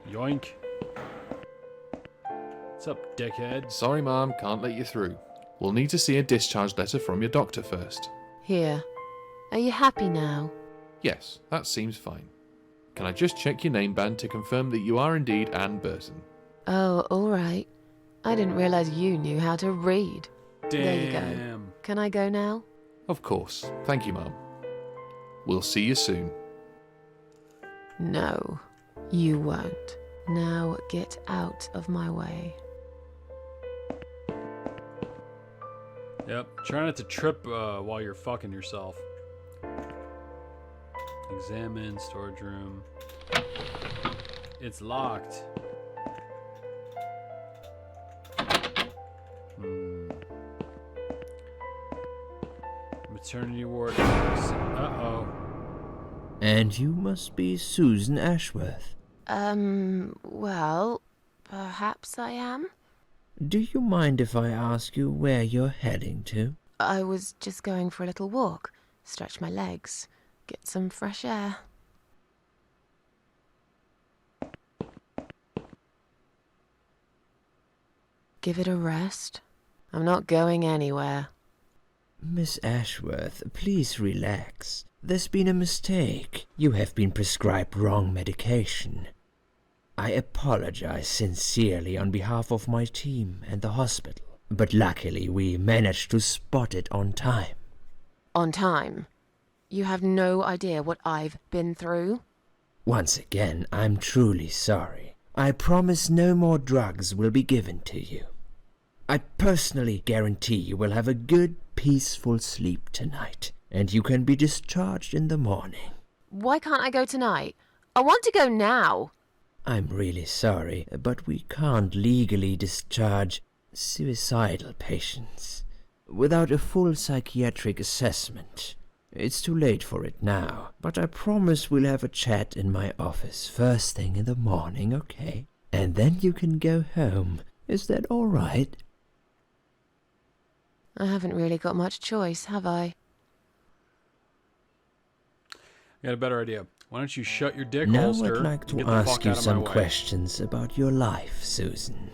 Yoink. What's up, dickhead? Sorry, Mom, can't let you through. We'll need to see a discharge letter from your doctor first. Here. Are you happy now? Yes, that seems fine. Can I just check your name band to confirm that you are indeed Anne Burton? Oh, all right. I didn't realize you knew how to read. Damn. There you go. Can I go now? Of course. Thank you, Mom. We'll see you soon. No, you won't. Now get out of my way. Yep. Try not to trip while you're fucking yourself. Examine storage room. It's locked. Maternity ward. Uh-oh. And you must be Susan Ashworth. Well, perhaps I am. Do you mind if I ask you where you're heading to? I was just going for a little walk, stretch my legs, get some fresh air. Give it a rest. I'm not going anywhere. Miss Ashworth, please relax. There's been a mistake. You have been prescribed wrong medication. I apologize sincerely on behalf of my team and the hospital, but luckily we managed to spot it on time. On time? You have no idea what I've been through? Once again, I'm truly sorry. I promise no more drugs will be given to you. I personally guarantee you will have a good, peaceful sleep tonight, and you can be discharged in the morning. Why can't I go tonight? I want to go now. I'm really sorry, but we can't legally discharge suicidal patients without a full psychiatric assessment. It's too late for it now, but I promise we'll have a chat in my office first thing in the morning, okay? And then you can go home. Is that all right? I haven't really got much choice, have I? I got a better idea. Why don't you shut your dick Now holster I'd like and to get the ask fuck you out of my some way. questions about your life, Susan.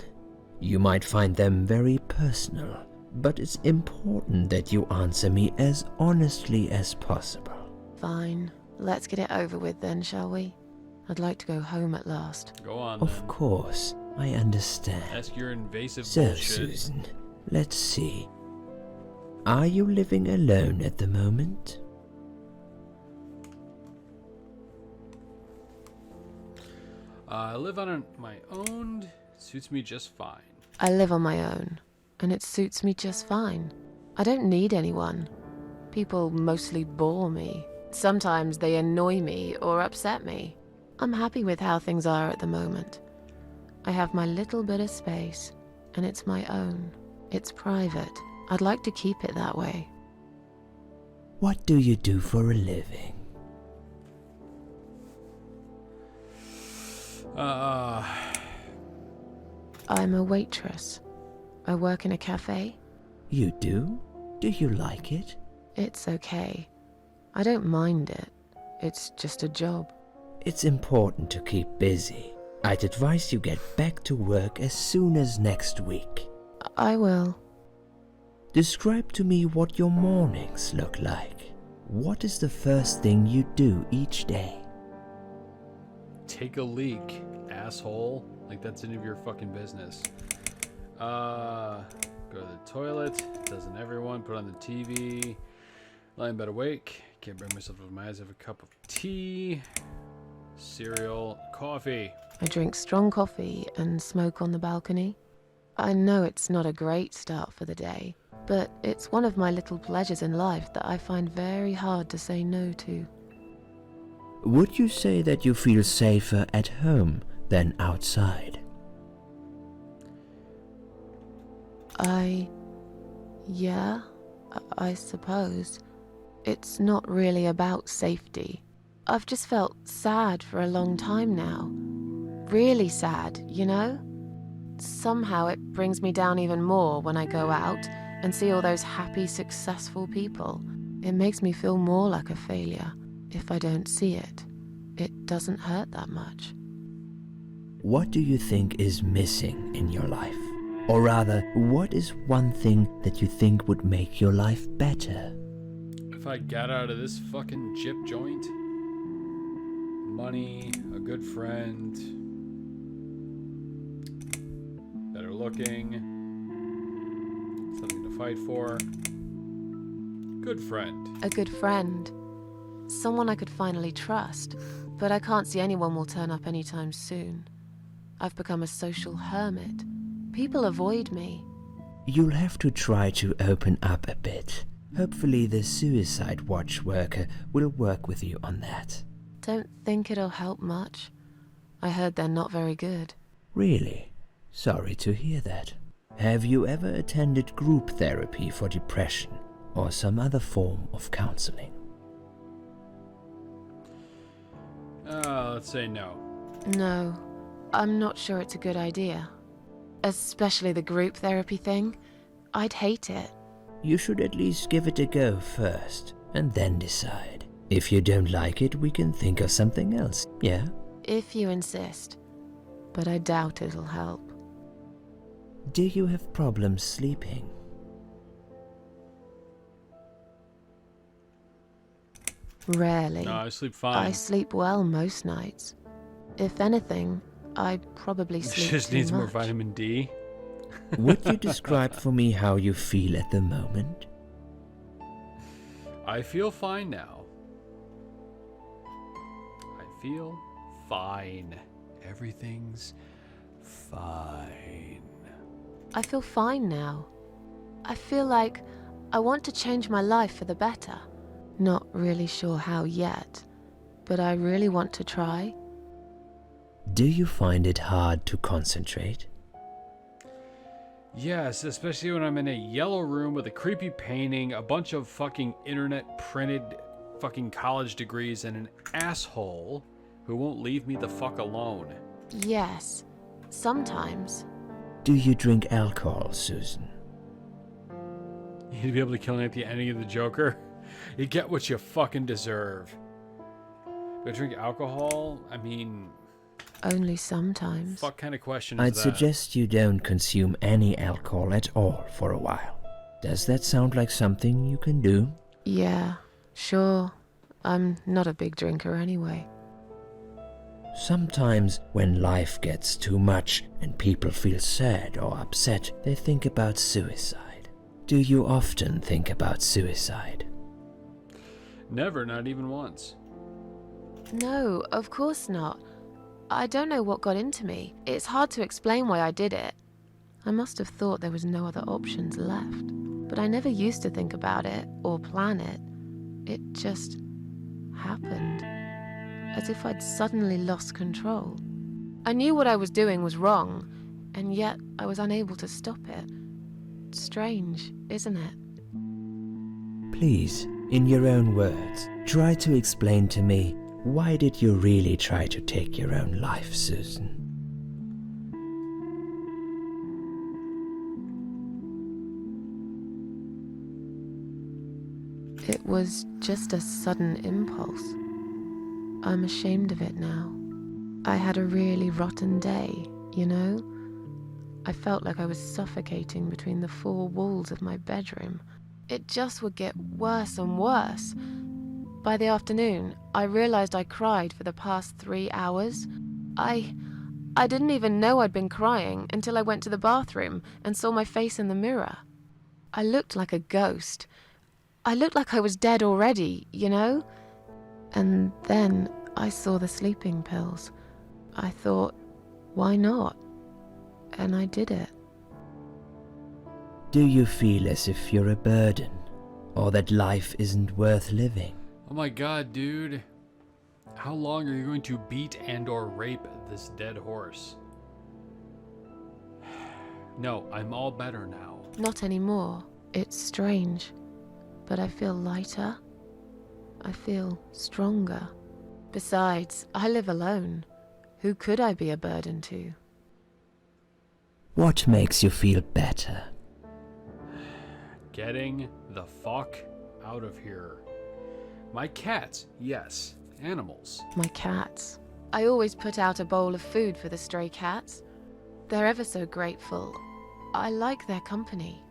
You might find them very personal, but it's important that you answer me as honestly as possible. Fine. Let's get it over with then, shall we? I'd like to go home at last. Go on, Of then. course, I understand. Ask your invasive So, bullshit. Susan, let's see. Are you living alone at the moment? I live on my own. Suits me just fine. I live on my own, and it suits me just fine. I don't need anyone. People mostly bore me. Sometimes they annoy me or upset me. I'm happy with how things are at the moment. I have my little bit of space, and it's my own. It's private. I'd like to keep it that way. What do you do for a living? I'm a waitress. I work in a cafe. You do? Do you like it? It's okay. I don't mind it. It's just a job. It's important to keep busy. I'd advise you get back to work as soon as next week. I will. Describe to me what your mornings look like. What is the first thing you do each day? Take a leak, asshole. Like that's any of your fucking business. Go to the toilet. Doesn't everyone? Put on the TV. Lie in bed awake. Can't bring myself to my eyes. Have a cup of tea. Cereal. Coffee. I drink strong coffee and smoke on the balcony. I know it's not a great start for the day, but it's one of my little pleasures in life that I find very hard to say no to. Would you say that you feel safer at home than outside? Yeah, I suppose. It's not really about safety. I've just felt sad for a long time now. Really sad, you know? Somehow it brings me down even more when I go out and see all those happy, successful people. It makes me feel more like a failure. If I don't see it, it doesn't hurt that much. What do you think is missing in your life? Or rather, what is one thing that you think would make your life better? If I got out of this fucking chip joint, money, a good friend, better looking, something to fight for, good friend. A good friend. Someone I could finally trust, but I can't see anyone will turn up anytime soon. I've become a social hermit. People avoid me. You'll have to try to open up a bit. Hopefully the suicide watch worker will work with you on that. Don't think it'll help much. I heard they're not very good. Really? Sorry to hear that. Have you ever attended group therapy for depression or some other form of counseling? Let's say no. No, I'm not sure it's a good idea. Especially the group therapy thing. I'd hate it. You should at least give it a go first, and then decide. If you don't like it, we can think of something else, yeah? If you insist. But I doubt it'll help. Do you have problems sleeping? Rarely. No, I sleep fine. I sleep well most nights. If anything, I probably sleep Just too needs more much. vitamin D. Would you describe for me how you feel at the moment? I feel fine now. I feel fine. Everything's fine. I feel fine now. I feel like I want to change my life for the better. Not really sure how yet, but I really want to try. Do you find it hard to concentrate? Yes, especially when I'm in a yellow room with a creepy painting, a bunch of fucking internet printed fucking college degrees, and an asshole who won't leave me the fuck alone. Yes, sometimes. Do you drink alcohol, Susan? You'd be able to kill me at the ending of the Joker. You get what you fucking deserve. But drink alcohol? I mean, Only sometimes. fuck kind of question is I'd that? suggest you don't consume any alcohol at all for a while. Does that sound like something you can do? Yeah, sure. I'm not a big drinker anyway. Sometimes when life gets too much and people feel sad or upset, they think about suicide. Do you often think about suicide? Never, not even once. No, of course not. I don't know what got into me. It's hard to explain why I did it. I must have thought there was no other options left. But I never used to think about it or plan it. It just happened. As if I'd suddenly lost control. I knew what I was doing was wrong, and yet I was unable to stop it. Strange, isn't it? Please, in your own words, try to explain to me, why did you really try to take your own life, Susan? It was just a sudden impulse. I'm ashamed of it now. I had a really rotten day, you know? I felt like I was suffocating between the four walls of my bedroom. It just would get worse and worse. By the afternoon, I realized I cried for the past 3 hours. I didn't even know I'd been crying until I went to the bathroom and saw my face in the mirror. I looked like a ghost. I looked like I was dead already, you know? And then I saw the sleeping pills. I thought, why not? And I did it. Do you feel as if you're a burden, or that life isn't worth living? Oh my god, dude. How long are you going to beat and or rape this dead horse? No, I'm all better now. Not anymore. It's strange. But I feel lighter. I feel stronger. Besides, I live alone. Who could I be a burden to? What makes you feel better? Getting the fuck out of here. My cats, yes. Animals. My cats. I always put out a bowl of food for the stray cats. They're ever so grateful. I like their company.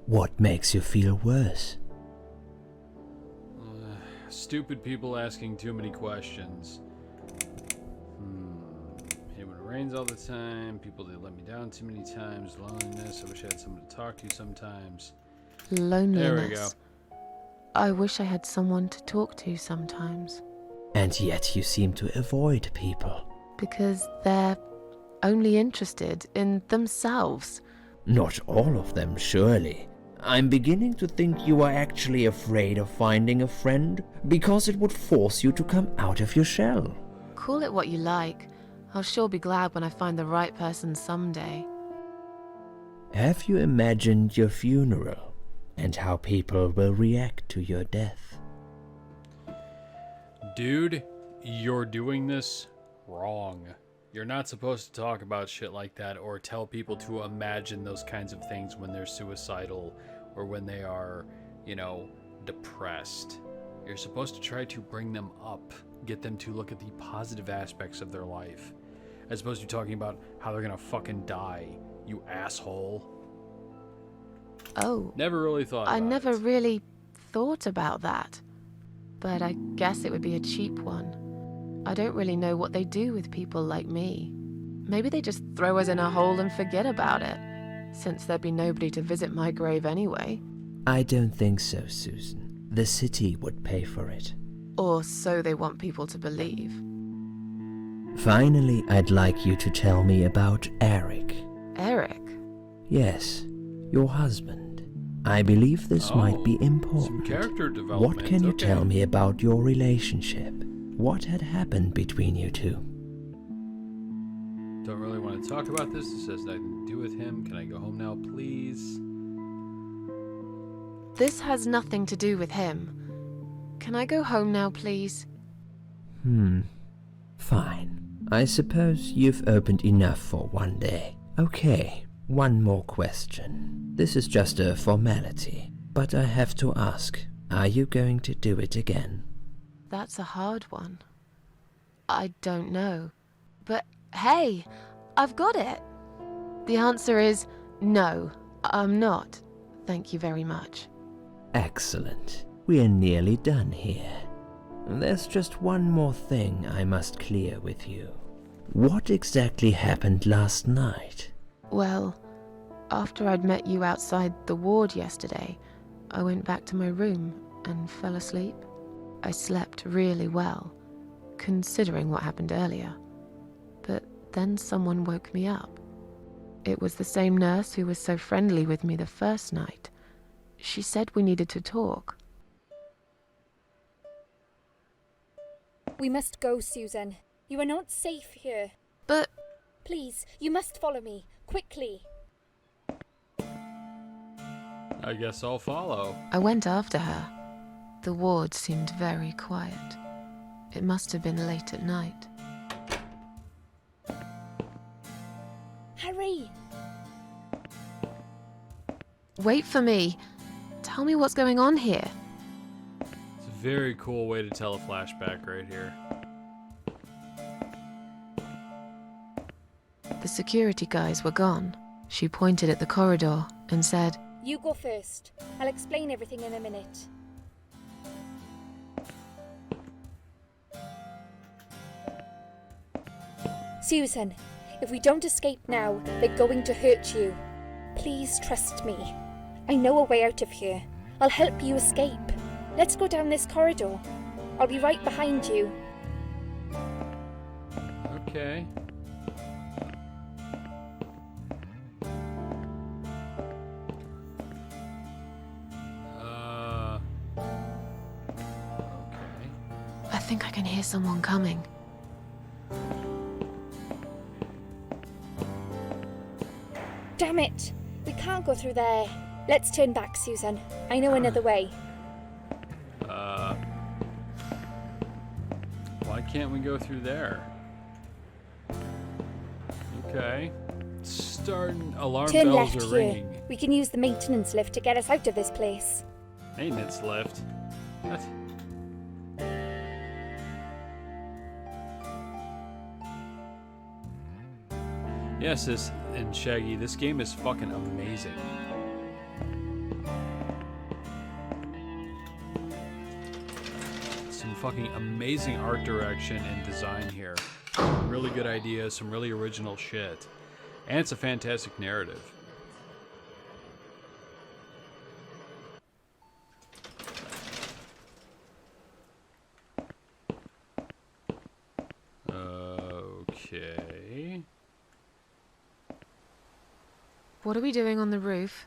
What makes you feel worse? Stupid people asking too many questions. Hate when it rains all the time. People that let me down too many times. Loneliness. I wish I had someone to talk to sometimes. Loneliness. There we go. I wish I had someone to talk to sometimes. And yet you seem to avoid people. Because they're only interested in themselves. Not all of them, surely. I'm beginning to think you are actually afraid of finding a friend because it would force you to come out of your shell. Call it what you like. I'll sure be glad when I find the right person someday. Have you imagined your funeral and how people will react to your death? Dude, you're doing this wrong. You're not supposed to talk about shit like that or tell people to imagine those kinds of things when they're suicidal or when they are, depressed. You're supposed to try to bring them up, get them to look at the positive aspects of their life, as opposed to talking about how they're gonna fucking die, you asshole. Oh. Never really thought about I never it. really thought about that. But I guess it would be a cheap one. I don't really know what they do with people like me. Maybe they just throw us in a hole and forget about it, since there'd be nobody to visit my grave anyway. I don't think so, Susan. The city would pay for it. Or so they want people to believe. Finally, I'd like you to tell me about Eric. Eric? Yes, your husband. I believe this might be Some important. character development. What can you okay. tell me about your relationship? What had happened between you two? Don't really want to talk about this. This has nothing to do with him. Can I go home now, please? This has nothing to do with him. Can I go home now, please? Fine. I suppose you've opened enough for one day. Okay, one more question. This is just a formality, but I have to ask, are you going to do it again? That's a hard one. I don't know. But hey, I've got it. The answer is no, I'm not. Thank you very much. Excellent. We are nearly done here. There's just one more thing I must clear with you. What exactly happened last night? Well, after I'd met you outside the ward yesterday, I went back to my room and fell asleep. I slept really well, considering what happened earlier. But then someone woke me up. It was the same nurse who was so friendly with me the first night. She said we needed to talk. We must go, Susan. You are not safe here. But... Please, you must follow me. Quickly. I guess I'll follow. I went after her. The ward seemed very quiet. It must have been late at night. Hurry! Wait for me. Tell me what's going on here. It's a very cool way to tell a flashback right here. The security guys were gone. She pointed at the corridor and said, You go first. I'll explain everything in a minute. Susan, if we don't escape now, they're going to hurt you. Please trust me. I know a way out of here. I'll help you escape. Let's go down this corridor. I'll be right behind you. Okay. Okay. I think I can hear someone coming. Damn it! We can't go through there. Let's turn back, Susan. I know another way. Why can't we go through there? Okay. Starting alarm Turn bells left are here. ringing. We can use the maintenance lift to get us out of this place. Maintenance lift. What? Yes, this and Shaggy, this game is fucking amazing. Some fucking amazing art direction and design here. Really good ideas, some really original shit. And it's a fantastic narrative. Okay. What are we doing on the roof?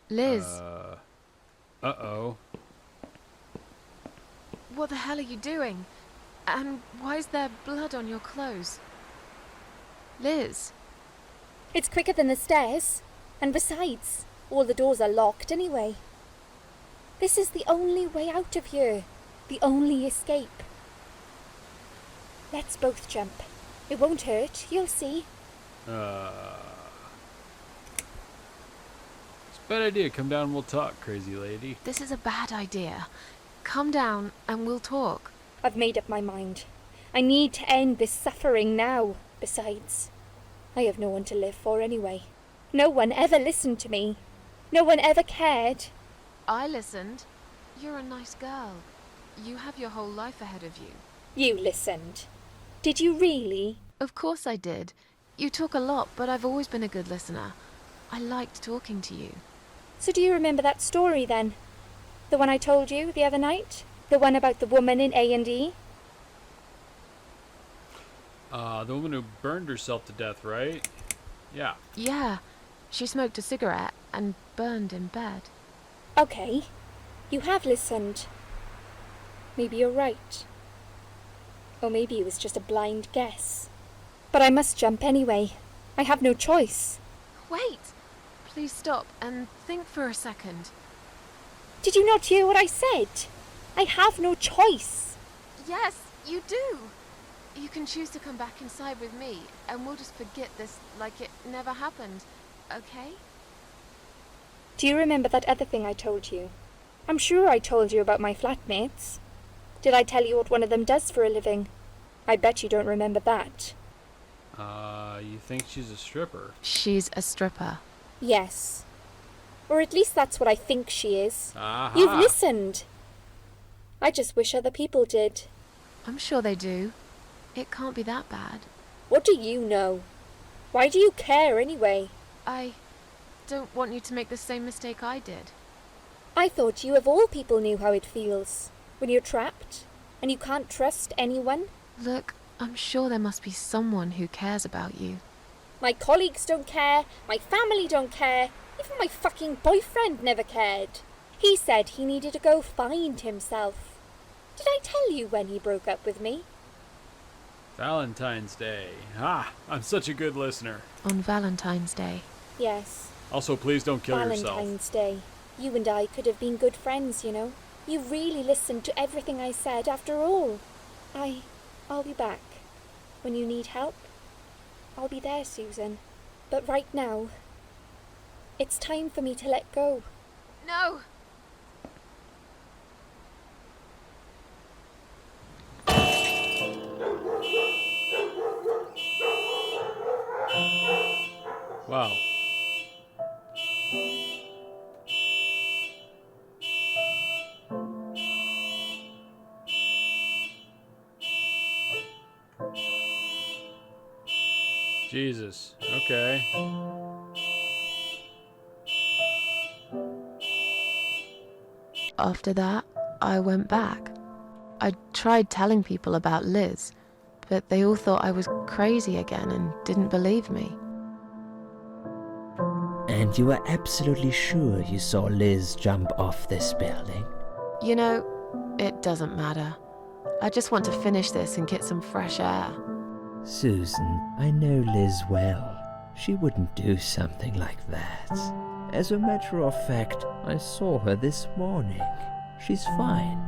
Liz, Uh-oh. what the hell are you doing? And why is there blood on your clothes? Liz, It's quicker than the stairs. And besides, all the doors are locked anyway. This is the only way out of here. The only escape. Let's both jump. It won't hurt, you'll see. It's a bad idea. Come down and we'll talk, crazy lady. this is a bad idea. Come down and we'll talk. I've made up my mind. I need to end this suffering now. Besides, I have no one to live for anyway. No one ever listened to me. No one ever cared. I listened. You're a nice girl. You have your whole life ahead of you. You listened. Did you really? Of course I did. You talk a lot, but I've always been a good listener. I liked talking to you. So do you remember that story then? The one I told you the other night? The one about the woman in A&E? The woman who burned herself to death, right? Yeah. Yeah, she smoked a cigarette and burned in bed. Okay, you have listened. Maybe you're right. Or maybe it was just a blind guess. But I must jump anyway. I have no choice. Wait! Please stop and think for a second. Did you not hear what I said? I have no choice. Yes, you do! You can choose to come back inside with me, and we'll just forget this like it never happened, okay? Do you remember that other thing I told you? I'm sure I told you about my flatmates. Did I tell you what one of them does for a living? I bet you don't remember that. You think she's a stripper? She's a stripper. Yes. Or at least that's what I think she is. Aha. You've listened. I just wish other people did. I'm sure they do. It can't be that bad. What do you know? Why do you care anyway? I don't want you to make the same mistake I did. I thought you of all people knew how it feels when you're trapped and you can't trust anyone. Look, I'm sure there must be someone who cares about you. My colleagues don't care, my family don't care, even my fucking boyfriend never cared. He said he needed to go find himself. Did I tell you when he broke up with me? Valentine's Day. Ah, I'm such a good listener. On Valentine's Day. Yes. Also, please don't kill yourself. Valentine's Day. You and I could have been good friends, you know. You really listened to everything I said after all. I'll be back. When you need help, I'll be there, Susan. But right now, it's time for me to let go. No! Wow. Jesus. Okay. After that, I went back. I tried telling people about Liz, but they all thought I was crazy again and didn't believe me. And you were absolutely sure you saw Liz jump off this building? You know, it doesn't matter. I just want to finish this and get some fresh air. Susan, I know Liz well. She wouldn't do something like that. As a matter of fact, I saw her this morning. She's fine.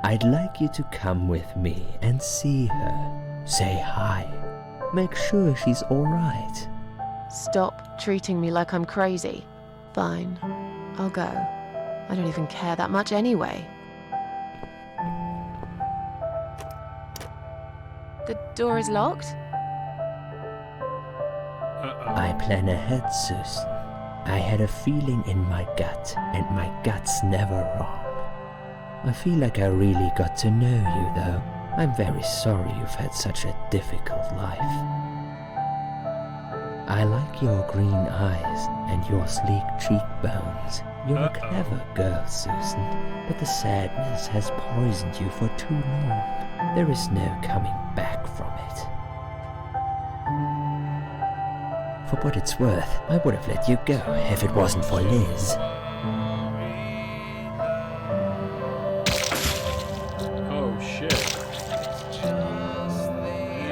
I'd like you to come with me and see her. Say hi. Make sure she's all right. Stop treating me like I'm crazy. Fine, I'll go. I don't even care that much anyway. The door is locked? I plan ahead, Susan. I had a feeling in my gut, and my gut's never wrong. I feel like I really got to know you, though. I'm very sorry you've had such a difficult life. I like your green eyes and your sleek cheekbones. You're a clever girl, Susan, but the sadness has poisoned you for too long. There is no coming back from it. For what it's worth, I would have let you go if it wasn't for Liz. Oh shit.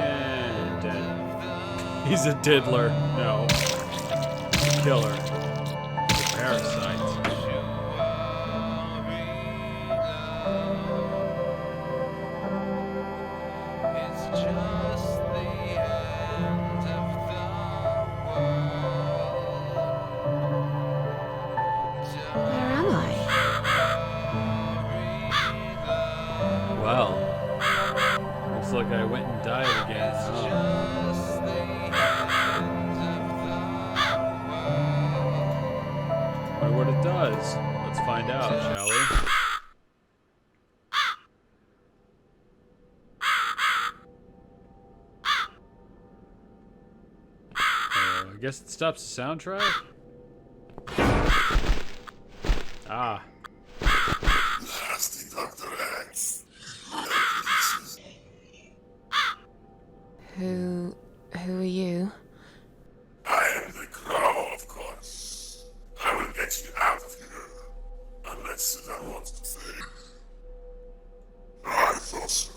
And dead. He's a diddler. No. He's a killer. He's a parasite. Where am I? Well, looks like I went and died again. Wonder what it does. Let's find out, shall we? I guess it stops the soundtrack? Ah. Nasty Dr. X. Who are you? I am the Crow, of course. I will get you out of here. Unless Susan wants to stay. I thought so.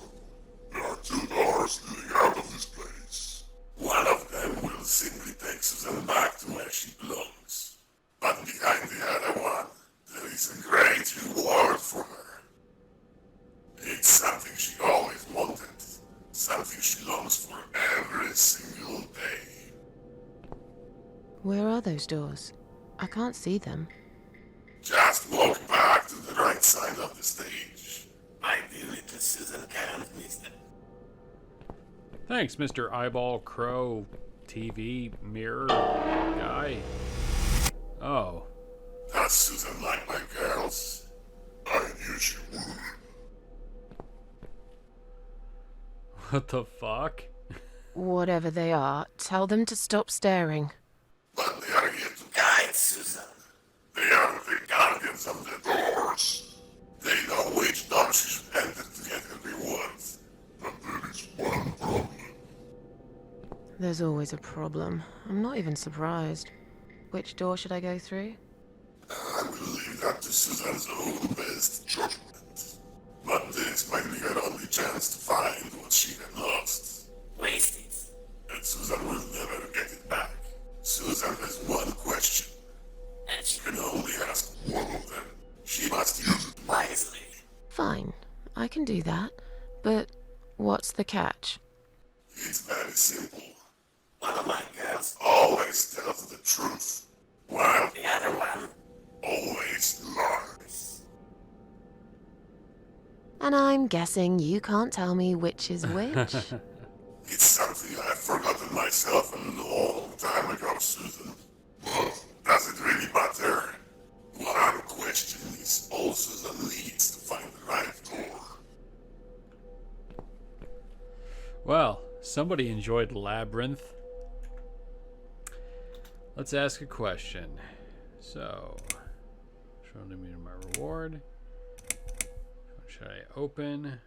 There are two doors leading out of this place. One of them will simply take Susan back to where she belongs. But behind the other one, there is a great reward for her. It's something she always wanted. Something she longs for every single day. Where are those doors? I can't see them. Just walk back to the right side of the stage. My dear little Susan can't miss them. Thanks, Mr. Eyeball Crow TV mirror guy. Oh. That's Susan like my girls. I knew she would. What the fuck? Whatever they are, tell them to stop staring. But they are here to guide, Susan. They are the guardians of the doors. They know which doors you should enter to get the rewards. But there is one problem. There's always a problem. I'm not even surprised. Which door should I go through? I will leave that to Susan's own best judgment. But this might be her only chance to find what she had lost. Waste it. And Susan will never get it back. Susan has one question. And she can only ask one of them. She must use it wisely. Fine, I can do that. But what's the catch? It's very simple. One of my girls always tells the truth, while the other one always lies. And I'm guessing you can't tell me which is which? It's something I've forgotten myself a long time ago, Susan. But does it really matter? One question is all Susan needs to find the right door. Well, somebody enjoyed Labyrinth. Let's ask a question. So, show me my reward. What should I open?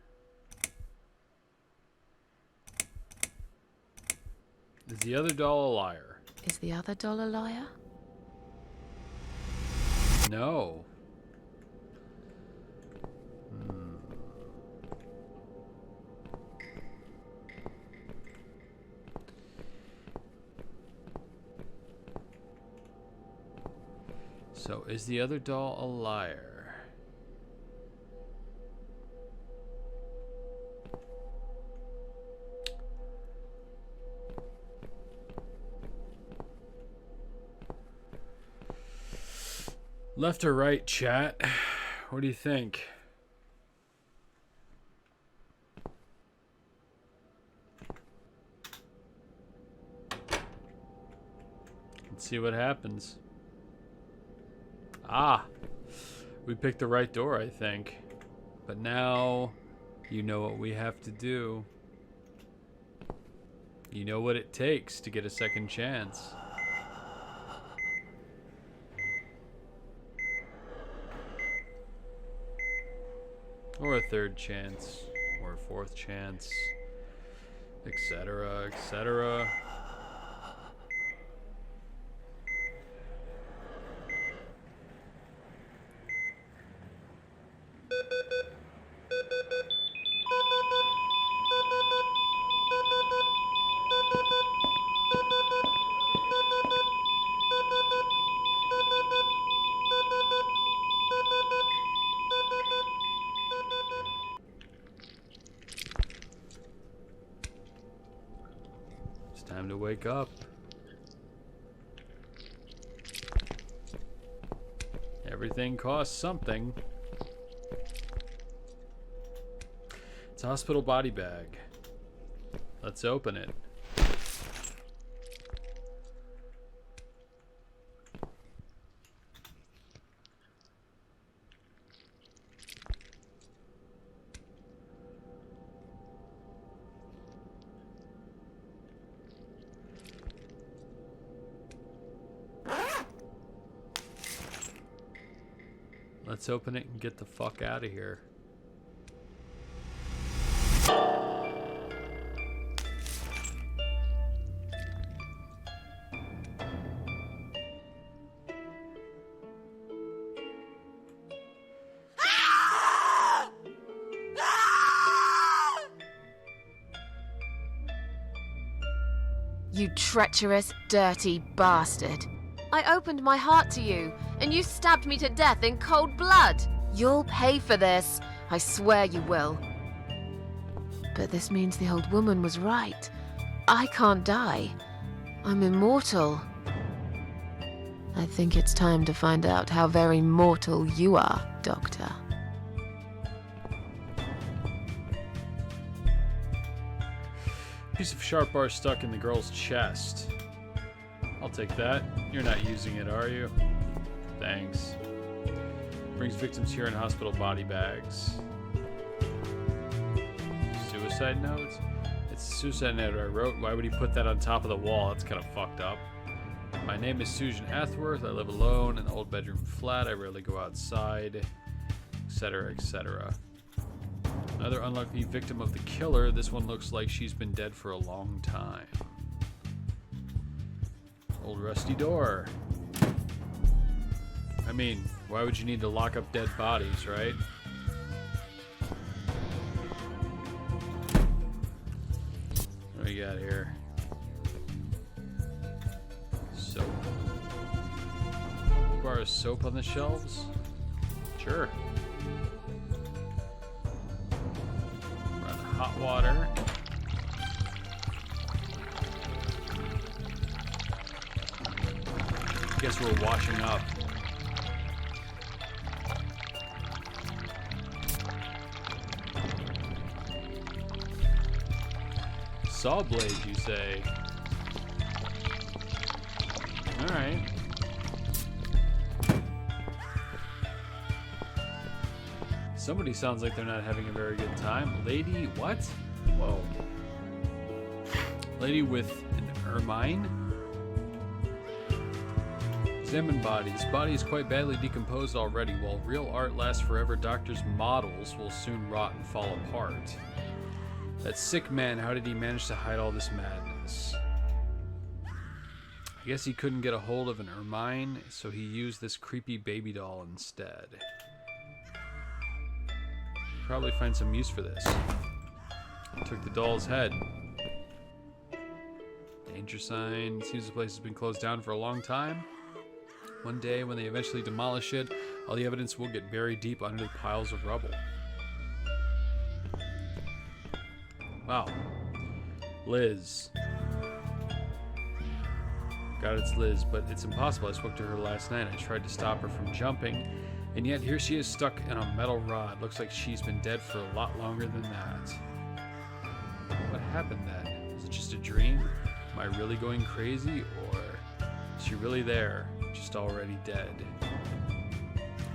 Is the other doll a liar? Is the other doll a liar? No. So, is the other doll a liar? Left or right, chat? What do you think? Let's see what happens. Ah, we picked the right door, I think. But now, you know what we have to do. You know what it takes to get a second chance. Or a third chance, or a fourth chance, etc., etc. Time to wake up. Everything costs something. It's a hospital body bag. Let's open it. Let's open it and get the fuck out of here. You treacherous, dirty bastard. I opened my heart to you, and you stabbed me to death in cold blood. You'll pay for this. I swear you will. But this means the old woman was right. I can't die. I'm immortal. I think it's time to find out how very mortal you are, Doctor. Piece of sharp bar stuck in the girl's chest. I'll take that. You're not using it, are you? Thanks. Brings victims here in hospital body bags. Suicide notes? It's a suicide note I wrote. Why would he put that on top of the wall? That's kind of fucked up. My name is Susan Athworth. I live alone in an old bedroom flat. I rarely go outside, etc., etc. Another unlucky victim of the killer. This one looks like she's been dead for a long time. Old rusty door. I mean, why would you need to lock up dead bodies, right? What do we got here? Soap. Bar of soap on the shelves? Sure. Run hot water. Guess we're washing up. Saw blade, you say? Alright. Somebody sounds like they're not having a very good time. Lady, what? Whoa. Lady with an ermine? Examine body. This body is quite badly decomposed already. While real art lasts forever, doctors' models will soon rot and fall apart. That sick man, how did he manage to hide all this madness? I guess he couldn't get a hold of an ermine, so he used this creepy baby doll instead. Probably find some use for this. Took the doll's head. Danger sign. Seems the place has been closed down for a long time. One day, when they eventually demolish it, all the evidence will get buried deep under the piles of rubble. Wow. Liz. God, it's Liz, but it's impossible. I spoke to her last night. I tried to stop her from jumping, and yet here she is stuck in a metal rod. Looks like she's been dead for a lot longer than that. What happened then? Was it just a dream? Am I really going crazy, or is she really there, just already dead?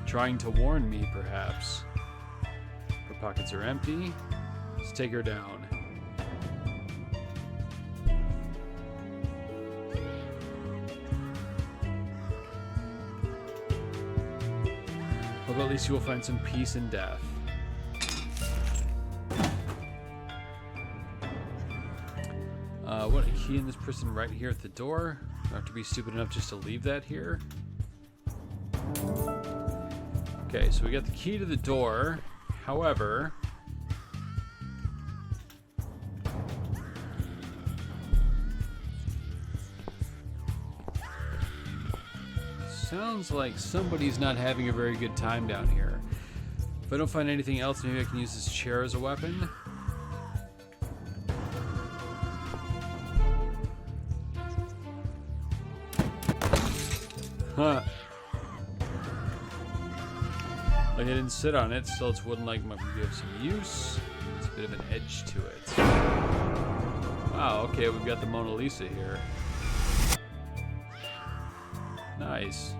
Trying to warn me, perhaps. Her pockets are empty. Let's take her down. Hope at least you will find some peace in death. What, a key in this prison right here at the door? Don't have to be stupid enough just to leave that here. Okay, so we got the key to the door. However, sounds like somebody's not having a very good time down here. If I don't find anything else, maybe I can use this chair as a weapon. Huh. Like I didn't sit on it, still it's wooden like might give some use. It's a bit of an edge to it. Wow, okay, we've got the Mona Lisa here. Nice.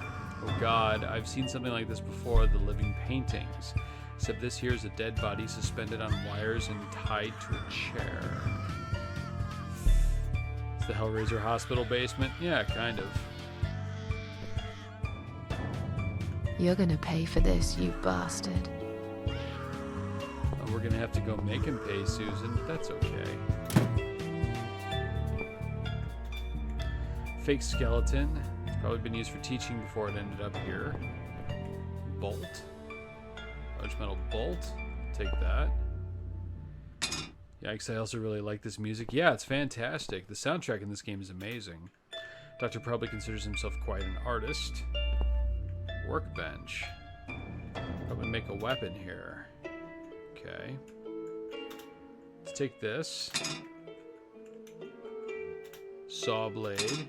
Oh god, I've seen something like this before, the living paintings. Except this here is a dead body suspended on wires and tied to a chair. It's the Hellraiser hospital basement? Yeah, kind of. You're gonna pay for this, you bastard. Oh, we're gonna have to go make him pay, Susan. That's okay. Fake skeleton. It's probably been used for teaching before it ended up here. Bolt. Large metal bolt. Take that. Yikes, I also really like this music. Yeah, it's fantastic. The soundtrack in this game is amazing. Doctor probably considers himself quite an artist. Workbench. Probably make a weapon here. Okay. Let's take this. Saw blade.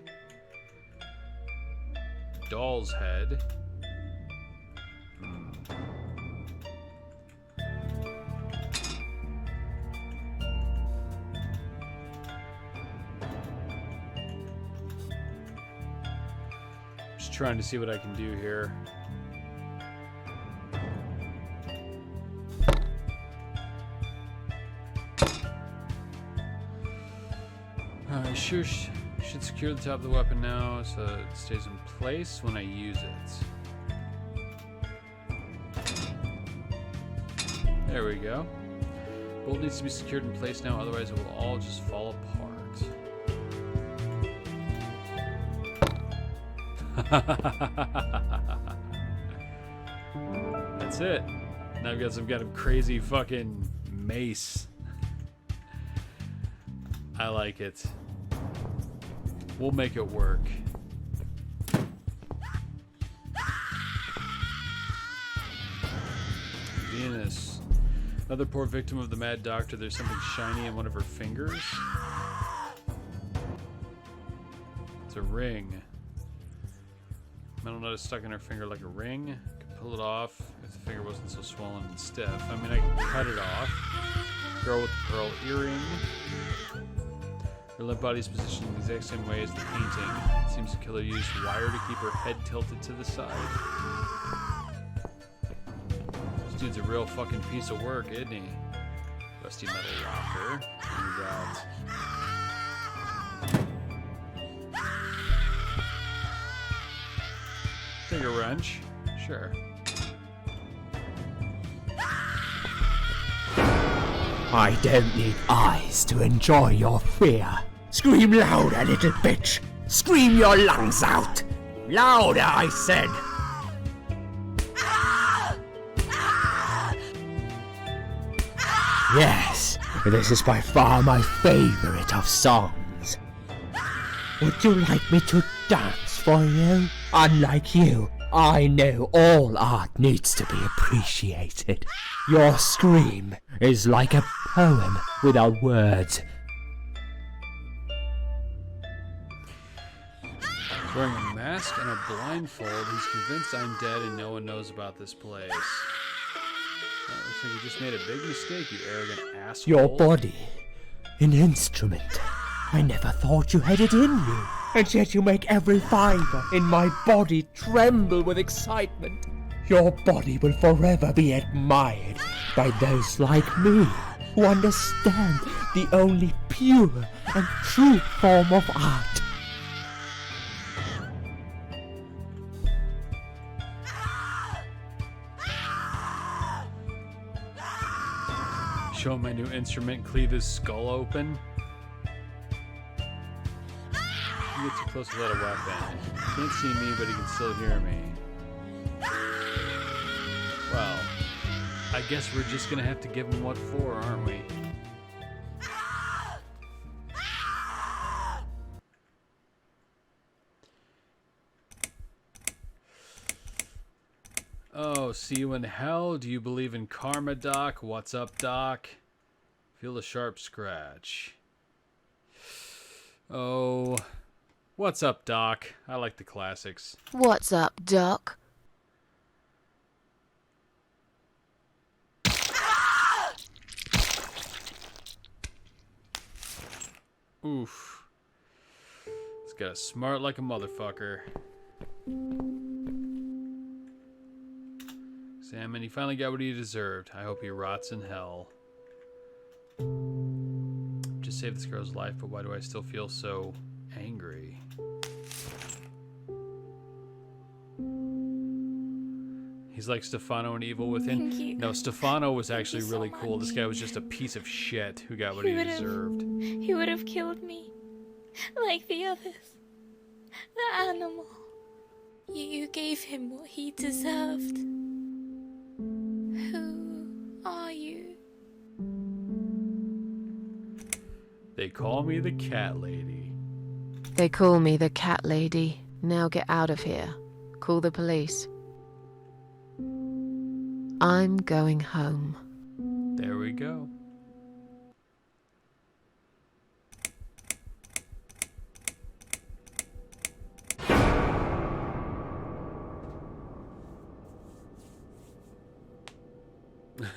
Doll's head. Just trying to see what I can do here. You sure should secure the top of the weapon now so it stays in place when I use it. There we go. Bolt needs to be secured in place now, otherwise it will all just fall apart. That's it. Now I've got some kind of crazy fucking mace. I like it. We'll make it work. Venus. Another poor victim of the Mad Doctor. There's something shiny in one of her fingers. It's a ring. Metal nut is stuck in her finger like a ring. Could pull it off if the finger wasn't so swollen and stiff. I mean, I can cut it off. Girl with the pearl earring. Her limp body is positioned in the exact same way as the painting. It seems the killer used wire to keep her head tilted to the side. This dude's a real fucking piece of work, isn't he? Rusty metal rocker. We got... Finger wrench. Sure. I don't need eyes to enjoy your fear. Scream louder, little bitch. Scream your lungs out. Louder, I said. Yes, this is by far my favorite of songs. Would you like me to dance for you? Unlike you, I know all art needs to be appreciated. Your scream is like a poem without words. Wearing a mask and a blindfold, he's convinced I'm dead and no one knows about this place. Well, looks like you just made a big mistake, you arrogant asshole. Your body, an instrument. I never thought you had it in you, and yet you make every fiber in my body tremble with excitement. Your body will forever be admired by those like me who understand the only pure and true form of art. Show him my new instrument, cleave his skull open. You get too close without a weapon. He can't see me, but he can still hear me. Well, I guess we're just gonna have to give him what for, aren't we? Oh, see you in hell? Do you believe in karma, Doc? What's up, Doc? Feel a sharp scratch. Oh, what's up, Doc? I like the classics. What's up, Doc? Oof. This guy's smart like a motherfucker. Sam, and he finally got what he deserved. I hope he rots in hell. Just saved this girl's life, but why do I still feel so angry? He's like Stefano and evil within. No, Stefano was actually really cool. This guy was just a piece of shit who got what he deserved. He would have killed me, like the others. The animal. You gave him what he deserved. Who are you? They call me the cat lady. They call me the cat lady. Now get out of here. Call the police. I'm going home. There we go.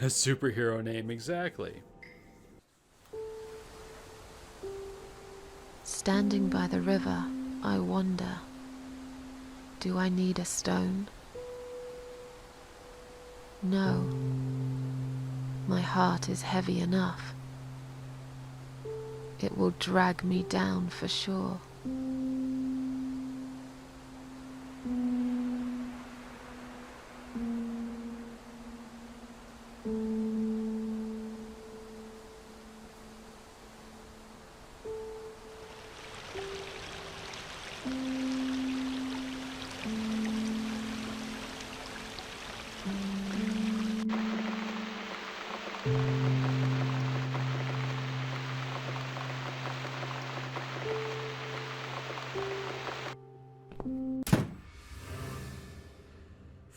A superhero name, exactly. Standing by the river, I wonder, do I need a stone? No. My heart is heavy enough. it will drag me down for sure.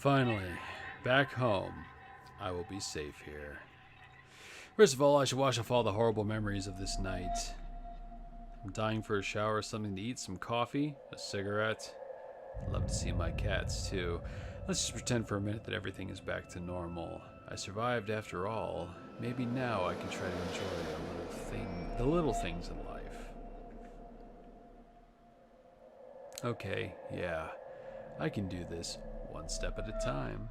Finally, back home. I will be safe here. First of all, I should wash off all the horrible memories of this night. I'm dying for a shower, something to eat, some coffee, a cigarette. I'd love to see my cats, too. Let's just pretend for a minute that everything is back to normal. I survived after all. Maybe now I can try to enjoy the little things in life. Okay, yeah, I can do this one step at a time.